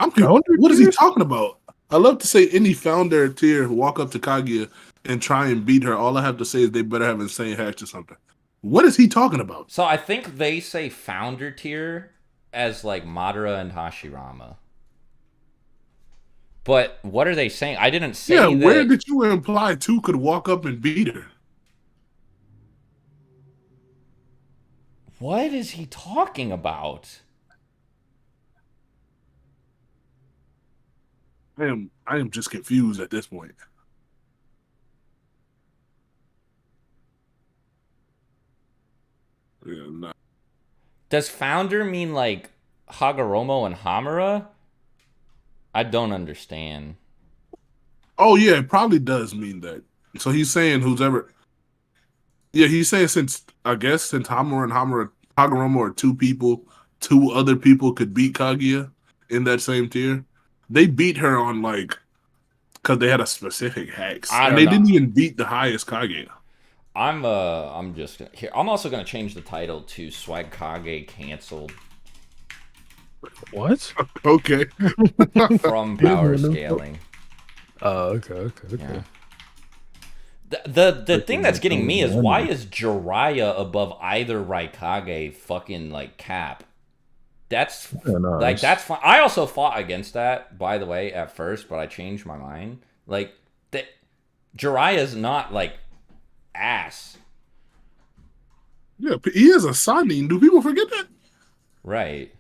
I'm Founder What is he tiers? talking about? I love to say any founder tier walk up to Kaguya and try and beat her. All I have to say is they better have insane hacks or something. What is he talking about? So I think they say founder tier as like Madara and Hashirama. But what are they saying? I didn't say Yeah, that. where did you imply 2 could walk up and beat her? What is he talking about? I am just confused at this point. Yeah, nah. Does founder mean like Hagoromo and Hamura? I don't understand. Oh yeah, it probably does mean that. So he's saying who's ever. Yeah, he's saying since Hamura and Hagoromo are 2 people, 2 other people could beat Kaguya in that same tier. They beat her on like because they had a specific hacks, I and don't they know. didn't even beat the highest Kaguya. I'm just gonna, here. I'm also gonna change the title to Swagkage canceled What? Okay, from Didn't power know. scaling. Oh, okay. Yeah. The thing that's getting me is why is Jiraiya above either Raikage fucking like cap? That's like that's fine. I also fought against that, by the way, at first, but I changed my mind. Like that Jiraiya's not like ass. yeah, he is a Sanin. Do people forget that? Right.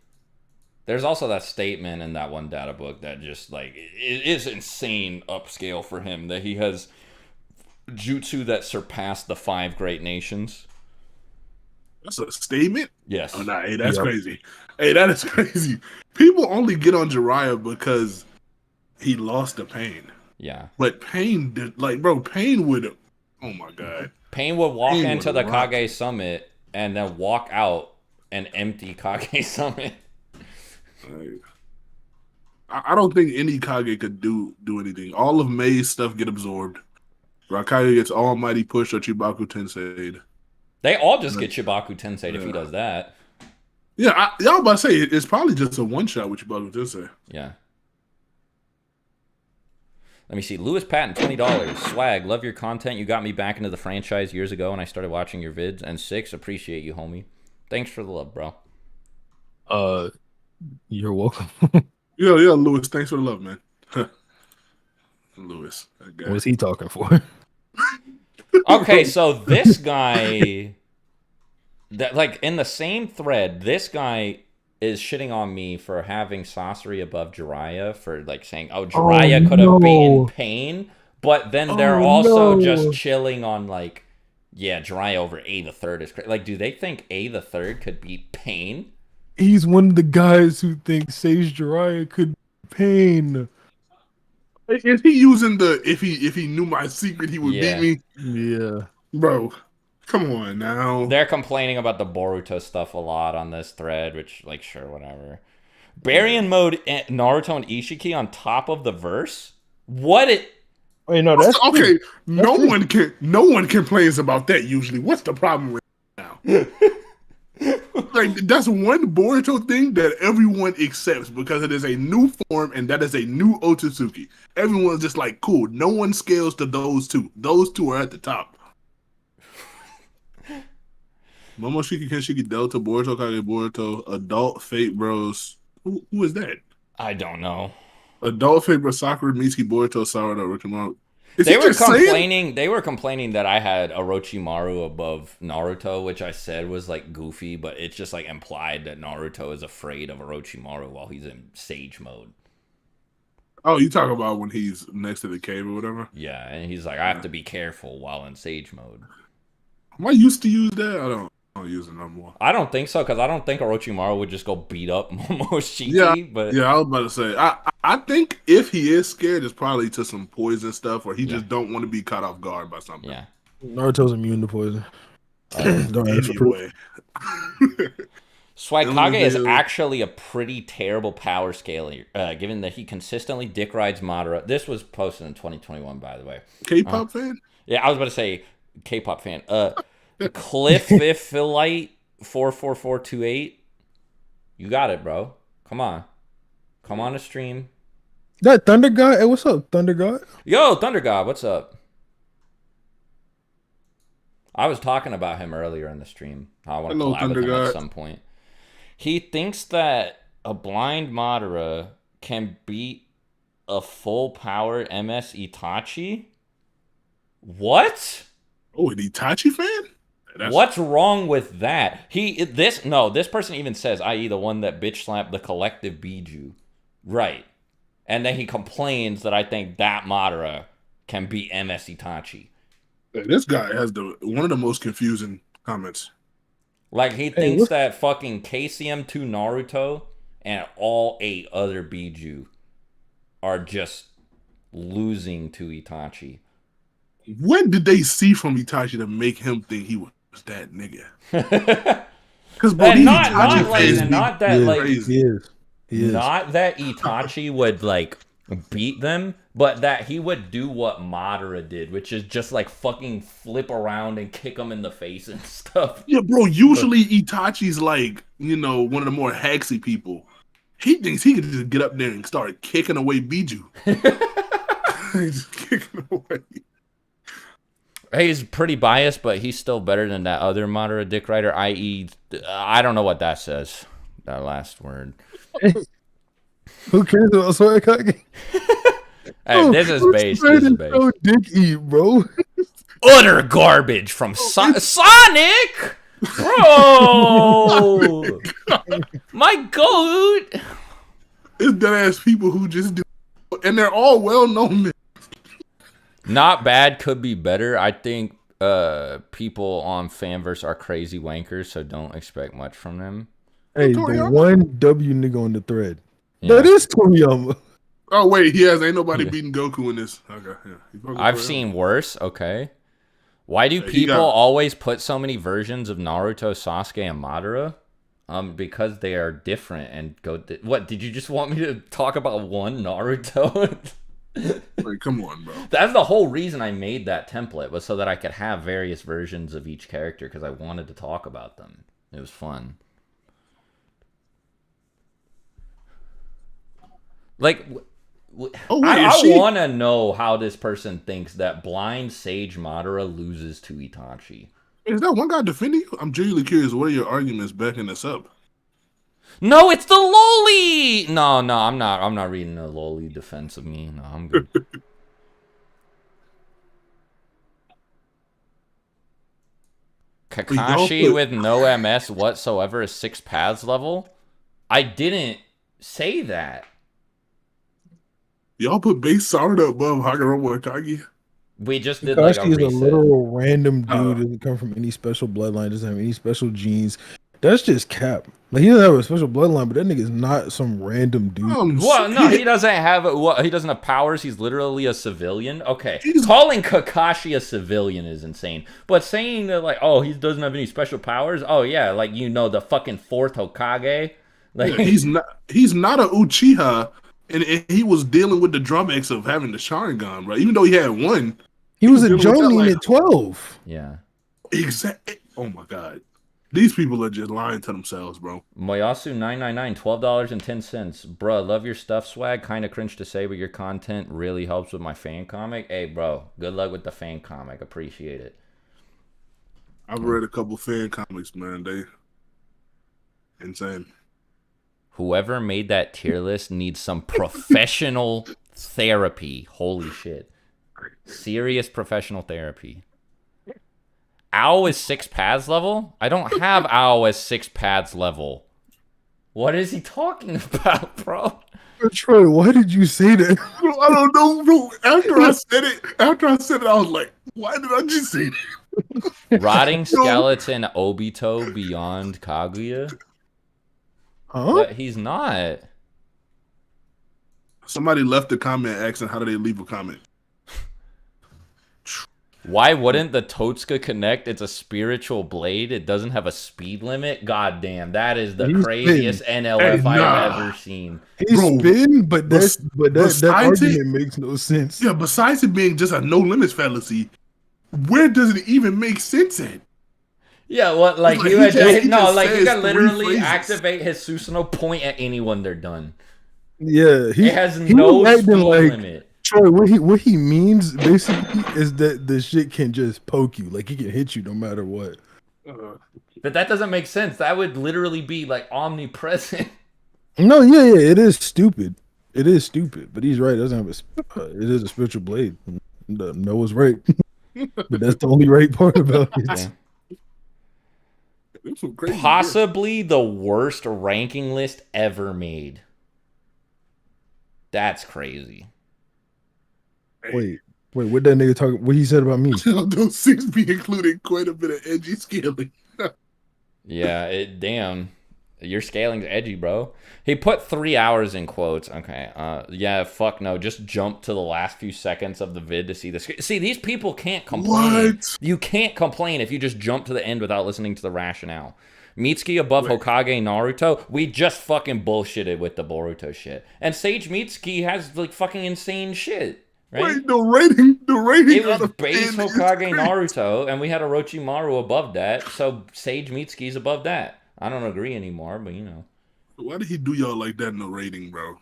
There's also that statement in that one data book that just like it is insane upscale for him that he has jutsu that surpassed the 5 great nations. That's a statement. Yes. Oh, nah, hey, that's crazy. Hey, that is crazy. People only get on Jiraiya because he lost to Pain. Yeah. But Pain did, like, bro, Pain would, oh my God. Pain would walk Pain into would the rock. Kage Summit and then walk out and empty Kage Summit. Like, I don't think any Kage could do anything. All of Mei's stuff get absorbed. Raikage gets Almighty Push or Chibaku Tensei. They all just get Chibaku Tensei if he does that. Yeah, y'all about to say it's probably just a one-shot with Chibaku Tensei. Yeah. Let me see. Lewis Patton, $20. Swag, love your content. You got me back into the franchise years ago when I started watching your vids. And 6, appreciate you, homie. Thanks for the love, bro. You're welcome. Yeah, Lewis. Thanks for the love, man. Lewis. That guy. What's he talking for? Okay, so this guy, that like in the same thread, this guy is shitting on me for having Sasori above Jiraiya, for like saying, oh, Jiraiya could have beaten Pain, but then they're also just chilling on like, yeah, Jiraiya over A the Third is crazy. Like, do they think A the Third could beat Pain? He's one of the guys who thinks Sage Jiraiya could Pain. Is he using the if he knew my secret he would Yeah. beat Yeah. me? Bro, come on now. They're complaining about the Boruto stuff a lot on this thread, which, like, sure, whatever. Baryon mode Naruto and Ishiki on top of the verse? What it... Wait, no, that's okay. No one complains about that usually. What's the problem with it now? Like, that's one Boruto thing that everyone accepts because it is a new form and that is a new Otsutsuki. Everyone's just like, cool. No one scales to those 2. Those 2 are at the top. Momoshiki, Kenshiki, Delta, Boruto, Kage, Boruto, Adult, Fate Bros. Who is that? I don't know. Adult favorite Sakura Mitsuki Boruto Sarada Rikimaru. Is They he were just saying? complaining. They were complaining that I had Orochimaru above Naruto, which I said was like goofy, but it's just like implied that Naruto is afraid of Orochimaru while he's in Sage mode. Oh, you talk about when he's next to the cave or whatever? Yeah, and he's like, I have to be careful while in Sage mode. I used to use that. I don't use it no more. I don't think so, because I don't think Orochimaru would just go beat up Momoshiki. Yeah, but yeah, I was about to say. I think if he is scared, it's probably to some poison stuff, or he just don't want to be caught off guard by something. Yeah. Naruto's immune to poison. Don't ask for proof. Anyway. Swagkage is actually a pretty terrible power scaler, given that he consistently dick rides Madara. This was posted in 2021, by the way. K-pop fan? Yeah, I was about to say K-pop fan. Cliffifilite 44428. You got it, bro. Come on the stream. That Thunder God? Hey, what's up, Thunder God? Yo, Thunder God, what's up? I was talking about him earlier in the stream. I want to collab with him at some point. He thinks that a blind Madara can beat a full power MS Itachi. What? Oh, an Itachi fan? What's wrong with that? This person even says, i.e. the one that bitch slapped the collective Biju. Right. And then he complains that I think that Madara can beat MS Itachi. This guy has one of the most confusing comments. Like, he thinks that fucking KCM2 Naruto and all 8 other Biju are just losing to Itachi. What did they see from Itachi to make him think he was that nigga? Because not that Itachi would like beat them, but that he would do what Madara did, which is just like fucking flip around and kick him in the face and stuff. Yeah, bro. Usually Itachi's like, one of the more hacksy people. He thinks he could just get up there and start kicking away Biju. Just kicking away. He's pretty biased, but he's still better than that other Madara dick rider, i.e. I don't know what that says. That last word. Who cares about Swagkage? Hey, this is base. This is base. So dick eat, bro. Utter garbage from Sonic! Bro! My goat! It's dead ass people who just do, and they're all well known. Not bad, could be better. I think people on Fanverse are crazy wankers, so don't expect much from them. Hey, the one W nigga on the thread. Yeah. That is Toriyama. Oh wait, ain't nobody beating Goku in this. Okay, yeah. I've seen worse. Okay, why do people always put so many versions of Naruto, Sasuke, and Madara? Because they are different and go. What did you just want me to talk about one Naruto? Like, come on, bro. That's the whole reason I made that template, was so that I could have various versions of each character, because I wanted to talk about them. It was fun. Like, I want to know how this person thinks that blind Sage Madara loses to Itachi. Is that one guy defending you? I'm genuinely curious. What are your arguments backing this up? No, it's the loli. No, I'm not reading the loli defense of me. No, I'm good. Kakashi with no MS whatsoever is 6 paths level. I didn't say that. Y'all put base Sarada above Hagoromo Akagi? We just did Kakashi like a reset. is a literal random dude. Doesn't come from any special bloodline. Doesn't have any special genes. That's just cap. Like, he doesn't have a special bloodline, but that nigga is not some random dude. Well, no, he doesn't have. He doesn't have powers. He's literally a civilian. Okay, calling Kakashi a civilian is insane. But saying that, like, oh, he doesn't have any special powers. Oh yeah, like, the fucking 4th Hokage. Like, yeah, he's not a Uchiha, and he was dealing with the drawbacks of having the Sharingan, right? Even though he had one, he was a Jonin at 12. Yeah, exactly. Oh my god. These people are just lying to themselves, bro. Moyasu999, $12.10. Bruh, love your stuff, Swag. Kind of cringe to say, but your content really helps with my fan comic. Hey, bro, good luck with the fan comic. Appreciate it. I've read a couple fan comics, man. They insane. Whoever made that tier list needs some professional therapy. Holy shit. Serious professional therapy. Owl is 6 paths level? I don't have Owl as 6 paths level. What is he talking about, bro? Troy, why did you say that? Bro, I don't know, bro. After I said it, I was like, why did I just say that? Rotting skeleton Obito beyond Kaguya? Huh? But he's not. Somebody left a comment asking how do they leave a comment. Why wouldn't the Totsuka connect? It's a spiritual blade. It doesn't have a speed limit. God damn, that is the He's craziest NLF I've ever seen. He's Bro, spin, but that argument makes no sense. Yeah, besides it being just a no limits fallacy, where does it even make sense at? Yeah, what like Like, you he had just- he no, just like you says can three literally phrases. activate his Susanoo, point at anyone, they're done. Yeah, It has he no was acting speed like limit. Troy. What he means basically is that the shit can just poke you, like he can hit you no matter what. But that doesn't make sense. That would literally be like omnipresent. No, yeah, it is stupid. It is stupid, but he's right. It doesn't have it is a spiritual blade. Noah's right, but that's the only right part about it. Yeah. There's some crazy Possibly the worst ranking list ever made. That's crazy. Wait, what that nigga talking? What he said about me? Those 6 be including quite a bit of edgy scaling. Yeah, damn. Your scaling's edgy, bro. He put 3 hours in quotes. Okay. Yeah, fuck no. Just jump to the last few seconds of the vid to see the screen. See, these people can't complain. What? You can't complain if you just jump to the end without listening to the rationale. Mitsuki above Hokage Naruto. We just fucking bullshitted with the Boruto shit. And Sage Mitsuki has like fucking insane shit. Right? Wait, the rating It was out of base 10 is Hokage crazy. Naruto, and we had Orochimaru above that, so Sage Mitsuki's above that. I don't agree anymore, but you know. Why did he do y'all like that in the rating, bro?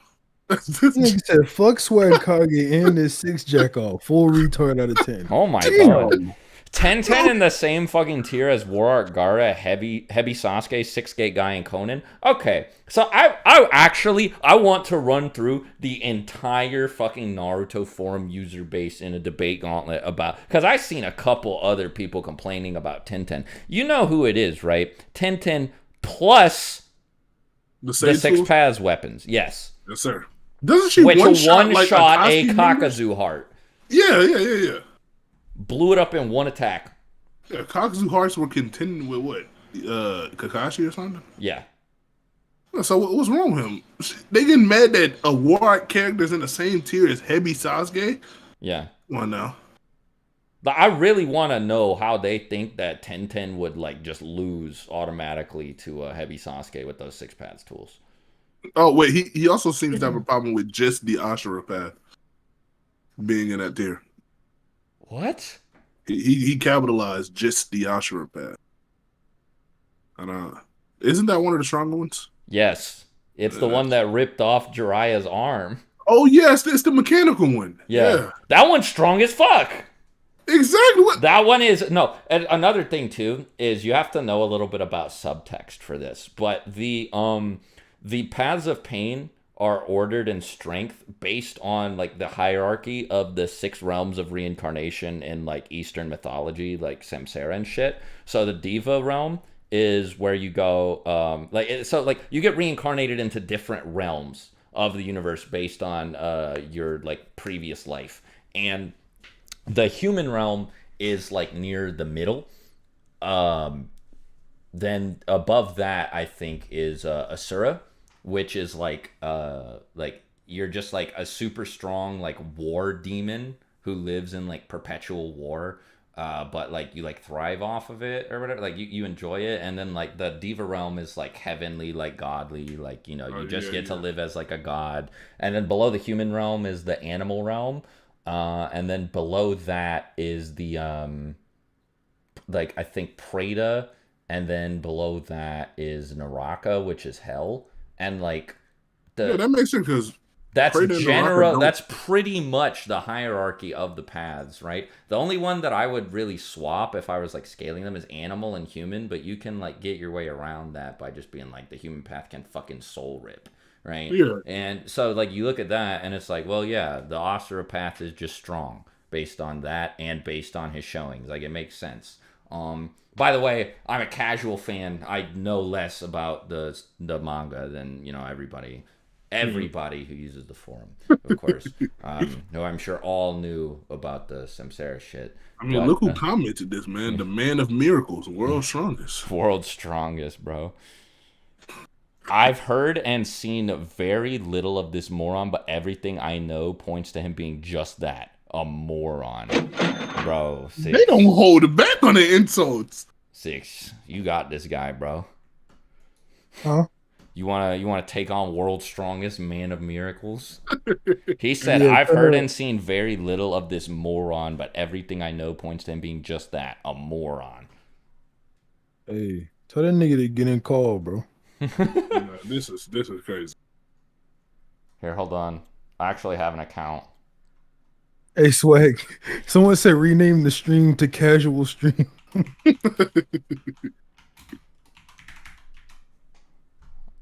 Nigga said, "Fuck Swagkage and this 6 jack off, full retard out of 10." Oh my god. 10-10 in the same fucking tier as War Art Gaara, Heavy Sasuke, 6-Gate Guy, and Conan. Okay, so I want to run through the entire fucking Naruto forum user base in a debate gauntlet about, because I've seen a couple other people complaining about 10-10. You know who it is, right? 10-10 plus the 6 paths weapons. Yes. Yes, sir. Doesn't she Which one-shot, one like, shot a Akatsuki members? Kakazu heart. Yeah. Blew it up in one attack. Yeah, Kakazu hearts were contending with what? Kakashi or something? Yeah. So what's wrong with him? They getting mad that a war art character's in the same tier as Heavy Sasuke? Yeah. Well, no. But I really want to know how they think that 10-10 would like just lose automatically to a Heavy Sasuke with those 6 paths tools. Oh, wait, he also seems to have a problem with just the Ashura path being in that tier. What? He capitalized just the Ashura path. And isn't that one of the stronger ones? Yes. It's the one that ripped off Jiraiya's arm. Oh yes, it's the mechanical one. Yeah. That one's strong as fuck. Exactly. What? That one is no. And another thing too is you have to know a little bit about subtext for this. But the paths of pain are ordered in strength based on like the hierarchy of the 6 realms of reincarnation in like Eastern mythology, like Samsara and shit. So the Diva realm is where you go, so you get reincarnated into different realms of the universe based on your like previous life, and the human realm is like near the middle. Then above that, I think is Asura, which is like you're just like a super strong like war demon who lives in like perpetual war, but like you like thrive off of it or whatever, like you enjoy it. And then like the Diva realm is like heavenly, like godly, like you get to live as like a god. And then below the human realm is the animal realm, and then below that is the like I think Preda, and then below that is Naraka, which is hell. And like Yeah, that makes sense because That's Predator and the Rock general. don't. That's pretty much the hierarchy of the paths, right? The only one that I would really swap if I was like scaling them is animal and human, but you can like get your way around that by just being like the human path can fucking soul rip, right? Yeah. And so like you look at that and it's like, well, yeah, the osteopath is just strong based on that and based on his showings. Like it makes sense. By the way, I'm a casual fan. I know less about the manga than everybody who uses the forum, of course, who I'm sure all knew about the Samsara shit. I mean, look who commented this, man. The man of miracles, world's strongest. World's strongest, bro. I've heard and seen very little of this moron, but everything I know points to him being just that, a moron. Bro, They don't hold back on the insults. Six, you got this guy, bro. Huh? You wanna take on world's strongest man of miracles? He said, Yeah, I've heard and seen very little of this moron, but everything I know points to him being just that, a moron. Hey, tell that nigga to get in call, bro. Yeah, this is crazy. Here, hold on. I actually have an account. Hey, Swag. Someone said rename the stream to casual stream.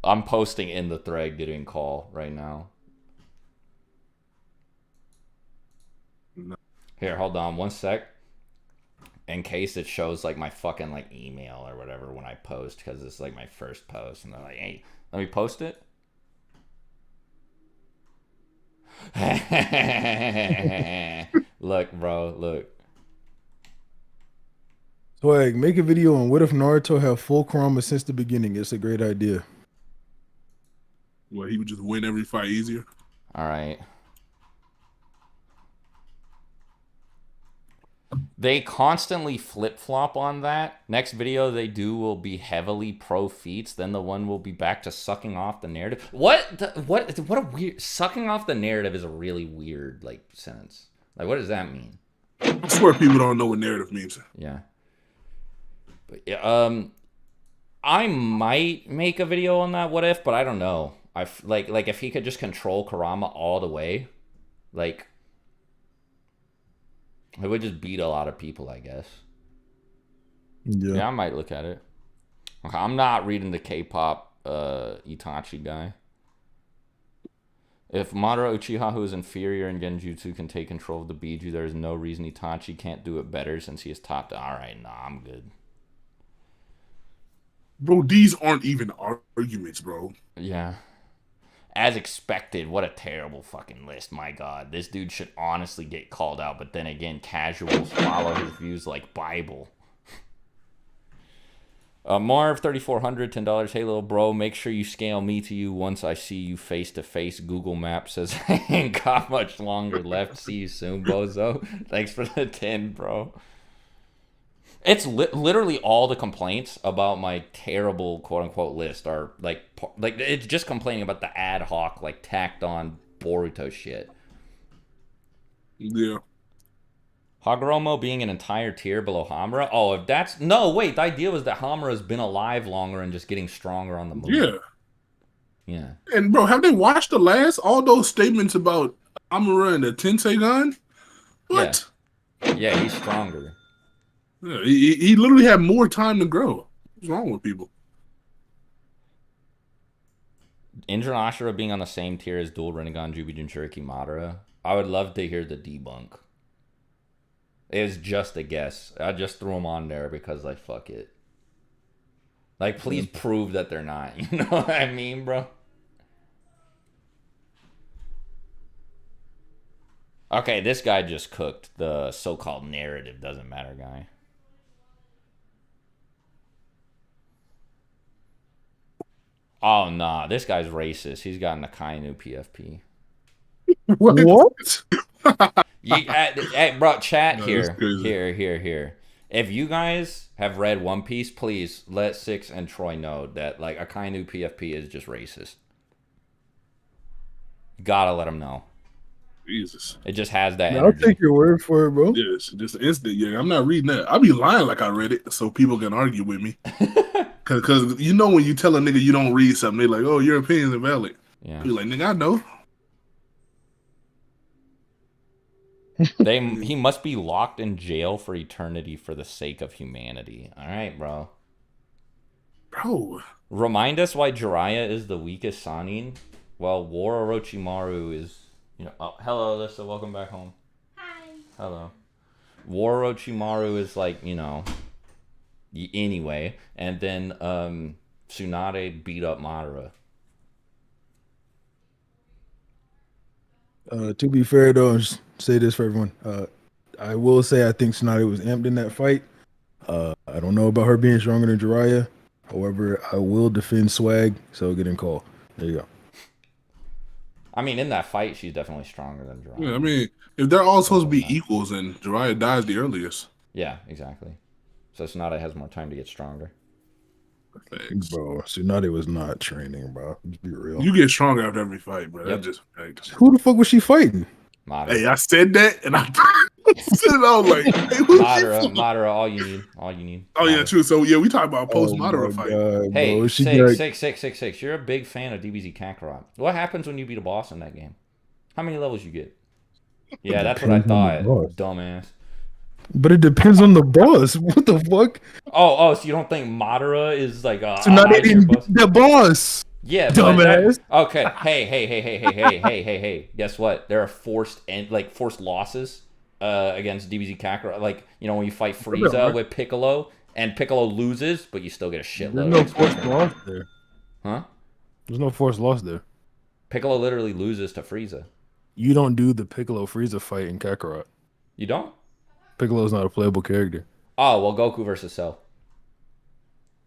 I'm posting in the thread getting call right now. No. Here, hold on one sec. In case it shows like my fucking like email or whatever when I post, because it's like my first post, and they're like, "Hey, let me post it." Look, bro, look. Swag, make a video on what if Naruto had full Kurama since the beginning. It's a great idea. Well, he would just win every fight easier. All right. They constantly flip-flop on that. Next video they do will be heavily pro feats. Then the one will be back to sucking off the narrative. What a weird... Sucking off the narrative is a really weird, like, sentence. Like, what does that mean? I swear people don't know what narrative means. Yeah. But, I might make a video on that what if, but I don't know. Like if he could just control Kurama all the way, like... It would just beat a lot of people, I guess. Yeah, I might look at it. Okay, I'm not reading the K-pop Itachi guy. If Madara Uchiha, who is inferior in Genjutsu, can take control of the Biju, there is no reason Itachi can't do it better since he is top. Alright, nah, I'm good. Bro, these aren't even arguments, bro. Yeah. As expected, what a terrible fucking list. My God, this dude should honestly get called out. But then again, casuals follow his views like Bible. Marv, 3,400, $10. Hey, little bro, make sure you scale me to you once I see you face to face. Google Maps says I ain't got much longer left. See you soon, bozo. Thanks for the 10, bro. It's literally all the complaints about my terrible quote-unquote list are like it's just complaining about the ad hoc like tacked on Boruto shit. Yeah. Hagoromo being an entire tier below Hamura. Oh, if that's no wait, the idea was that Hamura's been alive longer and just getting stronger on the move. Yeah. Yeah. And bro, have they watched all those statements about Amura and the Tensei gun? What? Yeah, he's stronger. Yeah, he literally had more time to grow. What's wrong with people? Indra Ashura being on the same tier as Dual Rinnegan, Jubi Jinchuriki, Madara. I would love to hear the debunk. It was just a guess. I just threw them on there because like fuck it. Like please prove that they're not. You know what I mean, bro? Okay, this guy just cooked. The so-called narrative doesn't matter guy. Oh, nah. This guy's racist. He's got an Akainu PFP. What? Hey, bro, chat No, here. If you guys have read One Piece, please let Six and Troy know that, like, Akainu PFP is just racist. Gotta let them know. Jesus. It just has that I'll energy. take your word for it, bro. Yeah, it's just instant. Yeah, I'm not reading that. I'll be lying like I read it so people can argue with me. Because you know when you tell a nigga you don't read something, they're like, oh, your opinion's invalid. Yeah. You're like, nigga, I know. He must be locked in jail for eternity for the sake of humanity. All right, bro. Bro. Remind us why Jiraiya is the weakest Sanin. Well, War Orochimaru is, Oh, hello, Alyssa. Welcome back home. Hi. Hello. War Orochimaru is like, anyway, and then Tsunade beat up Madara. To be fair though, I'll just say this for everyone. I will say I think Tsunade was amped in that fight. I don't know about her being stronger than Jiraiya. However, I will defend Swag, so get in call. There you go. I mean, in that fight, she's definitely stronger than Jiraiya. Yeah, I mean, if they're all supposed to be equals, then Jiraiya dies the earliest. Yeah, exactly. So Tsunade has more time to get stronger. Thanks. Bro, Tsunade was not training, bro. Let's be real. You get stronger after every fight, bro. Yep. That's just Who the fuck was she fighting? Madara. Hey, I said that, and I said it. I was like, hey, who's Madara, all you need. Oh, Madara. yeah, true. So, yeah, we talked about post-Madara fight. God, Hey, bro, Six. You're a big fan of DBZ Kakarot. What happens when you beat a boss in that game? How many levels you get? Yeah, that's what I thought. Dumbass. But it depends on the boss. What the fuck? Oh, so you don't think Madara is like a Tsunade didn't beat the boss. Yeah, dumbass. Okay. Hey. Guess what? There are forced losses against DBZ Kakarot. Like, when you fight Frieza with Piccolo and Piccolo loses, but you still get a shitload. There's no forced loss there. Huh? There's no forced loss there. Piccolo literally loses to Frieza. You don't do the Piccolo Frieza fight in Kakarot. You don't? Piccolo's not a playable character. Oh, well, Goku versus Cell.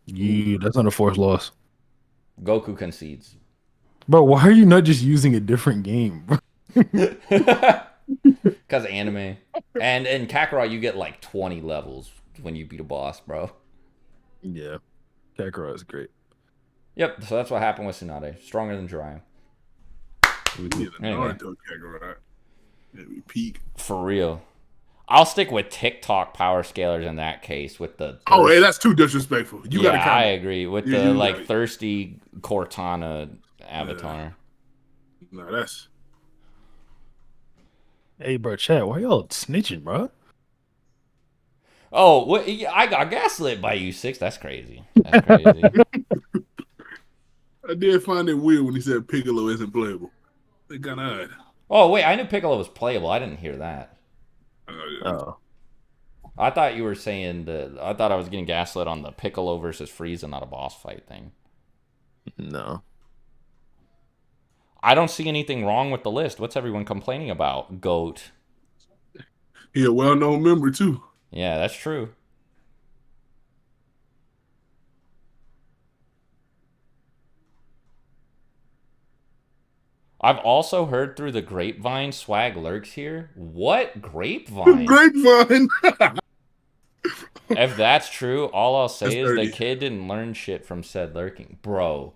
Yeah, that's not a forced loss. Goku concedes. Bro, why are you not just using a different game? Because anime. And in Kakarot, you get like 20 levels when you beat a boss, bro. Yeah. Kakarot is great. Yep, so that's what happened with Tsunade. Stronger than Jiraiya. Anyway. Maybe peak. For real. I'll stick with TikTok power scalers in that case with the... Oh, hey, that's too disrespectful. You gotta I agree. With the, thirsty Cortana avatar. Yeah. No, that's... Hey, bro, chat, why y'all snitching, bro? Oh, I got gaslit by you, Six. That's crazy. That's crazy. I did find it weird when he said Piccolo isn't playable. It got odd. Oh, wait, I knew Piccolo was playable. I didn't hear that. Oh. I thought you were saying that. I thought I was getting gaslit on the Piccolo versus Frieza, not a boss fight thing. No. I don't see anything wrong with the list. What's everyone complaining about? GOAT. He a well-known member, too. Yeah, that's true. I've also heard through the grapevine Swag lurks here. What grapevine? Grapevine. If that's true, all I'll say That's is 30. the kid didn't learn shit from said lurking. Bro,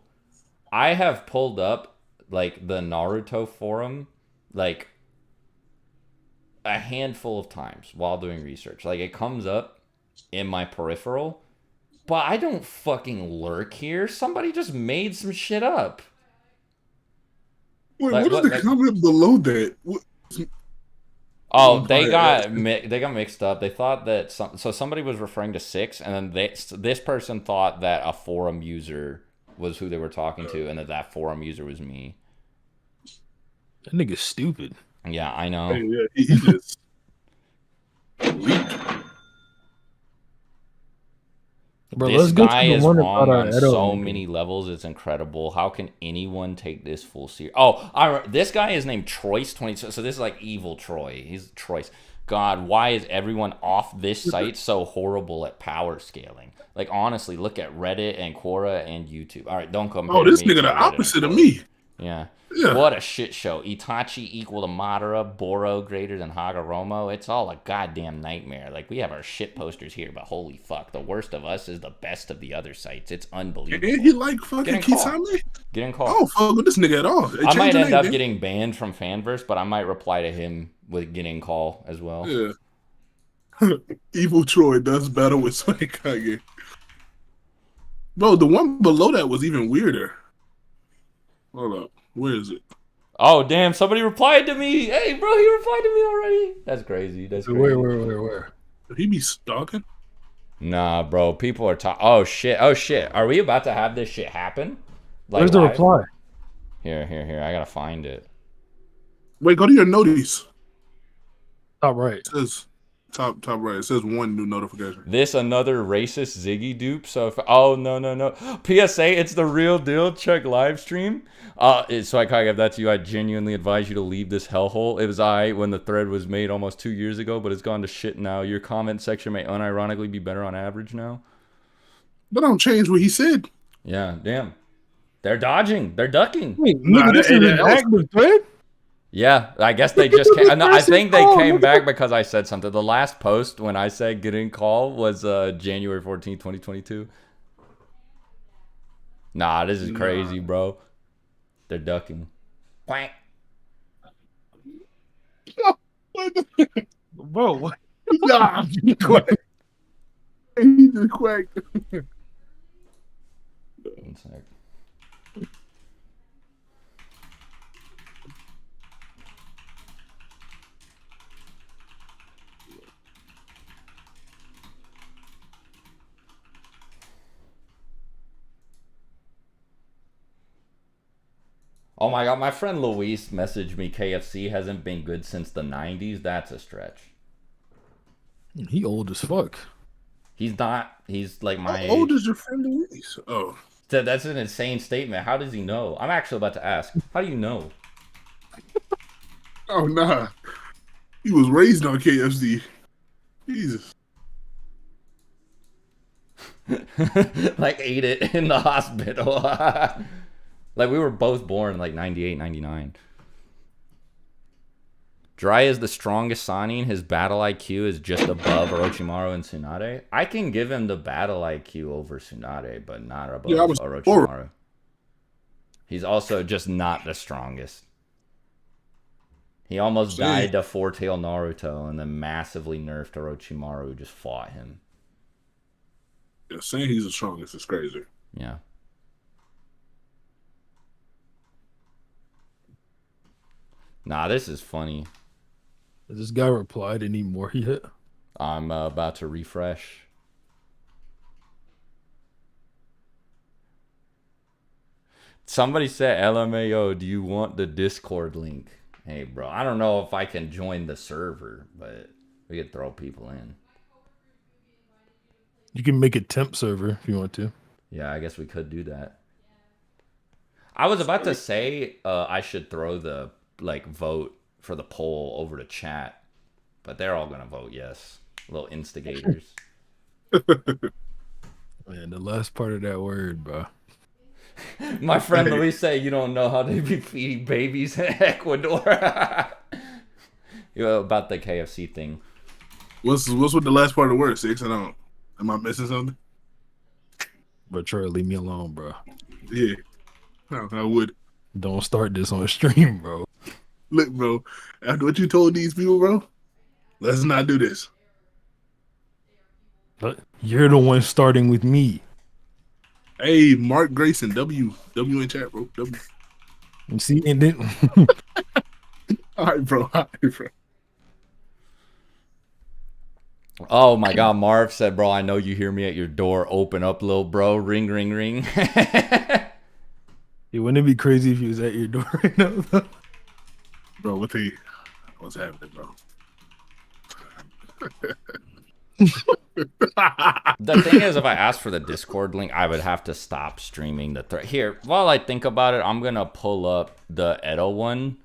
I have pulled up like the Naruto forum like a handful of times while doing research. Like it comes up in my peripheral, but I don't fucking lurk here. Somebody just made some shit up. Wait, what is the comment below that? Oh, they got mixed up. They thought that somebody was referring to Six, and then this person thought that a forum user was who they were talking to, and that forum user was me. That nigga's stupid. Yeah, I know. Hey, yeah, he just leaked. Bro, This guy is wrong on Edo so many levels. It's incredible. How can anyone take this full serious? Oh, this guy is named Troyce22. So this is like evil Troy. He's Troyce. God, why is everyone off this site so horrible at power scaling? Like, honestly, look at Reddit and Quora and YouTube. All right, don't come. Oh, this nigga the opposite of me. Yeah. Yeah. What a shit show. Itachi equal to Madara, Boro greater than Hagoromo. It's all a goddamn nightmare. Like, we have our shit posters here, but holy fuck, the worst of us is the best of the other sites. It's unbelievable. And he like fucking Kisame? Get in call. I don't fuck with this nigga at all. I might end up getting banned from Fanverse, but I might reply to him with getting call as well. Yeah. Evil Troy does battle with Swagkage. Bro, the one below that was even weirder. Hold up. Where is it? Oh damn! Somebody replied to me. Hey, bro, he replied to me already. That's crazy. That's crazy. Where? Did he be stalking? Nah, bro. People are talking. Oh shit. Oh shit. Are we about to have this shit happen? Like Where's the live? reply? Here. I gotta find it. Wait, go to your notice. Top right. It says top right. It says one new notification. This another racist Ziggy dupe. So if no. PSA, it's the real deal. Check live stream. So I kind of give that to you. I genuinely advise you to leave this hellhole. It was when the thread was made almost 2 years ago, but it's gone to shit now. Your comment section may unironically be better on average now. That don't change what he said. Yeah, damn. They're dodging. They're ducking. Wait, nigga, this is an active thread? Yeah, I guess they just came. No, I think they came back because I said something. The last post when I said getting call was January 14th, 2022. Nah, this is crazy, bro. They're ducking. Quack. Bro, what? Nah, he quacked. He just quacked. One sec. Oh my god, my friend Luis messaged me KFC hasn't been good since the 90s. That's a stretch. He old as fuck. He's not. He's like my age. How old is your friend Luis? Oh. That's an insane statement. How does he know? I'm actually about to ask. How do you know? Oh, nah. He was raised on KFC. Jesus. Like ate it in the hospital. Like we were both born like 98, 99. Dry is the strongest signing. His battle IQ is just above Orochimaru and Tsunade. I can give him the battle IQ over Tsunade, but not above Orochimaru. He's also just not the strongest. He almost died to Four-Tail Naruto and then massively nerfed Orochimaru, who just fought him. Yeah, saying he's the strongest is crazy. Yeah. Nah, this is funny. Has this guy replied any more yet? I'm about to refresh. Somebody said, LMAO, do you want the Discord link? Hey, bro, I don't know if I can join the server, but we could throw people in. You can make a temp server if you want to. Yeah, I guess we could do that. I was about to say I should throw the vote for the poll over to chat, but they're all gonna vote yes. Little instigators. Man, the last part of that word, bro. My friend Luis said you don't know how they be feeding babies in Ecuador. You know, about the KFC thing. What's with the last part of the word, Six? I don't. Am I missing something? But Troy, leave me alone, bro. Yeah. No, I would. Don't start this on stream, bro. Look, bro, after what you told these people, bro, let's not do this. But you're the one starting with me. Hey, Mark Grayson, W in chat, bro. W. And see, and then All right, bro. All right, bro. Oh my god, Marv said, bro, I know you hear me at your door. Open up, little bro. Ring, ring, ring. it wouldn't it be crazy if he was at your door right now, though? Bro, what's happening, bro? The thing is, if I asked for the Discord link, I would have to stop streaming the thread. Here, while I think about it, I'm gonna pull up the Edo one.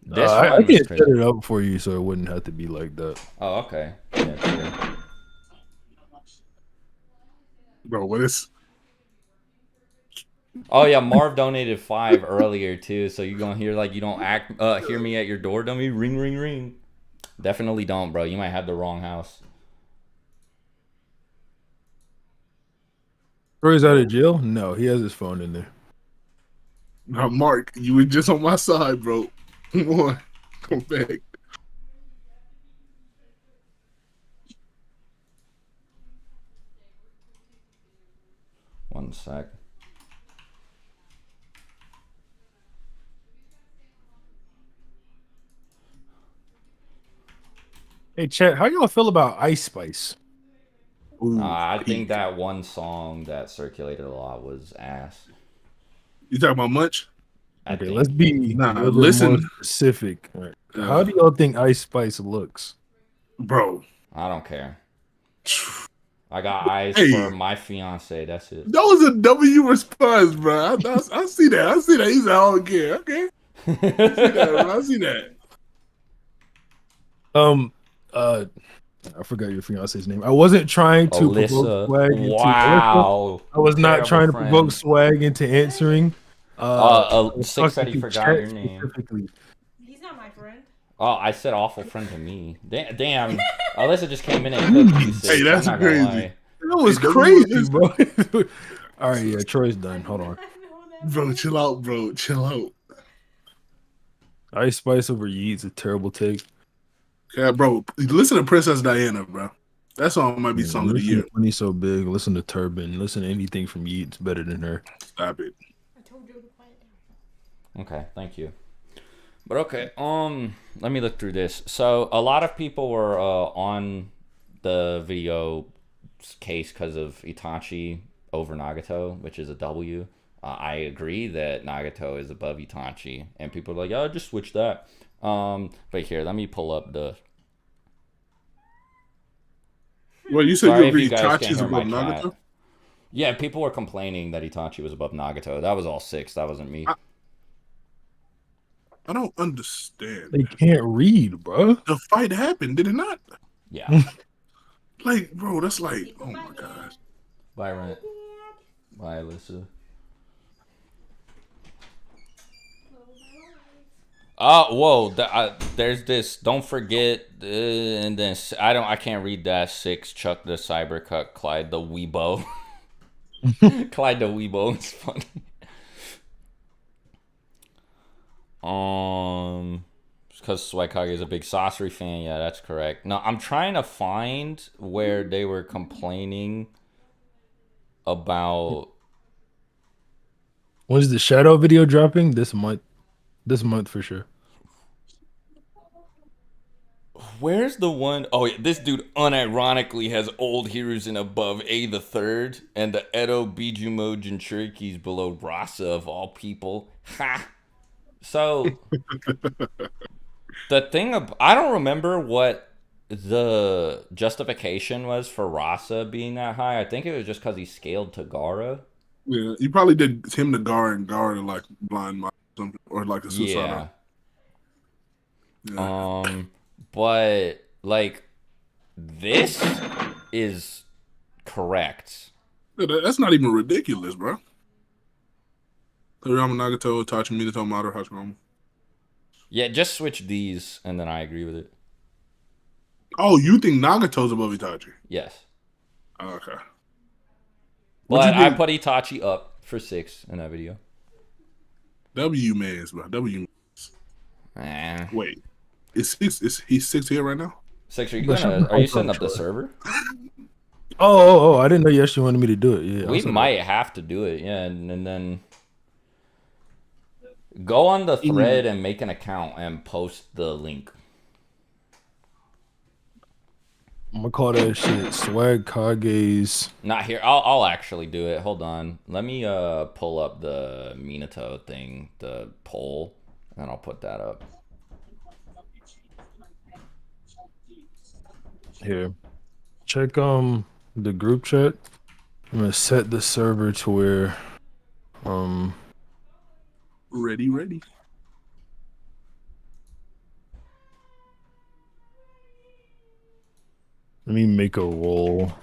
This one I can set it up for you so it wouldn't have to be like that. Oh, okay. Yeah, true. Bro, what is? Oh yeah, Marv donated 5 earlier too, so you gonna hear like you don't hear me at your door, dummy. Ring, ring, ring. Definitely don't, bro. You might have the wrong house. Troy's out of jail? No, he has his phone in there. Now, Mark, you were just on my side, bro. Come on, come back. One sec. Hey, Chet, how y'all feel about Ice Spice? Ooh, I think peak. that one song that circulated a lot was ass. You talking about much? I Okay, let's think. be a Nah, little bit more listen, specific. All right. How uh, do y'all think Ice Spice looks? bro. I don't care. I got eyes for Hey, my fiance. That's it. that was a W response, bro. I see that. I see that. He's out again. Okay, I see that, bro. I see that. Um, uh, I forgot your fiance's name. I wasn't trying to provoke Alyssa. Swag into Alyssa. Wow. I was not Terrible trying to provoke friend. Swag into answering. I was Six talking said he to forgot Chat your name. specifically. He's not my friend. Oh, I said awful friend to me. Damn. Alyssa just came in and cooked you Hey, six. I'm that's not gonna crazy. lie. That Hey, was W, crazy, listen, bro. All right, yeah, Troy's done. Hold on. I know that bro. man. Chill out, bro. Chill out. Ice Spice over Yeet's a terrible take. Yeah, bro. Listen to Princess Diana, bro. That song might be Yeah, song of the listen year. to Money So Big. Listen to Turban. Listen to anything from Yeet's better than her. Stop it. I told you to quiet down. Okay, thank you. But okay, let me look through this. So a lot of people were on the video case because of Itachi over Nagato, which is a W. I agree that Nagato is above Itachi, and people are like, "Oh, just switch that." But here, let me pull up the. Well, you said you Sorry if you agree guys can't Tachi's hear above my cat. Nagato? Yeah, people were complaining that Itachi was above Nagato. That was all six. That wasn't me. I don't understand. They can't read, bro. The fight happened, did it not? Yeah. Like, bro, that's like, Say oh goodbye, my gosh. Dad. Bye, Rent. Dad. Bye, Alyssa. Oh, whoa! There's this. Don't forget, and then I can't read that. Six. Chuck the Cybercut. Clyde the Weebo. Clyde the Weebo is funny. Because Swagkage is a big Sasori fan. Yeah, that's correct. No, I'm trying to find where they were complaining about. When's the Shadow video dropping? This month. This month for sure. Where's the one oh yeah, this dude unironically has old heroes in above A the Third and the Edo Bijumo Jinchurikis below Rasa of all people. Ha! So the thing I don't remember what the justification was for Rasa being that high. I think it was just because he scaled to Gara. Yeah, you probably did him to Gar and Gar to like blind Mike or something, or like a Yeah. Susanoo. Yeah. But like this is correct. That's not even ridiculous, bro. Toriyama Nagato, Itachi Minato, Madara Hashirama. Yeah, just switch these and then I agree with it. Oh, you think Nagato's above Itachi? Yes. Oh, okay. What But you I think? put Itachi up for 6 in that video. W Mans, bro. W. Eh. Wait, is six? Is he 6 here right now? Six, But shut the are you fuck setting up, up the Troy. server? Oh! I didn't know you actually wanted me to do it. Yeah, We might have to do it, yeah, and then go on the thread and make an account and post the link. I'm gonna call that shit Swagkage's. Not here. I'll actually do it. Hold on. Let me pull up the Minato thing, the poll, and I'll put that up. Here, check the group chat. I'm gonna set the server to where Ready. let me make a role.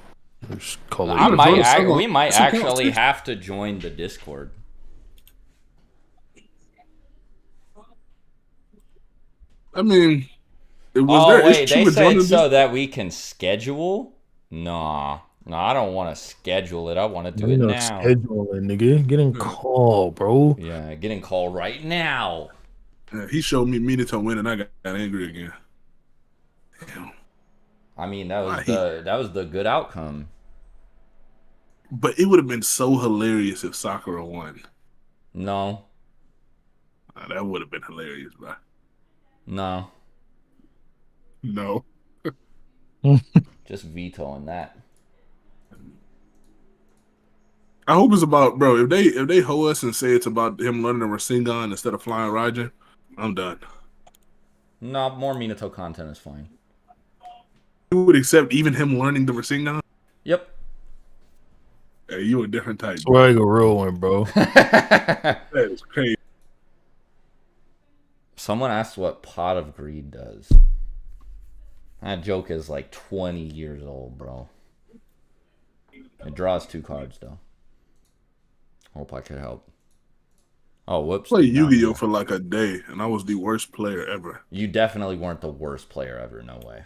Just call it. I gonna might. join the server We on might this account, actually too? have to join the Discord. I mean, was Oh there wait, issue they with said joining so this? that we can schedule. Nah, no, I don't want to schedule it. I want to do it now. Scheduling, nigga. Getting call, bro. Yeah, getting called right now. Yeah, he showed me Minato win, and I got angry again. Damn. I mean, that was the good outcome. But it would have been so hilarious if Sakura won. No, That would have been hilarious, bro. no. No. Just vetoing that. I hope it's about, bro. If they hoe us and say it's about him learning the Rasengan instead of flying Raijin, I'm done. No, more Minato content is fine. You would accept even him learning the Rasengan? Yep. Hey, you a different type. Bro. Swag a real one, bro. That is crazy. Someone asked what Pot of Greed does. That joke is like 20 years old, bro. It draws 2 cards, though. Hope I could help. Oh, whoops. I played Yu-Gi-Oh for like a day, and I was the worst player ever. You definitely weren't the worst player ever. No way.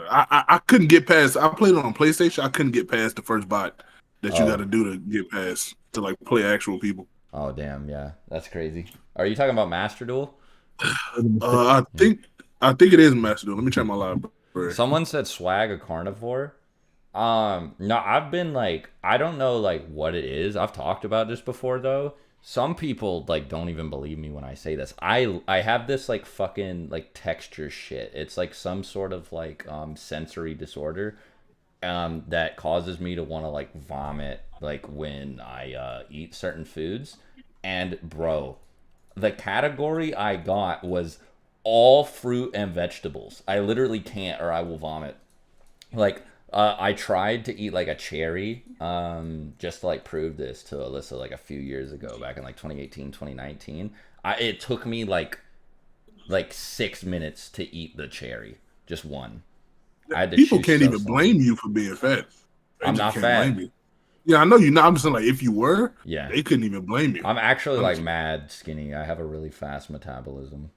I couldn't get past. I played it on PlayStation. I couldn't get past the first bot that you Oh. got to do to get past to like play actual people. Oh, damn. Yeah, that's crazy. Are you talking about Master Duel? I think it is Master Duel. Let me check my library. Someone said Swag a carnivore. No, I've been like, I don't know like what it is. I've talked about this before though. Some people like don't even believe me when I say this. I have this like fucking like texture shit. It's like some sort of like sensory disorder that causes me to want to like vomit like when I eat certain foods. And bro, the category I got was all fruit and vegetables. I literally can't or I will vomit. Like I tried to eat like a cherry just to like prove this to Alyssa like a few years ago, back in like 2018, 2019. It took me like 6 minutes to eat the cherry, just one. I had to People chew can't so even slow. blame you for being fat. They I'm just not can't fat. blame you. Yeah, I know you're not. I'm just saying, like, if you were, Yeah, they couldn't even blame you. I'm actually like mad skinny. I have a really fast metabolism.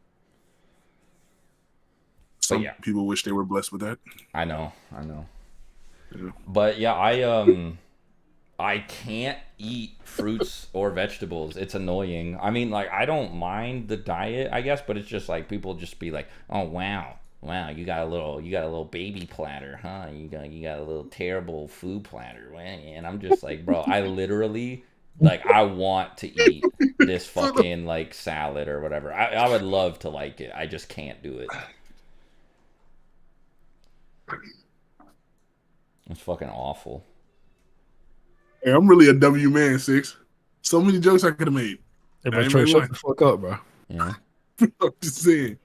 Some yeah. people wish they were blessed with that. I know. Yeah. But yeah, I can't eat fruits or vegetables. It's annoying. I mean, like, I don't mind the diet, I guess, but it's just like people just be like, "Oh wow, you got a little baby platter, huh? You got a little terrible food platter." And I'm just like, bro, I literally like I want to eat this fucking like salad or whatever. I would love to like it. I just can't do it. It's fucking awful. Hey, I'm really a W man, Six. So many jokes I could have made. Hey, I bro, ain't Trey, made shut one. the fuck up, bro. Yeah. I'm just saying.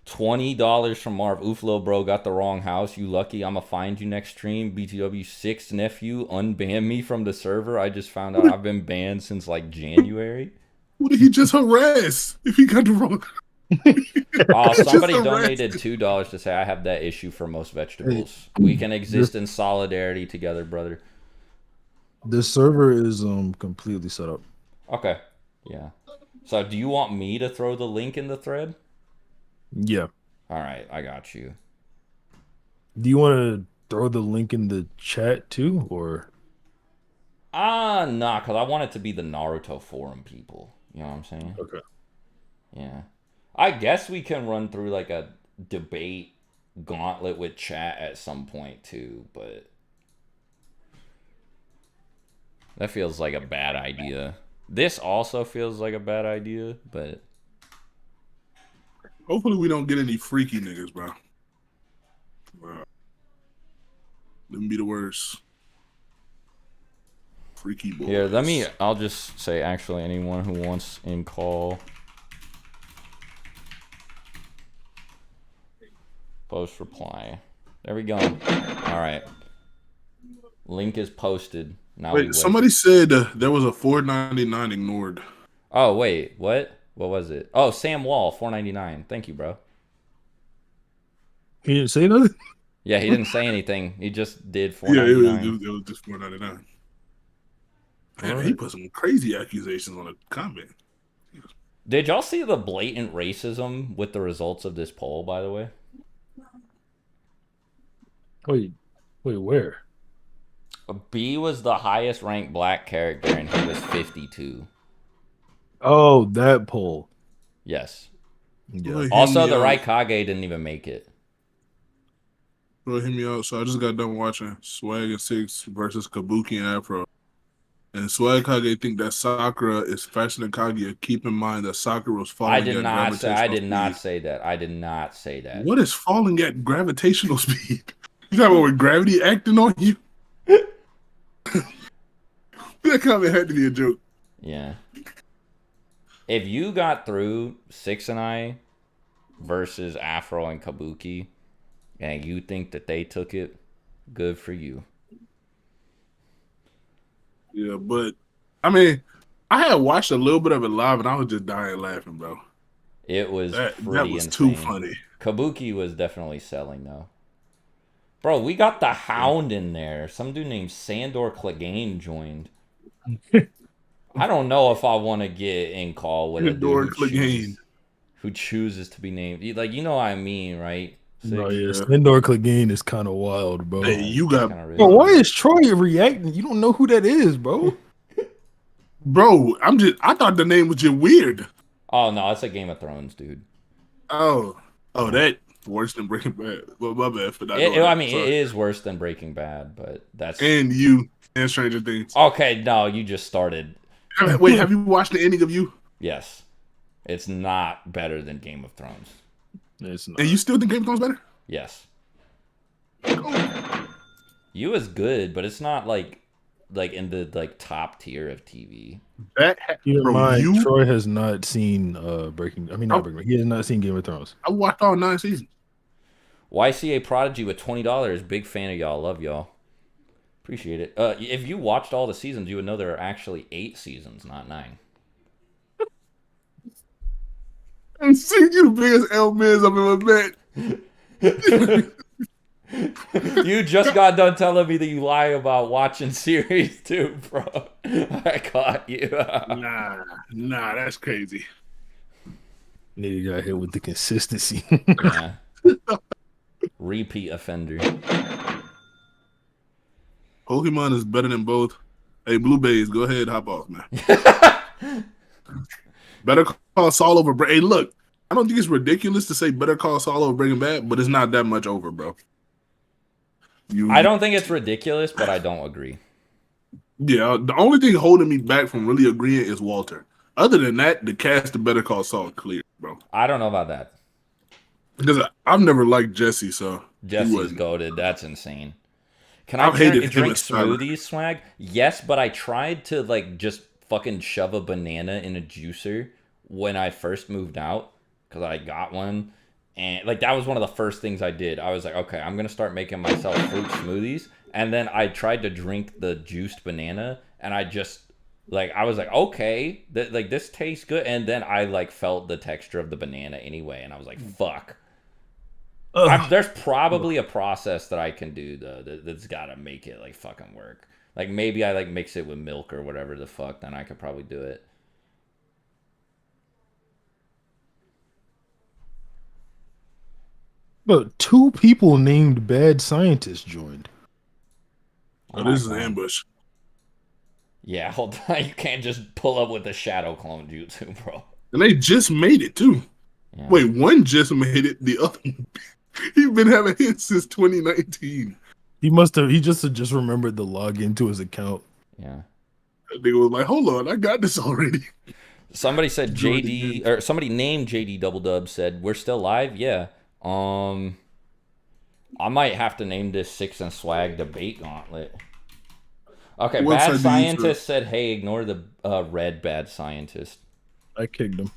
$20 from Marv. Ooflo, bro, got the wrong house. You lucky. I'ma find you next stream. BTW6 nephew, unban me from the server. I just found out I've been banned since like January. Who did he just harass if he got the wrong? Oh, somebody Just donated $2 to say I have that issue for most vegetables. We can exist in solidarity together, brother. The server is completely set up. Okay. Yeah. So do you want me to throw the link in the thread? Yeah. All right, I got you. Do you want to throw the link in the chat too, or? Nah, because I want it to be the Naruto forum people. You know what I'm saying? Okay. Yeah. I guess we can run through like a debate gauntlet with chat at some point too, but that feels like a bad idea. This also feels like a bad idea, but Hopefully we don't get any freaky niggas, bro. Them be the worst. Freaky boys. here, I'll just say actually anyone who wants in call. Post reply. There we go. All right. Link is posted. Now Wait, somebody said there was a $4.99 ignored. Oh wait, what? What was it? Oh, Sam Wall, $4.99. Thank you, bro. He didn't say nothing. Yeah, he didn't say anything. He just did Yeah, $4.99. it was just $4.99. Man, All he right. put some crazy accusations on a comment. Did y'all see the blatant racism with the results of this poll, by the way? Wait, where? B was the highest ranked black character and he was 52. Oh, that poll. Yes. Yeah. Boy, Also, hear the me out. Raikage didn't even make it. Bro, hear me out. So I just got done watching Swagkage Six versus Kabuki and Afro. And Swagkage think that Sakura is faster than Kaguya. Keep in mind that Sakura was I falling did at not say. I gravitational did not speed. say that. I did not say that. What is falling at gravitational speed? You talking about with gravity acting on you? That comment had to be a joke. Yeah. If you got through 6 and I versus Afro and Kabuki, and you think that they took it, good for you. Yeah, but I mean, I had watched a little bit of it live, and I was just dying laughing, bro. It was That pretty was insane. too funny. Kabuki was definitely selling though. Bro, we got the Hound in there. Some dude named Sandor Clegane joined. I don't know if I want to get in call with a dude who chooses to be named. Like, you know what I mean, right? No, yeah, Yeah. Sandor Clegane is kind of wild, bro. Hey, you got, Bro, why is Troy reacting? You don't know who that is, bro. bro. I thought the name was just weird. Oh no, it's a Game of Thrones, dude. Oh, that worse than Breaking Bad. Well, my bad for that. I mean, it is worse than Breaking Bad, but that's and you and Stranger Things. Okay, no, you just started. Wait, have you watched the ending of You? Yes, it's not better than Game of Thrones. It's not. And you still think Game of Thrones better? Yes. You is good, but it's not like in the top tier of TV. Keep in mind, Troy has not seen Breaking. I mean, not Breaking. He has not seen Game of Thrones. I watched all 9 seasons. YCA Prodigy with $20. Big fan of y'all. Love y'all. Appreciate it. If you watched all the seasons, you would know there are actually 8 seasons, not 9. I'm seeing you the biggest L Miz I've ever met. You just got done telling me that you lie about watching series too, bro. I caught you. Nah, that's crazy. Nigga got hit with the consistency. Yeah. Repeat offender. Pokemon is better than both. Hey, Blue Bays, go ahead, hop off, man. Better Call Saul over. Hey, look, I don't think it's ridiculous to say Better Call Saul over Breaking Bad, but it's not that much over, bro. I don't think it's ridiculous, but I don't agree. Yeah, the only thing holding me back from really agreeing is Walter. Other than that, the cast of Better Call Saul clear, bro. I don't know about that. Because I've never liked Jesse, so Jesse's goated. That's insane. Can I've I hated drink him as smoothies, Swag? Yes, but I tried to just fucking shove a banana in a juicer when I first moved out because I got one. And that was one of the first things I did. I was like, okay, I'm going to start making myself fruit smoothies. And then I tried to drink the juiced banana and I just I was like, okay, this tastes good. And then I felt the texture of the banana anyway. And I was like, fuck. There's probably a process that I can do though that's got to make it fucking work. Maybe I mix it with milk or whatever the fuck, then I could probably do it. But 2 people named Bad Scientist joined. Oh, this is an ambush. Yeah, hold on. You can't just pull up with the shadow clone jutsu, bro. And they just made it too. Yeah. Wait, one just made it. The other one, he's been having hits since 2019. He just remembered the login to his account. Yeah. That nigga was like, hold on, I got this already. Somebody said JD, or somebody named JD Double Dub said, we're still live? Yeah. I might have to name this Six and Swag Debate Gauntlet. Okay, Bad Scientist said, hey, ignore the red Bad Scientist. I kicked him.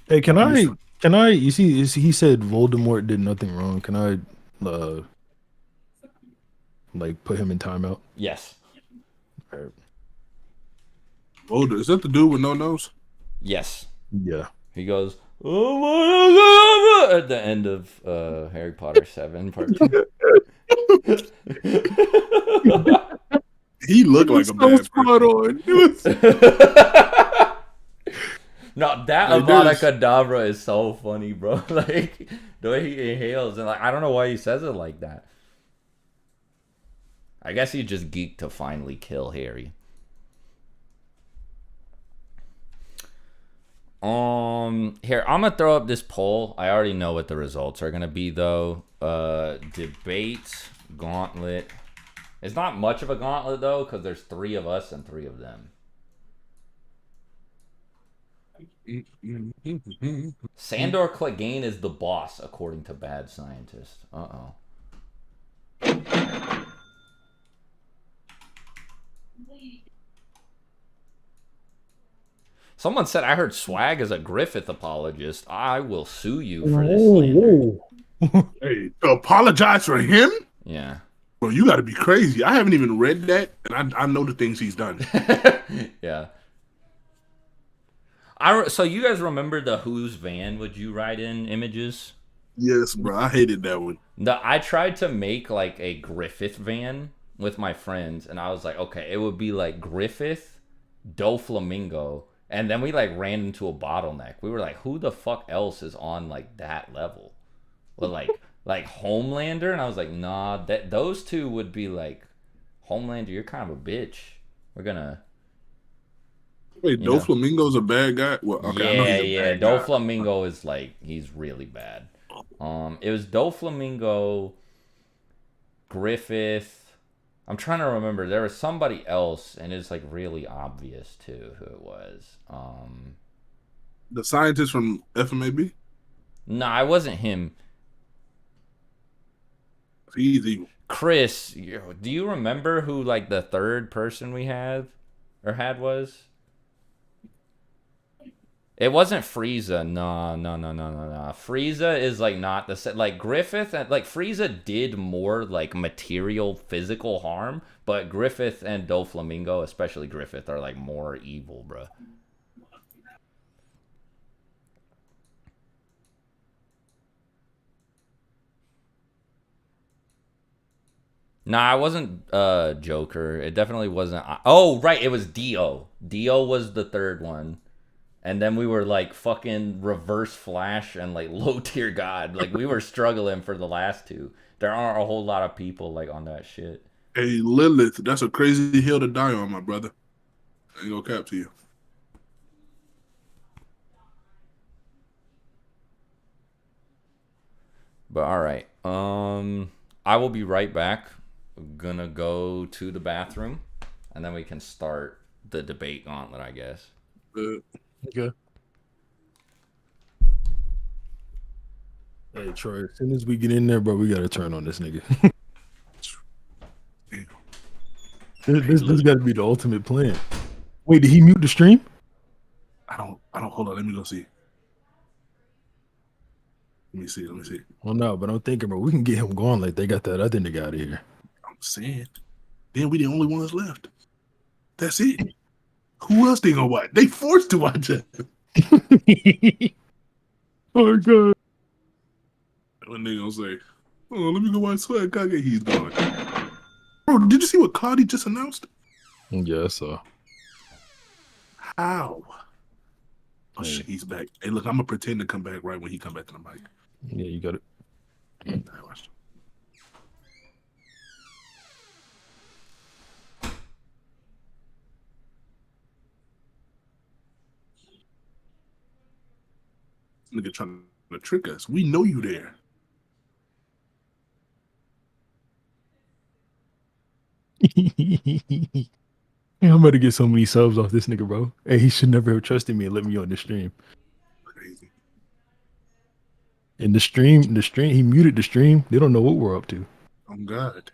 Hey, can I, you see, he said Voldemort did nothing wrong. Can I, put him in timeout? Yes. Right. Voldemort, is that the dude with no nose? Yes. Yeah. He goes, oh my God, at the end of Harry Potter 7 part 2. He looked like a bad person. No, that Avada Kedavra is so funny, bro. The way he inhales, and I don't know why he says it like that. I guess he just geeked to finally kill Harry. Here, I'm gonna throw up this poll. I already know what the results are gonna be though. Debate Gauntlet It's not much of a gauntlet though, because there's 3 of us and 3 of them. Sandor Clegane is the boss, according to Bad Scientist. Uh-oh. Someone said, I heard Swag is a Griffith apologist. I will sue you for this slander. Hey, to apologize for him? Yeah. Bro, you got to be crazy. I haven't even read that, and I know the things he's done. Yeah. So you guys remember the whose van would you ride in images? Yes, bro. I hated that one. I tried to make like a Griffith van with my friends, and I was like, okay, it would be like Griffith, Doflamingo, and then we like ran into a bottleneck. We were like, who the fuck else is on like that level? Well, like Homelander, and I was like, nah, those 2 would be like, Homelander, you're kind of a bitch. We're gonna. Wait, Doflamingo's a bad guy? Well, okay, yeah. Doflamingo is like, he's really bad. It was Doflamingo, Griffith. I'm trying to remember. There was somebody else, and it's like really obvious too who it was. The scientist from FMAB? Nah, it wasn't him. He's evil. Chris, do you remember who like the 3rd person we had was? It wasn't Frieza. No. Frieza is like not the set. Like Griffith, like Frieza did more like material, physical harm, but Griffith and Doflamingo, especially Griffith, are like more evil, bro. Nah, it wasn't Joker. It definitely wasn't. Oh, right, it was Dio. Dio was the 3rd one. And then we were like fucking Reverse Flash and like Low Tier God. Like we were struggling for the last 2. There aren't a whole lot of people like on that shit. Hey, Lilith, that's a crazy hill to die on, my brother. I ain't gonna cap to you. But all right. I will be right back. I'm gonna go to the bathroom, and then we can start the debate gauntlet, I guess. Okay. Hey Troy, as soon as we get in there, bro, we gotta turn on this nigga. this gotta be the ultimate plan. Wait, did he mute the stream? I don't hold on, let me go see. Let me see. Well, no, but I'm thinking, bro, we can get him going like they got that other nigga out of here. I'm saying. Then we the only ones left. That's it. Who else they gonna watch? They forced to watch it. Oh god. When they gonna say, oh, let me go watch Swagkage. He's gone. Bro, did you see what Cardi just announced? Yeah, I saw. How? Oh shit, he's back. Hey, look, I'm gonna pretend to come back right when he come back to the mic. Yeah, you got it. I watched. Nigga trying to trick us. We know you there. Yeah, I'm about to get so many subs off this nigga, bro. Hey, he should never have trusted me and let me on the stream. Crazy. And the stream, he muted the stream. They don't know what we're up to. Oh God.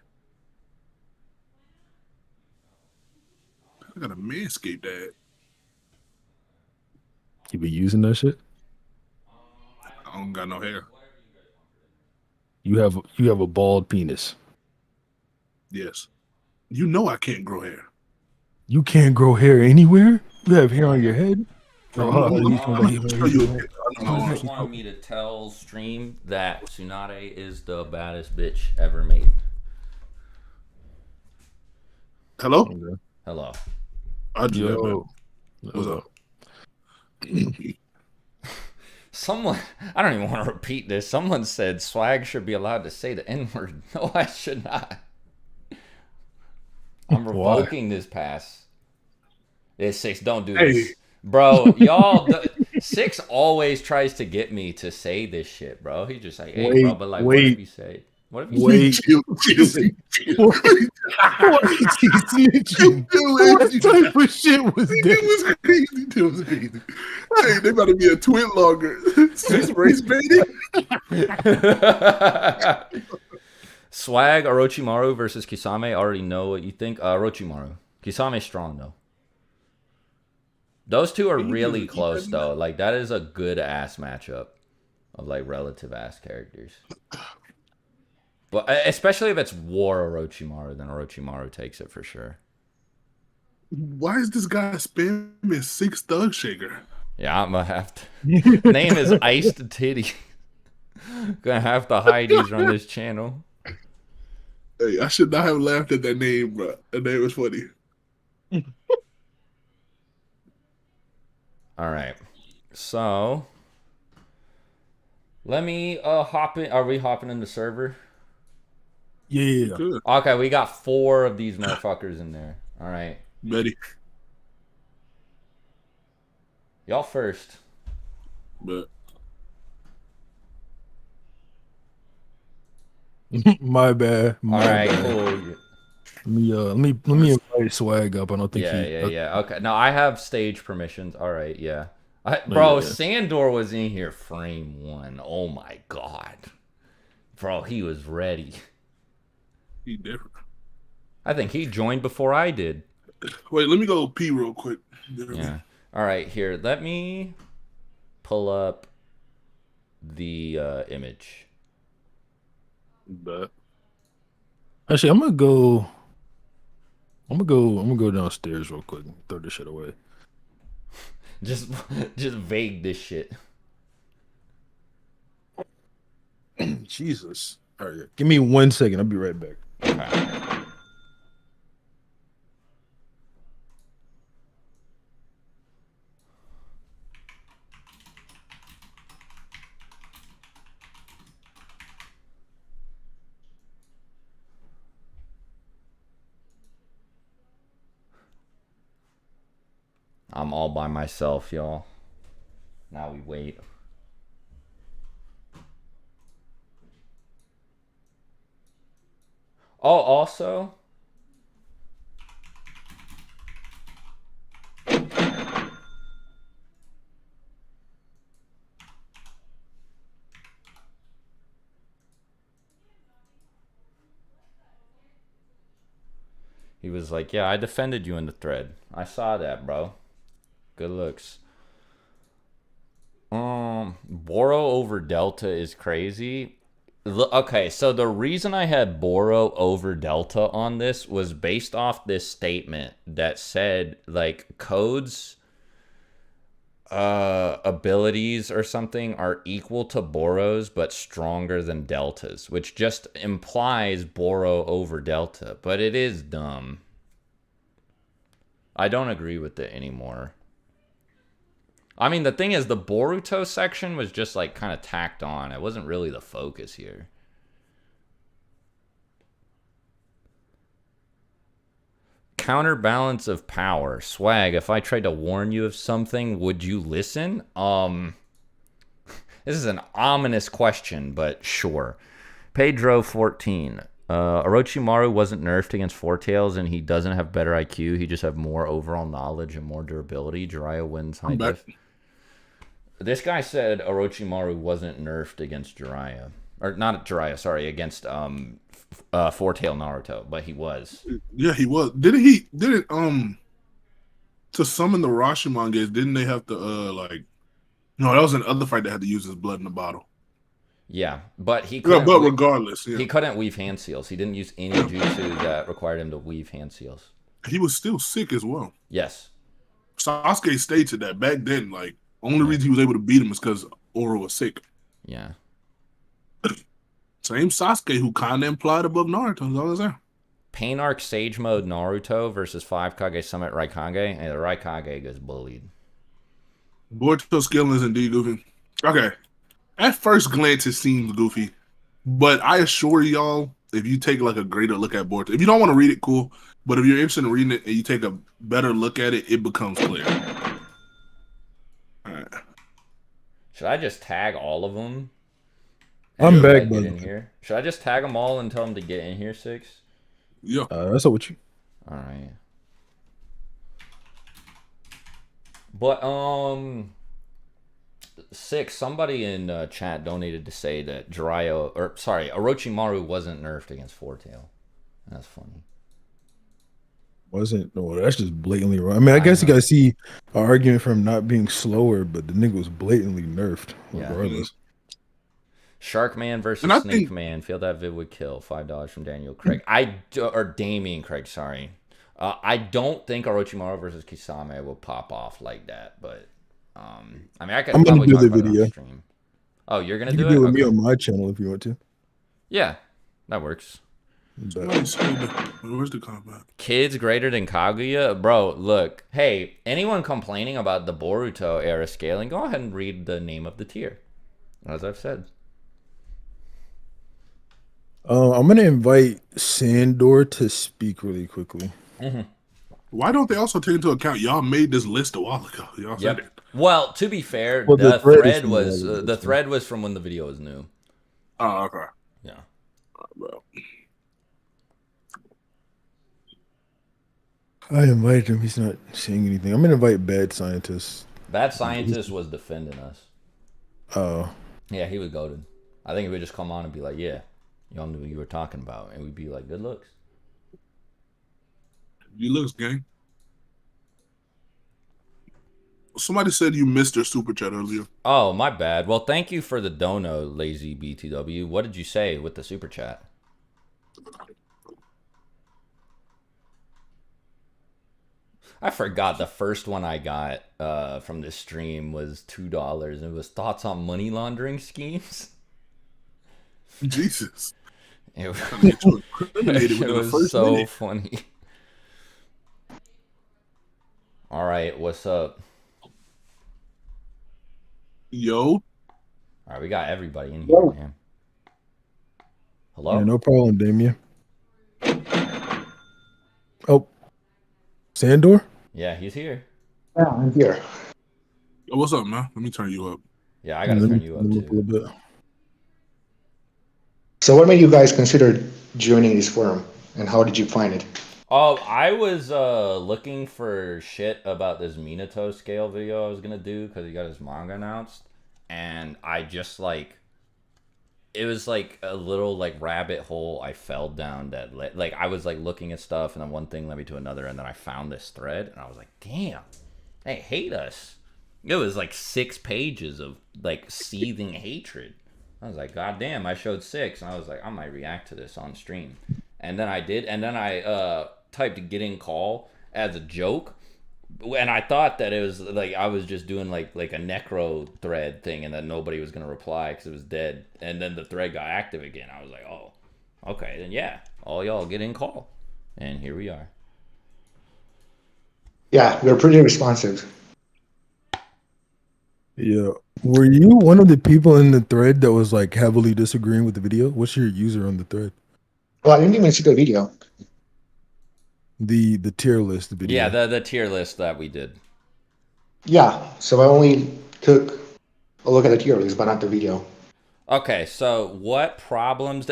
I got a manscaped dad. You be using that shit? I don't got no hair. You have a bald penis. Yes. You know I can't grow hair. You can't grow hair anywhere? You have hair on your head? No, Someone wanted me to tell stream that Tsunade is the baddest bitch ever made. Hello? Okay. Hello. Yo. What's up? Someone, I don't even want to repeat this. Someone said Swag should be allowed to say the N-word. No, I should not. I'm revoking this pass. It's Six. Don't do this. Bro, y'all, Six always tries to get me to say this shit, bro. He's just like, hey, bro, but like, what did you say? What if you Wait. Chill. What is he snitching? What type of shit was It that? was crazy. It was crazy. Hey, they about to be a twin longer. Six race baiting. Swag Orochimaru versus Kisame. I already know what you think. Orochimaru. Kisame's strong though. Those two are really close though. Like that is a good ass matchup of like relative ass characters. But especially if it's War Orochimaru, then Orochimaru takes it for sure. Why is this guy spamming Six Thug Shaker? Yeah, I'm gonna have to. Name is Iced Titty. Gonna have to hide these on this channel. Hey, I should not have laughed at that name, bro. That name was funny. All right, so let me hop in. Are we hopping in the server? Yeah. Good. Okay, we got 4 of these motherfuckers in there. All right, Betty. y'all first. But My bad. All My right, bad. cool. Let me invite Swag up. I don't think Yeah. Okay, no, I have stage permissions. All right, yeah. Bro, Sandor was in here frame 1. Oh my god, bro, he was ready. he different. I think he joined before I did. Wait, let me go pee real quick. Yeah. All right, here. Let me pull up the image. But Actually, I'm gonna go downstairs real quick and throw this shit away. Just vague this shit. Jesus. All right, give me 1 second. I'll be right back. Okay. I'm all by myself, y'all. Now we wait. Oh, also, he was like, yeah, I defended you in the thread. I saw that, bro. Good looks. Boro over Delta is crazy. Okay, so the reason I had Boro over Delta on this was based off this statement that said like codes abilities or something are equal to Boro's but stronger than Delta's, which just implies Boro over Delta, but it is dumb. I don't agree with it anymore. I mean, the thing is, the Boruto section was just, like, kind of tacked on. It wasn't really the focus here. Counterbalance of power. Swag, if I tried to warn you of something, would you listen? This is an ominous question, but sure. Pedro 14. Orochimaru wasn't nerfed against Four Tails, and he doesn't have better IQ. He just have more overall knowledge and more durability. Jiraiya wins high diff. This guy said Orochimaru wasn't nerfed against Jiraiya. Or not Jiraiya, sorry, against Four Tail Naruto, but he was. Yeah, he was. Didn't to summon the Rashomon, didn't they have to no, that was another fight that had to use his blood in the bottle. Yeah, but he couldn't. Yeah, but regardless, he couldn't weave hand seals. He didn't use any jutsu that required him to weave hand seals. He was still sick as well. Yes. Sasuke stated that back then, like, only reason he was able to beat him is because Oro was sick. Yeah. Same Sasuke who kind of implied above Naruto. That's all I'm saying. Pain Arc Sage Mode Naruto versus 5 Kage Summit Raikage, and the Raikage gets bullied. Boruto's skill is indeed goofy. Okay. At first glance, it seems goofy. But I assure y'all, if you take like a greater look at Boruto, if you don't want to read it, cool. But if you're interested in reading it and you take a better look at it, it becomes clear. All right. Should I just tag all of them? I'm Anybody back, get by in here? Should I just tag them all and tell them to get in here, Six? Yeah. That's up with you. All right. But Six. Somebody in chat donated to say that Orochimaru wasn't nerfed against Four Tail. That's funny. Wasn't no, that's just blatantly wrong. I mean, I guess you know. guys see an argument from not being slower, but the nigga was blatantly nerfed Yeah. regardless. Sharkman versus And I Snake think- Man. Feel that vid would kill. $5 from Daniel Craig. Or Damien Craig. Sorry. I don't think Orochimaru versus Kisame will pop off like that, but I mean, I could I'm gonna probably do talk the about it video. on stream. Oh, you're gonna You do can do it it? with me Okay. on my channel if you want to. Yeah, that works. But Where's the combat? Kids greater than Kaguya, bro. Look, hey, anyone complaining about the Boruto era scaling? Go ahead and read the name of the tier, as I've said. I'm gonna invite Sandor to speak really quickly. Why don't they also take into account y'all made this list a while ago? Y'all said it. Well, to be fair, Well, the the thread is thread from was all of the this, thread was from when the video was new. Oh, okay. Yeah. Bro. I invited him. He's not saying anything. I'm gonna invite Bad Scientist. Bad Scientist was defending us. Oh, Yeah, he was goaded. I think he would just come on and be like, "Yeah, y'all knew what you were talking about," and we'd be like, "Good looks." You looks, gang. Somebody said you missed your super chat earlier. Oh, my bad. Well, thank you for the dono, lazy BTW. What did you say with the super chat? I forgot the first one I got from this stream was $2, and it was thoughts on money laundering schemes. Jesus. It was, Trying to get you incriminated it within the was first so minute. funny. All right, what's up? Yo. All right, we got everybody in here, man. Hello? yeah, no problem, Damien. Oh, Sandor? Yeah, he's here. Yeah, I'm here. Yo, what's up, man? Let me turn you up. Yeah, I gotta Let turn me you pull up him a too. little bit. So, what made you guys consider joining this forum, and how did you find it? Oh, I was looking for shit about this Minato scale video I was gonna do because he got his manga announced, and I just like it was like a little like rabbit hole I fell down that like I was like looking at stuff and then one thing led me to another and then I found this thread and I was like, damn, they hate us. It was like 6 pages of like seething hatred. I was like, god damn, I showed 6 and I was like, I might react to this on stream. And then I did, and then I typed "getting call" as a joke, and I thought that it was like I was just doing like a necro thread thing, and that nobody was gonna reply because it was dead. And then the thread got active again. I was like, oh, okay, then yeah, all y'all get in call, and here we are. Yeah, we're pretty responsive. Yeah. Were you one of the people in the thread that was like heavily disagreeing with the video? What's your user on the thread? Well, I didn't even see the video. The tier list video. Yeah, the tier list that we did. Yeah, so I only took a look at the tier list, but not the video. Okay, so what problems?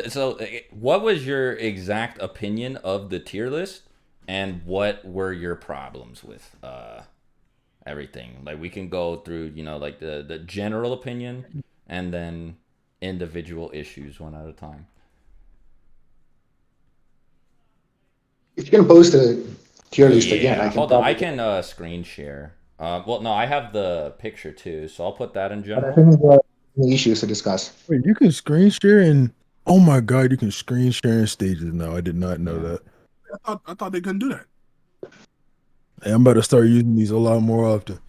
What was your exact opinion of the tier list, and what were your problems with everything? Like we can go through, like the general opinion, and then individual issues one at a time. If you can post the tier list again, I can. Hold on, I can screen share. Well, no, I have the picture too, so I'll put that in But I general. think there are any issues to discuss. Wait, you can screen share and oh my god, you can screen share in stages now. I did not know that. I thought they couldn't do that. Hey, I'm about to start using these a lot more often.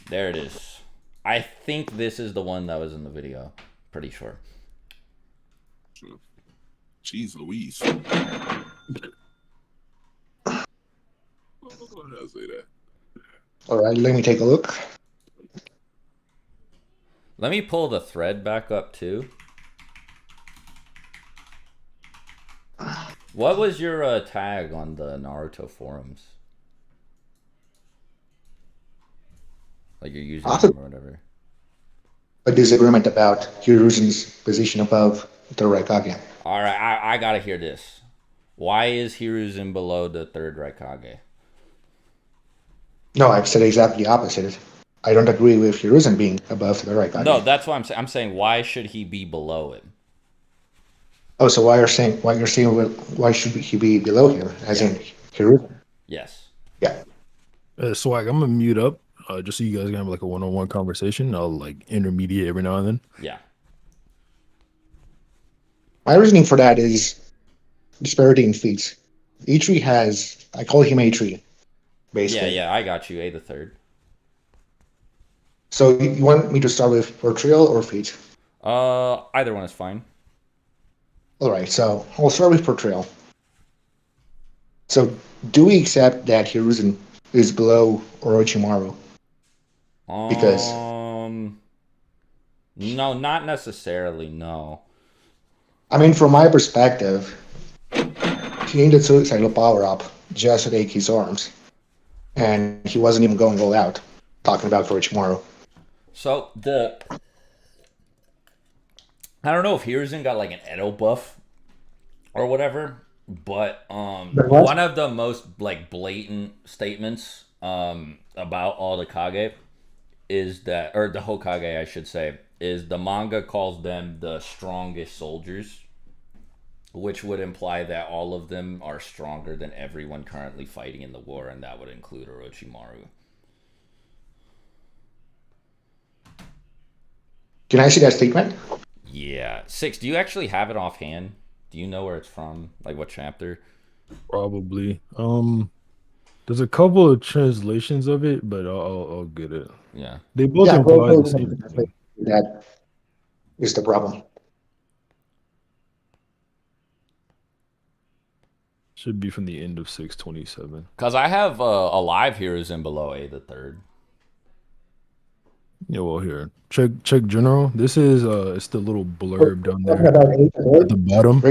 There it is. I think this is the one that was in the video. Pretty sure. Jeez Louise. Why did I say that? All right, let me take a look. Let me pull the thread back up too. What was your tag on the Naruto forums? Like your username or whatever. a disagreement about Hiruzen's position above the Raikage. All right, I gotta hear this. Why is Hiruzen below the third Raikage? No, I've said exactly the opposite. I don't agree with Hiruzen being above the Raikage. No, that's what I'm saying. I'm saying why should he be below him? Oh, so why you're saying why should he be below him, as in Hiruzen? Yes. Yeah. Swag, I'm gonna mute up just so you guys can have like a one-on-one conversation. I'll like intermediate every now and then. Yeah. My reasoning for that is disparity in feats. E3 has, I call him A3, basically. Yeah, I got you. A the third. So you want me to start with portrayal or feat? Either one is fine. All right, so I'll start with portrayal. So do we accept that Hiruzen is below Orochimaru? Because no, not necessarily. No. I mean, from my perspective, he needed suicidal power up just to take his arms, and he wasn't even going all out. Talking about Orochimaru. So I don't know if Hiruzen got like an Edo buff or whatever, but one of the most like blatant statements about all the Kage is that, or the Hokage I should say, is the manga calls them the strongest soldiers, which would imply that all of them are stronger than everyone currently fighting in the war, and that would include Orochimaru. Can I see that statement? Yeah. Six, do you actually have it offhand? Do you know where it's from? Like what chapter? Probably. There's a couple of translations of it, but I'll get it. Yeah. They both Yeah, imply the both same thing. that is the problem. Should be from the end of 627. Because I have Alive Hiruzen below A the third. Yeah, well here. Check general. This is it's the little blurb down there Talking about at the bottom.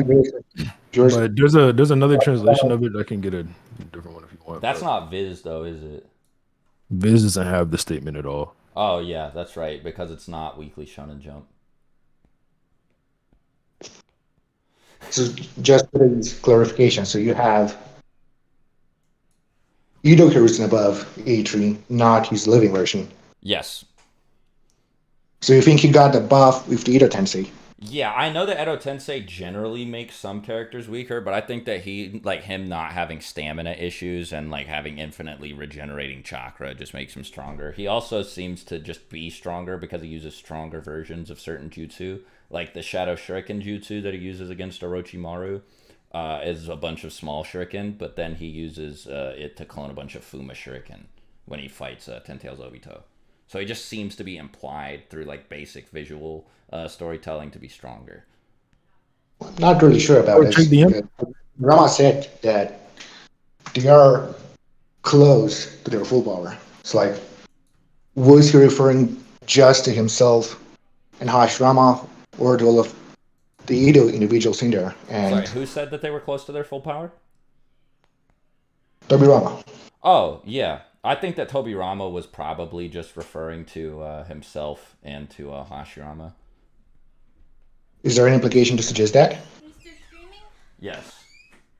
Yours, But there's another translation of it. I can get a different one if you want. That's but not Viz though, is it? Viz doesn't have the statement at all. Oh yeah, that's right, because it's not Weekly Shonen Jump. so just for this clarification, so you have Edo Hiruzen above A3, not his living version. Yes. So you think he got the buff with the Edo Tensei? Yeah, I know that Edo Tensei generally makes some characters weaker, but I think that him not having stamina issues and like having infinitely regenerating chakra just makes him stronger. He also seems to just be stronger because he uses stronger versions of certain jutsu, like the Shadow Shuriken jutsu that he uses against Orochimaru. Is a bunch of small shuriken, but then he uses it to clone a bunch of Fuma shuriken when he fights Ten Tails Obito. So he just seems to be implied through like basic visual storytelling to be stronger. I'm not really sure about this. Check the end. Rama said that they are close to their full power. It's like, was he referring just to himself and Hashirama, or to all of the Edo individuals in there? And Sorry, who said that they were close to their full power? Tobirama. Oh, yeah. I think that Tobirama was probably just referring to himself and to Hashirama. Is there an implication to suggest that? Mr. Screaming? Yes.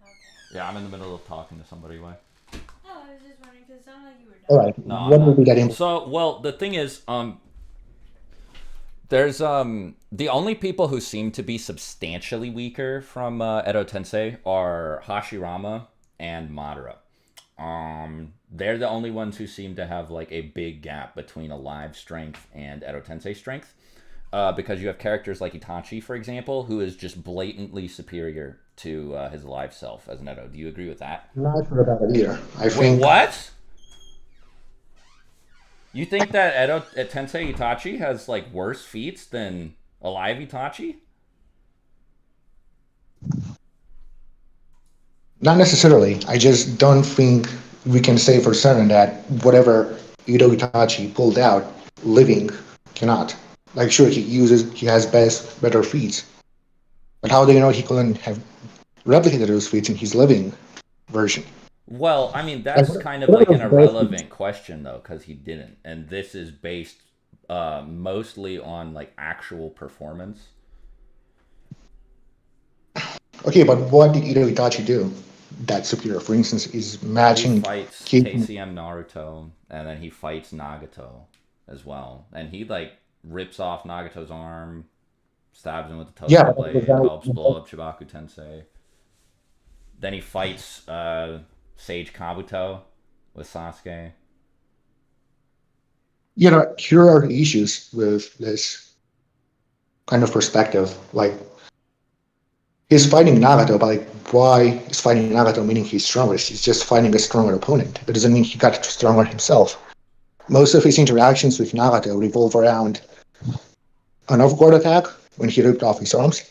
Okay. Yeah, I'm in the middle of talking to somebody. Why? Oh, I was just wondering because it sounded like you were done. All right. No, What I'm would be that not. So, well, the thing is, there's the only people who seem to be substantially weaker from Edo Tensei are Hashirama and Madara. They're the only ones who seem to have like a big gap between Alive strength and Edo Tensei strength. Because you have characters like Itachi, for example, who is just blatantly superior to his Alive self as an Edo. Do you agree with that? I'm not sure about it either. I Wait, think what? You think that Edo Tensei Itachi has like worse feats than Alive Itachi? not necessarily. I just don't think we can say for certain that whatever Edo Itachi pulled out, living cannot. Like, sure, he has better feats, but how do you know he couldn't have replicated those feats in his living version? Well, I mean, that's kind of like an irrelevant question, though, because he didn't. And this is based mostly on like actual performance. Okay, but what did Ito Itachi do that's superior? For instance, is He matching fights King. KCM Naruto, and then he fights Nagato as well, and he like rips off Nagato's arm, stabs him with the Yeah, Tokai blade, helps blow up Chibaku Tensei. Then he fights Sage Kabuto with Sasuke. here are the issues with this kind of perspective. Like, he's fighting Nagato, but like, why is fighting Nagato meaning he's stronger? He's just fighting a stronger opponent. It doesn't mean he got stronger himself. Most of his interactions with Nagato revolve around an overguard attack when he ripped off his arms.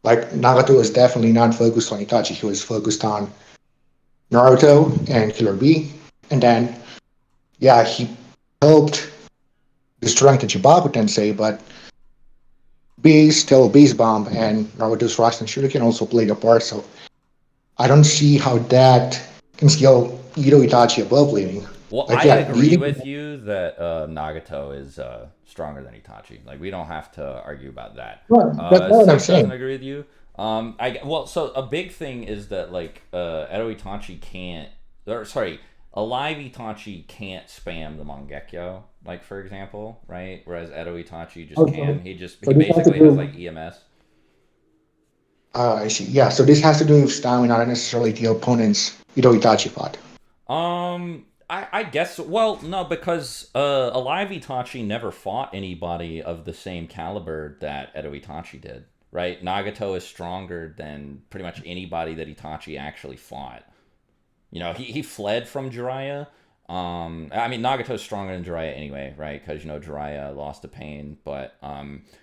Like, Nagato was definitely not focused on Itachi. He was focused on Naruto and Killer B. And then, yeah, he helped destroying the Chibaku Tensei, but Beast, still Beast Bomb, and Naruto's Rasen Shuriken also played a part, so I don't see how that can scale Ito Itachi above leading. Well, Like, I yeah, agree leading- with you that Nagato is stronger than Itachi. Like, we don't have to argue about that. Well, that's not what I'm Six saying. doesn't agree with you. So a big thing is that like Edo Itachi can't, or sorry, Alive Itachi can't spam the Mangekyo, like for example, right? Whereas Edo Itachi just Okay. can. He So basically this has to do- has like EMS. I see. Yeah, so this has to do with stamina, not necessarily the opponent's Ito Itachi fought. I guess. Well, no, because Alive Itachi never fought anybody of the same caliber that Edo Itachi did. Right? Nagato is stronger than pretty much anybody that Itachi actually fought. You know, he fled from Jiraiya. I mean, Nagato's stronger than Jiraiya anyway, right? Because, you know, Jiraiya lost to Pain. But,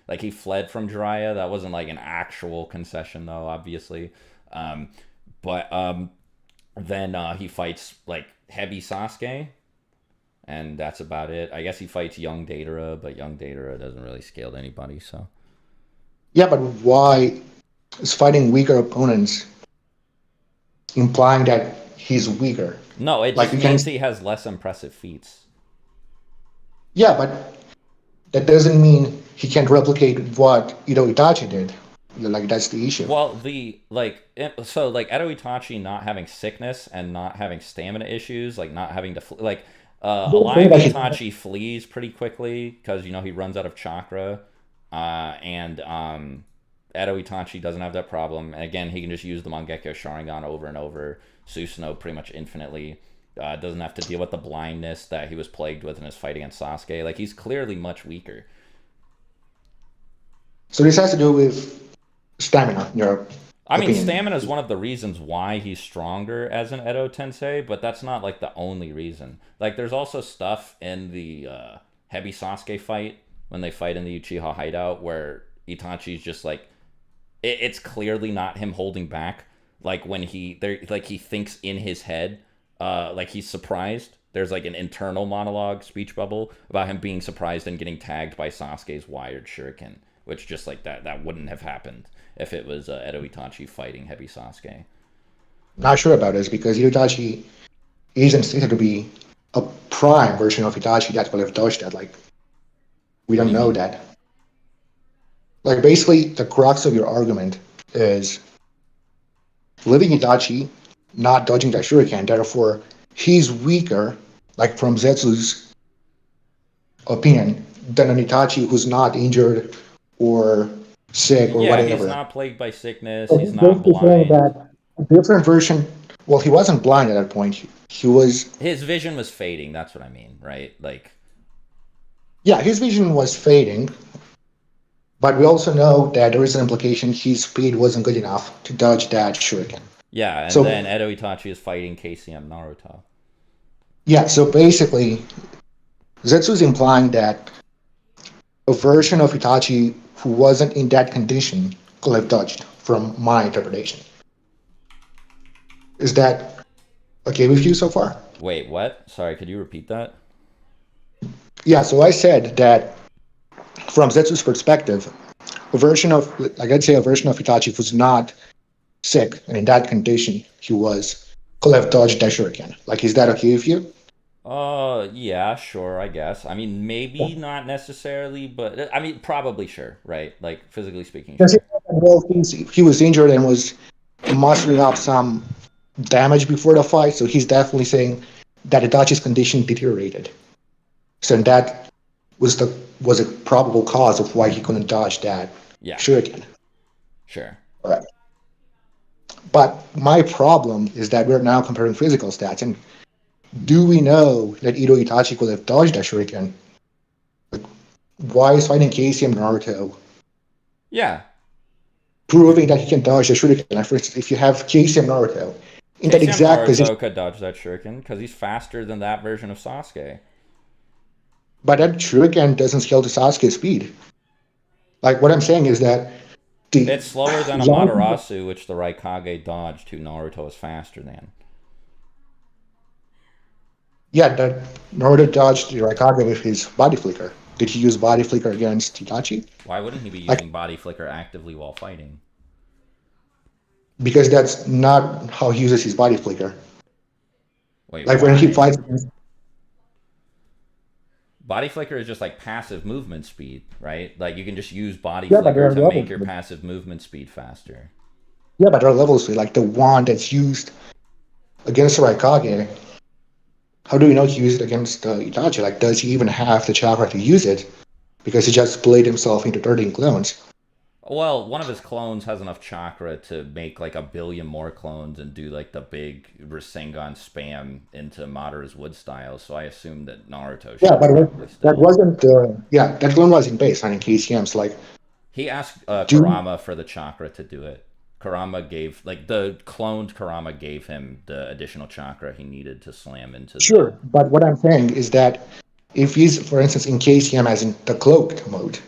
like, he fled from Jiraiya. That wasn't, like, an actual concession, though, obviously. Then he fights, like, Heavy Sasuke. And that's about it. I guess he fights Young Datara, but Young Datara doesn't really scale to anybody, so... Yeah, but why is fighting weaker opponents implying that he's weaker? No, it Like, just you can- means he has less impressive feats. Yeah, but that doesn't mean he can't replicate what Ito Itachi did. Like, that's the issue. Well, Edo Itachi not having sickness and not having stamina issues, like not having to Alive Itachi flees pretty quickly because you know he runs out of chakra, and Edo Itachi doesn't have that problem. And again, he can just use the Mangekyo Sharingan over and over, Susanoo pretty much infinitely. Doesn't have to deal with the blindness that he was plagued with in his fight against Sasuke. Like, he's clearly much weaker. So this has to do with stamina, in your I mean, opinion. stamina is one of the reasons why he's stronger as an Edo Tensei, but that's not, like, the only reason. Like, there's also stuff in the Heavy Sasuke fight, when they fight in the Uchiha hideout, where Itachi's just, like... It's clearly not him holding back. Like, when he thinks in his head, like, he's surprised. There's, like, an internal monologue speech bubble about him being surprised and getting tagged by Sasuke's wired shuriken, which just, like, that wouldn't have happened if it was Edo Itachi fighting Heavy Sasuke. Not sure about this because Ito Itachi isn't stated to be a prime version of Itachi that will have dodged that. Like, we don't know that. Like, basically, the crux of your argument is living Itachi not dodging that shuriken, therefore he's weaker, like from Zetsu's opinion, than an Itachi who's not injured or sick or Yeah, whatever. he's not plagued by sickness. So He's he's not basically saying blind. that a different version. Well, he wasn't blind at that point. He was. His vision was fading. That's what I mean, right? Like, Yeah, his vision was fading, but we also know that there is an implication his speed wasn't good enough to dodge that shuriken. yeah, and So- then Edo Itachi is fighting KCM Naruto. Yeah, so basically, Zetsu's implying that a version of Itachi who wasn't in that condition could have dodged, from my interpretation. Is that okay with you so far? Wait, what? Sorry, could you repeat that? Yeah, so I said that from Zetsu's perspective, a version of Itachi who's not sick and in that condition he was could have dodged that shuriken. Like, is that okay with you? Yeah, sure, I guess. I mean, maybe not necessarily, but I mean, probably sure, right? Like physically speaking, Because sure. well, he was injured and was mustering up some damage before the fight, so he's definitely saying that Itachi's condition deteriorated. So that was a probable cause of why he couldn't dodge that Yeah, shuriken. sure. All right. But my problem is that we're now comparing physical stats, and do we know that Ito Itachi could have dodged that shuriken? Like, why is fighting KCM Naruto Yeah, proving that he can dodge the shuriken? Like, for instance, if you have KCM Naruto in that KCM exact position, Naruto could dodge that shuriken because he's faster than that version of Sasuke. but that shuriken doesn't scale to Sasuke's speed. Like, what I'm saying is that the It's slower than a long, Matarasu, which the Raikage dodged, who Naruto is faster than. yeah, that Naruto dodged the Raikage with his body flicker. Did he use body flicker against Itachi? Why wouldn't he be Like, using body flicker actively while fighting? because that's not how he uses his body flicker. Wait, Like when he why? fights against, Body flicker is just like passive movement speed, right? Like you can just use body yeah, but there flicker are to make levels. your passive movement speed faster. Yeah, but there are levels to it. Like the wand that's used against the Raikage. How do we know he used it against Itachi? Like, does he even have the chakra to use it? Because he just split himself into 13 clones. Well, one of his clones has enough chakra to make like a billion more clones and do like the big Rasengan spam into Madara's wood style. So I assume that Naruto Yeah, should but probably that still. wasn't. Yeah, that clone wasn't based on KCM's. Like, He asked do Kurama for the chakra to do it. Kurama gave like the cloned Kurama gave him the additional chakra he needed to slam into the. sure. But what I'm saying is that if he's, for instance, in KCM as in the cloaked mode,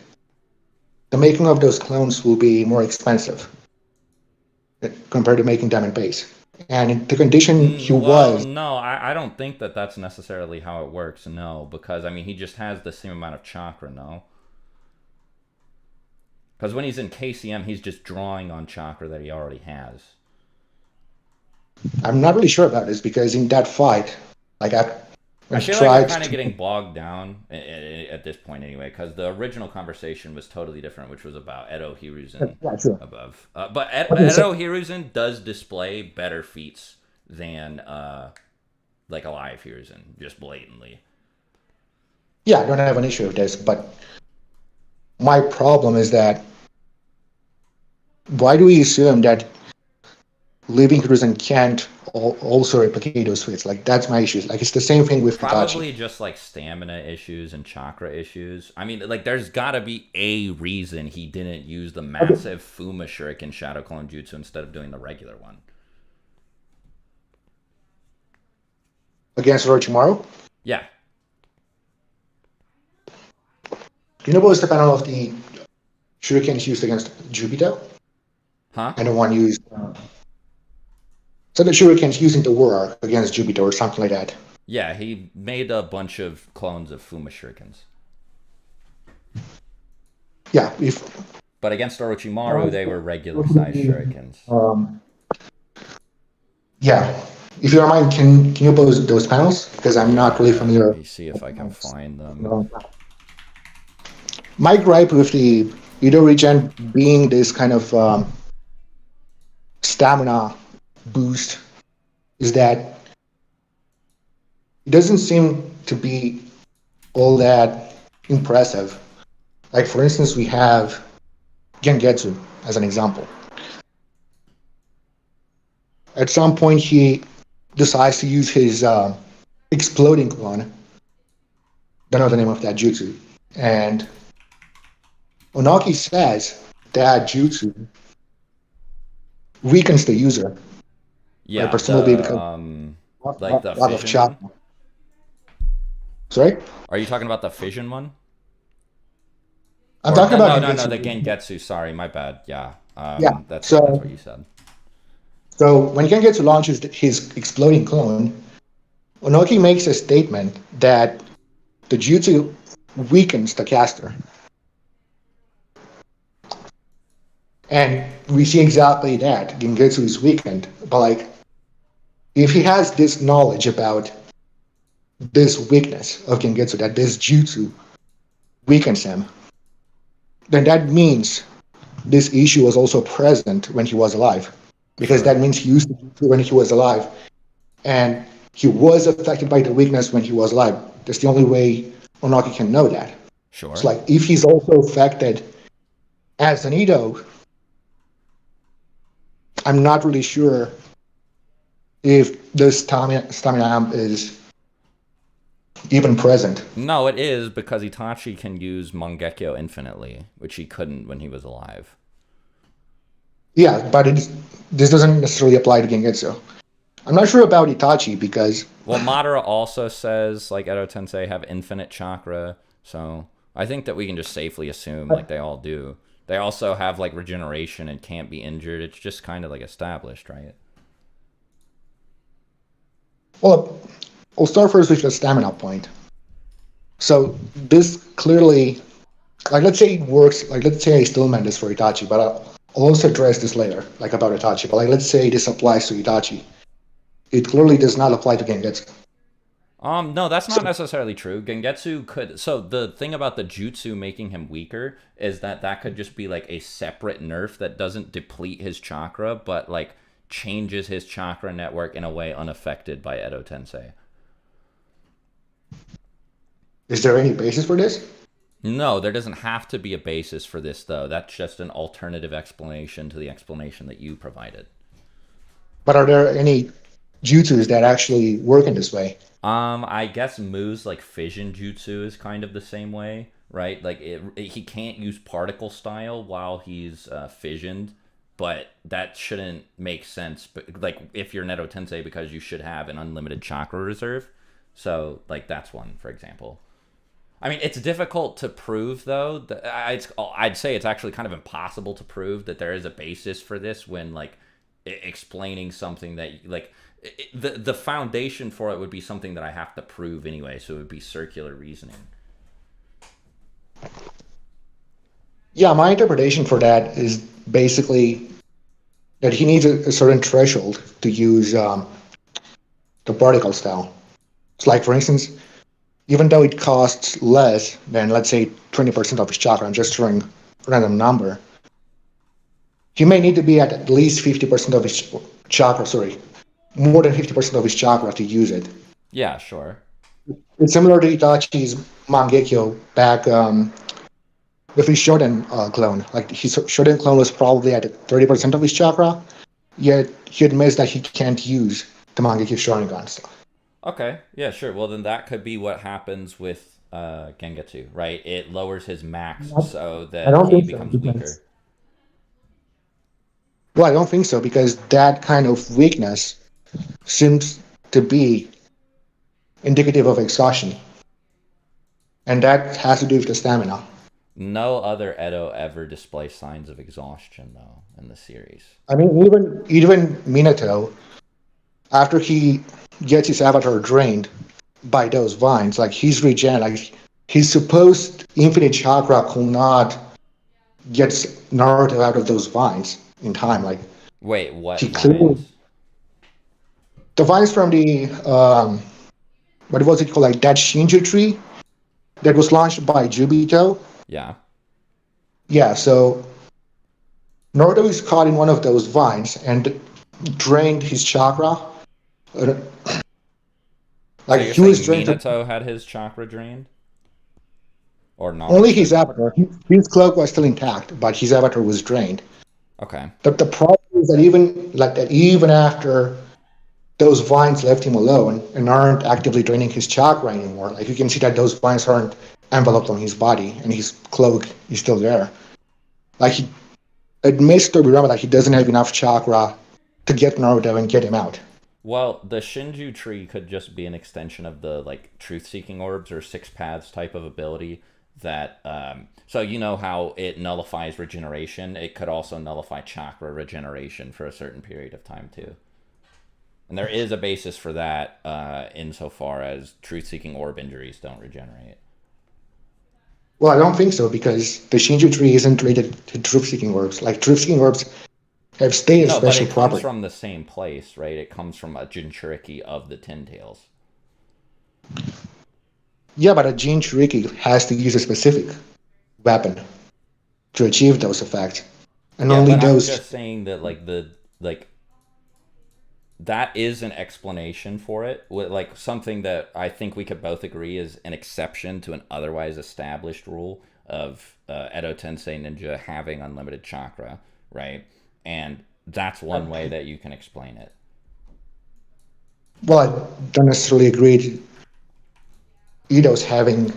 the making of those clones will be more expensive compared to making them in base. And in the condition he Well, was, no, I don't think that that's necessarily how it works. No, because I mean he just has the same amount of chakra. No, because when he's in KCM, he's just drawing on chakra that he already has. I'm not really sure about this because in that fight, like I when he feel like we're tried kind of to, getting bogged down at this point anyway, because the original conversation was totally different, which was about Edo Hiruzen yeah, sure. above. But Okay, so Edo Hiruzen does display better feats than like Alive Hiruzen, just blatantly. yeah, I don't have an issue with this, but my problem is that why do we assume that living Hiruzen can't also replicate those feats? Like that's my issue. Like it's the same thing with Itachi. Probably just like stamina issues and chakra issues. I mean, like, there's gotta be a reason he didn't use the Okay, massive Fuma Shuriken Shadow Clone Jutsu instead of doing the regular one. against Orochimaru, Yeah. do you know what was the panel of the shurikens used against Jupiter Huh? and the one used? So the shurikens using the war arc against Jupiter or something like that. Yeah, he made a bunch of clones of Fuma Shurikens. Yeah, if But against Orochimaru, they were regular sized shurikens. um, yeah, if you don't mind, can you pose those panels because I'm not really Yeah, let familiar. me see if I can find them. Um, my gripe with the Edo regen being this kind of stamina boost is that it doesn't seem to be all that impressive. Like for instance, we have Gengetsu as an example. At some point, he decides to use his exploding clone. Don't know the name of that jutsu, and Onaki says that jutsu weakens the user, right? Yeah, Presumably the because like the a lot of fission one. chakra. Sorry, Are you talking about the fission one? I'm Or talking no, about no, no, the Gengetsu. Gengetsu. Sorry, my bad. Yeah, Yeah. that's what So you said. when Gengetsu launches his exploding clone, Onoki makes a statement that the jutsu weakens the caster. And we see exactly that. Gengetsu is weakened. But like if he has this knowledge about this weakness of Gengetsu, that this jutsu weakens him, then that means this issue was also present when he was alive. Because Sure. that means he used the jutsu when he was alive. And he was affected by the weakness when he was alive. That's the only way Onaki can know that. Sure. It's like if he's also affected as an Edo, I'm not really sure if this stamina amp is even present. No, it is because Itachi can use Mangekyo infinitely, which he couldn't when he was alive. Yeah, but this doesn't necessarily apply to Gengetsu. I'm not sure about Itachi because Well, Madara also says, like, Edo Tensei have infinite chakra, so I think that we can just safely assume, like, they all do. They also have, like, regeneration and can't be injured. It's just kind of, like, established, right? well, I'll start first with the stamina point. So this clearly, like let's say it works, like let's say I still meant this for Itachi, but I'll also address this later, like about Itachi. But like let's say this applies to Itachi. It clearly does not apply to Gengetsu. No, that's not necessarily true. Gengetsu could... So the thing about the jutsu making him weaker is that that could just be, like, a separate nerf that doesn't deplete his chakra, but, like, changes his chakra network in a way unaffected by Edo Tensei. Is there any basis for this? No, there doesn't have to be a basis for this, though. That's just an alternative explanation to the explanation that you provided. But are there any jutsus that actually work in this way? I guess Mu's, like, fission jutsu is kind of the same way, right? Like, he can't use particle style while he's fissioned, but that shouldn't make sense. But, like, if you're Edo Tensei, because you should have an unlimited chakra reserve. So, like, that's one, for example. I mean, it's difficult to prove, though. I'd say it's actually kind of impossible to prove that there is a basis for this when, like, explaining something that, like, the foundation for it would be something that I have to prove anyway, so it would be circular reasoning. Yeah, my interpretation for that is basically that he needs a certain threshold to use the particle style. It's like, for instance, even though it costs less than, let's say, 20% of his chakra, I'm just throwing a random number, he may need to be at least 50% of his chakra, more than 50% of his chakra to use it. Yeah, sure. It's similar to Itachi's Mangekyo back with his Shoden clone. Like, his Shoden clone was probably at 30% of his chakra, yet he admits that he can't use the Mangekyo Sharingan stuff. Okay, yeah, sure. Well, then that could be what happens with Gengetsu, right? It lowers his max so I that don't he think so, becomes weaker. Well, I don't think so, because that kind of weakness seems to be indicative of exhaustion. And that has to do with the stamina. No other Edo ever displays signs of exhaustion, though, in the series. I mean, even Minato, after he gets his avatar drained by those vines, like he's regen, like his supposed infinite chakra could not get Naruto out of those vines in time. Like, Wait, what he clearly, vines? the vines from the what was it called, like that Shinju tree that was launched by Jubito. Yeah. Yeah, so Naruto is caught in one of those vines and drained his chakra. Like, So you're he was saying drained Minato had his chakra drained? Or not? only his avatar. His cloak was still intact, but his avatar was drained. Okay. But the problem is that even after those vines left him alone and aren't actively draining his chakra anymore, like you can see that those vines aren't enveloped on his body and his cloak is still there. Like, he admits to Birama that he doesn't have enough chakra to get Naruto and get him out. Well, the Shinju tree could just be an extension of the, like, truth-seeking orbs or six paths type of ability that, so you know how it nullifies regeneration? It could also nullify chakra regeneration for a certain period of time, too. And there is a basis for that insofar as truth-seeking orb injuries don't regenerate. Well, I don't think so, because the Shinju tree isn't related to truth-seeking orbs. Like, truth-seeking orbs have stated No, but special it comes property. from the same place, right? It comes from a Jinchuriki of the Ten Tails. Yeah, but a Jinchuriki has to use a specific weapon to achieve those effects, and Yeah, only but I'm those. just saying that like that is an explanation for it. Like something that I think we could both agree is an exception to an otherwise established rule of Edo Tensei Ninja having unlimited chakra, right? And that's one way that you can explain it. Well, I don't necessarily agree to Ido's having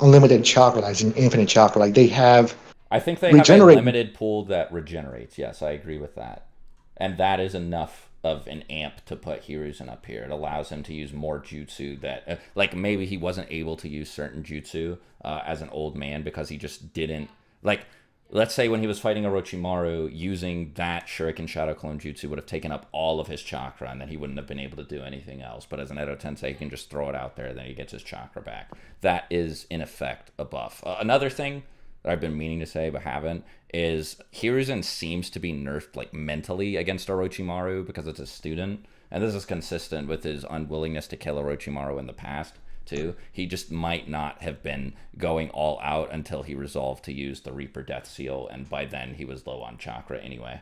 unlimited chakra, as in infinite chakra. Like they have I think they have a regenerate. limited pool that regenerates. Yes, I agree with that. And that is enough of an amp to put Hiruzen up here. It allows him to use more jutsu that, like maybe he wasn't able to use certain jutsu as an old man because he just didn't, like, let's say when he was fighting Orochimaru, using that Shuriken Shadow Clone Jutsu would have taken up all of his chakra, and then he wouldn't have been able to do anything else. But as an Edo Tensei, he can just throw it out there, and then he gets his chakra back. That is, in effect, a buff. Another thing that I've been meaning to say but haven't is Hiruzen seems to be nerfed like mentally against Orochimaru because it's a student, and this is consistent with his unwillingness to kill Orochimaru in the past too. He just might not have been going all out until he resolved to use the Reaper Death Seal, and by then he was low on chakra anyway.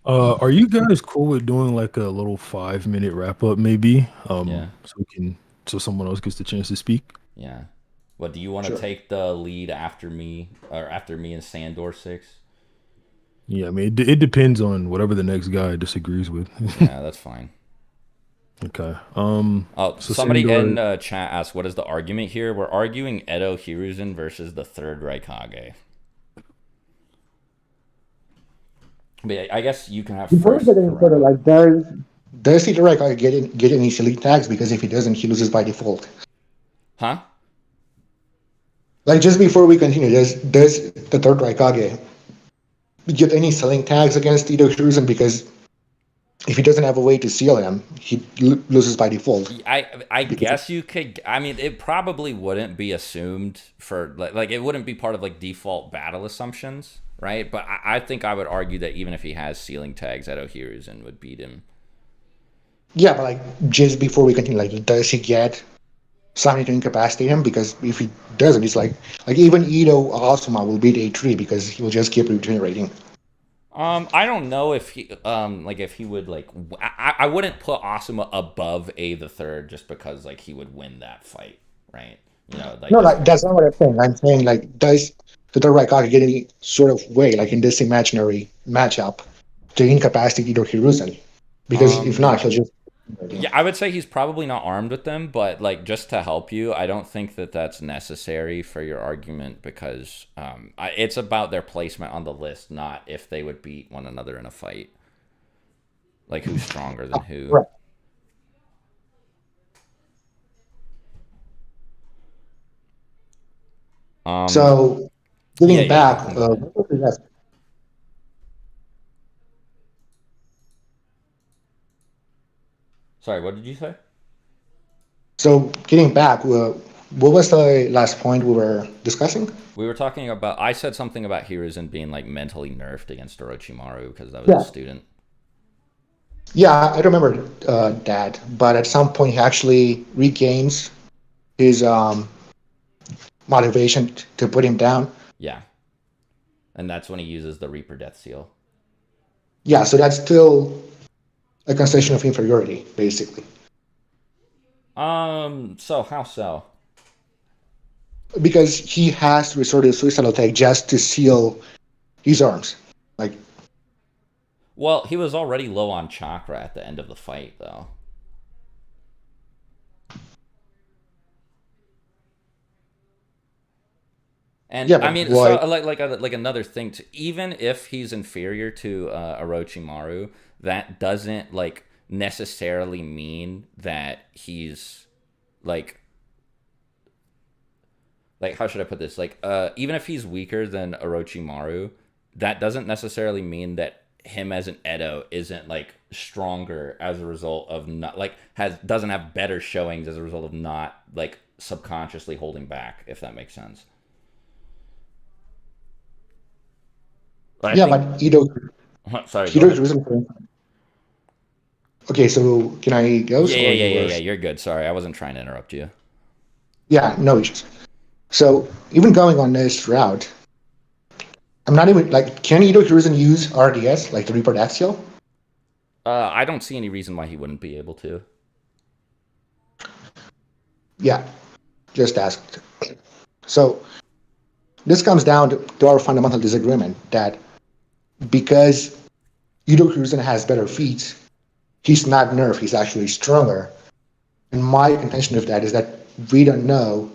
Are you guys cool with doing like a little 5 minute wrap up, maybe? Yeah, So someone else gets the chance to speak. yeah. What do you want to Sure. take the lead after me, or after me and Sandor Six? Yeah, I mean, it depends on whatever the next guy disagrees with. Yeah, that's fine. Okay. Oh, So somebody in Sandor, chat asked, "What is the argument here?" We're arguing Edo Hiruzen versus the third Raikage. But I guess you can have Before we first. get any further, like does he like get any silly tags? Because if he doesn't, he loses by default. Huh? Like just before we continue, does the third Raikage get any selling tags against Ito Hiruzen? Because if he doesn't have a way to seal him, he loses by default. I Because guess you could. I mean, it probably wouldn't be assumed for like it wouldn't be part of like default battle assumptions, right? But I think I would argue that even if he has ceiling tags, Edo Hiruzen would beat him. yeah, but like just before we continue, like does he get something to incapacitate him? Because if he doesn't, it's like even Ito Asuma will beat A3 because he will just keep regenerating. I don't know if he, like if he would like, I wouldn't put Asuma above A the third just because like he would win that fight, right? You know, like No, just like that's not what I'm saying. I'm saying like does the third Raikage get any sort of way, like in this imaginary matchup, to incapacitate Ito Hiruzen? Because if um, not, he'll just yeah, I would say he's probably not armed with them, but like just to help you, I don't think that that's necessary for your argument because it's about their placement on the list, not if they would beat one another in a fight. Like who's stronger than who? right. Um, So yeah, getting yeah, you back, can go ahead. Sorry, what did you say? so getting back, what was the last point we were discussing? We were talking about. I said something about Hiruzen being like mentally nerfed against Orochimaru because I was a Yeah, student. yeah, I remember that. But at some point, he actually regains his motivation to put him down. Yeah, and that's when he uses the Reaper Death Seal. Yeah, so that's still a concession of inferiority, basically, So how so? because he has to resort to suicidal attack just to seal his arms. Like, Well, he was already low on chakra at the end of the fight, though. And yeah, I but mean, why? so like another thing, to even if he's inferior to Orochimaru, that doesn't like necessarily mean that he's like how should I put this? Like even if he's weaker than Orochimaru, that doesn't necessarily mean that him as an Edo isn't like stronger as a result of not like has doesn't have better showings as a result of not like subconsciously holding back, if that makes sense. But I Yeah, think but Ito, sorry, go Ito's ahead. reason for Okay, so can I go? Yeah, Or yeah, you yeah, yeah, were... yeah. You're good. Sorry, I wasn't trying to interrupt you. Yeah, no issues. So even going on this route, I'm not even like, can Ito Hiruzen use RDS like the Reaper Axial? I don't see any reason why he wouldn't be able to. Yeah, just asked. So this comes down to our fundamental disagreement that because Ito Hiruzen has better feats, he's not nerfed, he's actually stronger. And my contention with that is that we don't know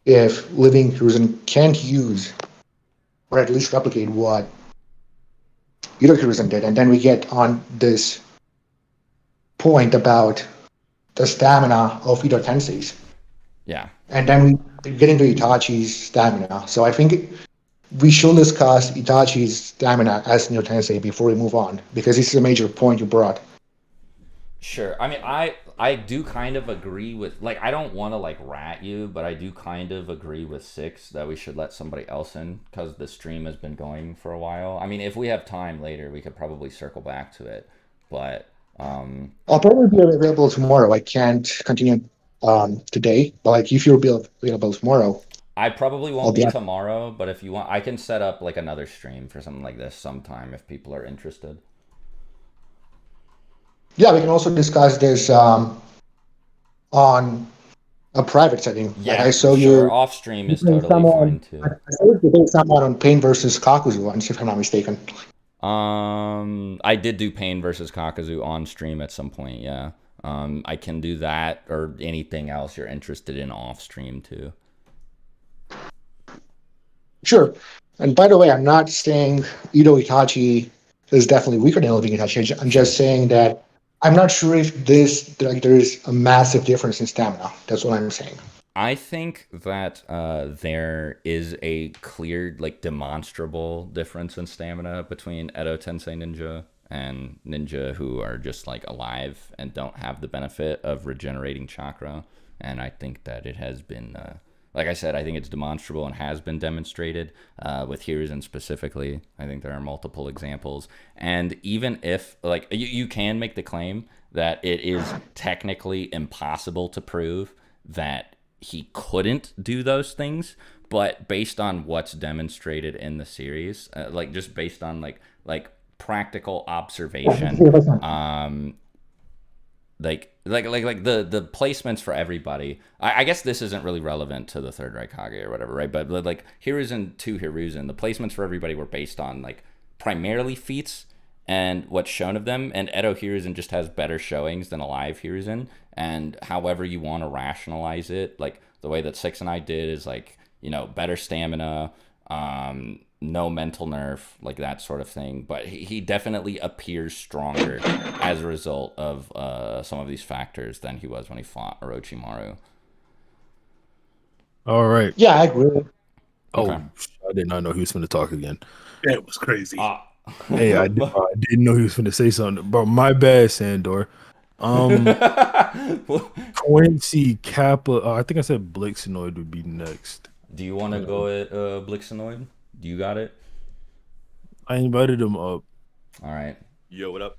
if living Hiruzen can't use or at least replicate what Ito Hiruzen did. And then we get on this point about the stamina of Ito Tensei's. Yeah. And then we get into Itachi's stamina. So I think we should discuss Itachi's stamina as Ito Tensei before we move on, because this is a major point you brought. Sure. I mean, I do kind of agree with, like, I don't want to like rat you, but I do kind of agree with Six that we should let somebody else in because the stream has been going for a while. I mean, if we have time later, we could probably circle back to it, but I'll probably be available tomorrow. I can't continue today, but like if you'll be available tomorrow, I probably I'll won't be be happy. tomorrow, but if you want, I can set up like another stream for something like this sometime if people are interested. Yeah, we can also discuss this on a private setting. Like Yeah, I saw sure. you Off stream is debate totally someone. fine too. I saw you debate someone on Pain versus Kakuzu once, if I'm not mistaken. I did do Pain versus Kakazu on stream at some point, yeah. I can do that or anything else you're interested in off stream too. Sure. And by the way, I'm not saying Ito Itachi is definitely weaker than Living Itachi. I'm just saying that I'm not sure if there's a massive difference in stamina. That's what I'm saying. I think that there is a clear, like, demonstrable difference in stamina between Edo Tensei Ninja and ninja who are just, like, alive and don't have the benefit of regenerating chakra. And I think that it has been, like I said, I think it's demonstrable and has been demonstrated with Hiruzen specifically. I think there are multiple examples. And even if, like, you can make the claim that it is technically impossible to prove that he couldn't do those things, but based on what's demonstrated in the series, like just based on like practical observation, like the placements for everybody. I guess this isn't really relevant to the Third Raikage or whatever, right? But like Hiruzen to Hiruzen, the placements for everybody were based on like primarily feats and what's shown of them, and Edo Hiruzen just has better showings than Alive Hiruzen. And however you want to rationalize it, like the way that Six and I did is like, you know, better stamina, no mental nerf, like that sort of thing. But he definitely appears stronger as a result of some of these factors than he was when he fought Orochimaru. All right. Yeah, I agree. Oh, Okay. I did not know he was going to talk again. That was crazy. Hey, I didn't know he was going to say something. Bro, my bad, Sandor. Quincy Kappa. I think I said Blixenoid would be next. Do you want to go at Blixenoid? Do you got it? I invited him up. All right. Yo, what up?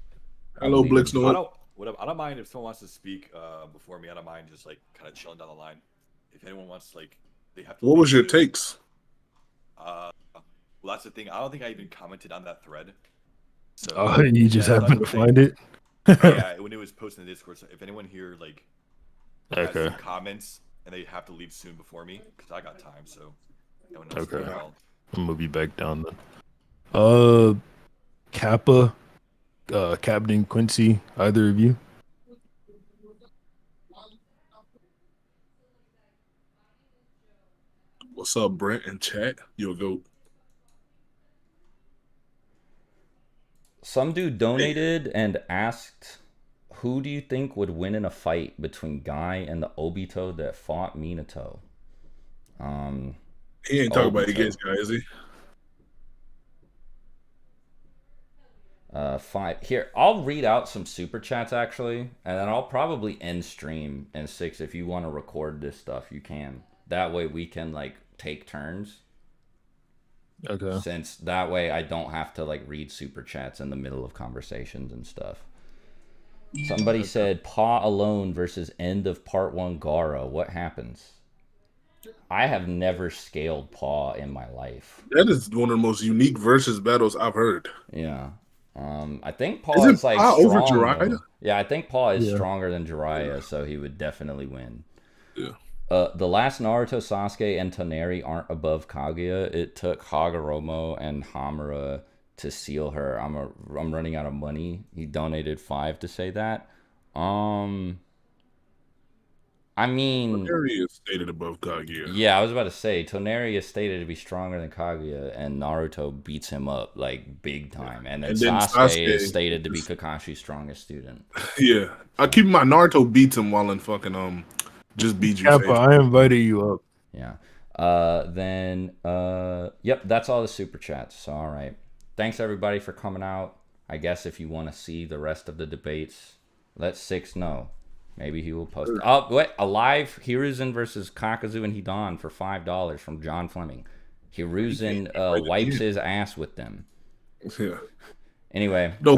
Hello, Blix I Noid. don't. What up? I don't mind if someone wants to speak before me. I don't mind just like kind of chilling down the line. If anyone wants, like, they have to. What was your leave. takes? Well, that's the thing. I don't think I even commented on that thread. So Oh, you just yeah, happened to that's the find thing. it? Yeah, when it was posted in the Discord. So if anyone here like has Okay. some comments and they have to leave soon before me, because I got time. So no one else Okay. can call. I'm gonna be back down then. Kappa, Captain Quincy, either of you? What's up, Brent in chat? You'll go. Some dude donated and asked, who do you think would win in a fight between Guy and the Obito that fought Minato? He ain't talking about Obito. against guy, is he? 5. Here, I'll read out some super chats actually, and then I'll probably end stream. And 6, if you want to record this stuff, you can. That way we can like take turns. Okay. Since that way I don't have to like read super chats in the middle of conversations and stuff. Somebody said Paw alone versus end of part 1 Gara. What happens? I have never scaled Paw in my life. That is one of the most unique versus battles I've heard. Yeah. I think Paw Isn't is like Pa over strong Jiraiya? though. Yeah, I think Paw is Yeah. stronger than Jiraiya, so he would definitely win. Yeah. The last Naruto, Sasuke, and Toneri aren't above Kaguya. It took Hagoromo and Hamura to seal her. I'm running out of money. He donated 5 to say that. I mean, Toneri is stated above Kaguya. yeah, I was about to say Toneri is stated to be stronger than Kaguya, and Naruto beats him up like big time. And then Sasuke is stated to be Kakashi's strongest student. Yeah, I keep my Naruto beats him while in fucking just BG. Kappa, I invited you up. Yeah. Yep, that's all the super chats. So, all right. Thanks everybody for coming out. I guess if you want to see the rest of the debates, let Six know. Maybe he will post it. Oh, wait, a live Hiruzen versus Kakazu and Hidan for $5 from John Fleming. Hiruzen wipes his ass with them. Yeah. Anyway. No,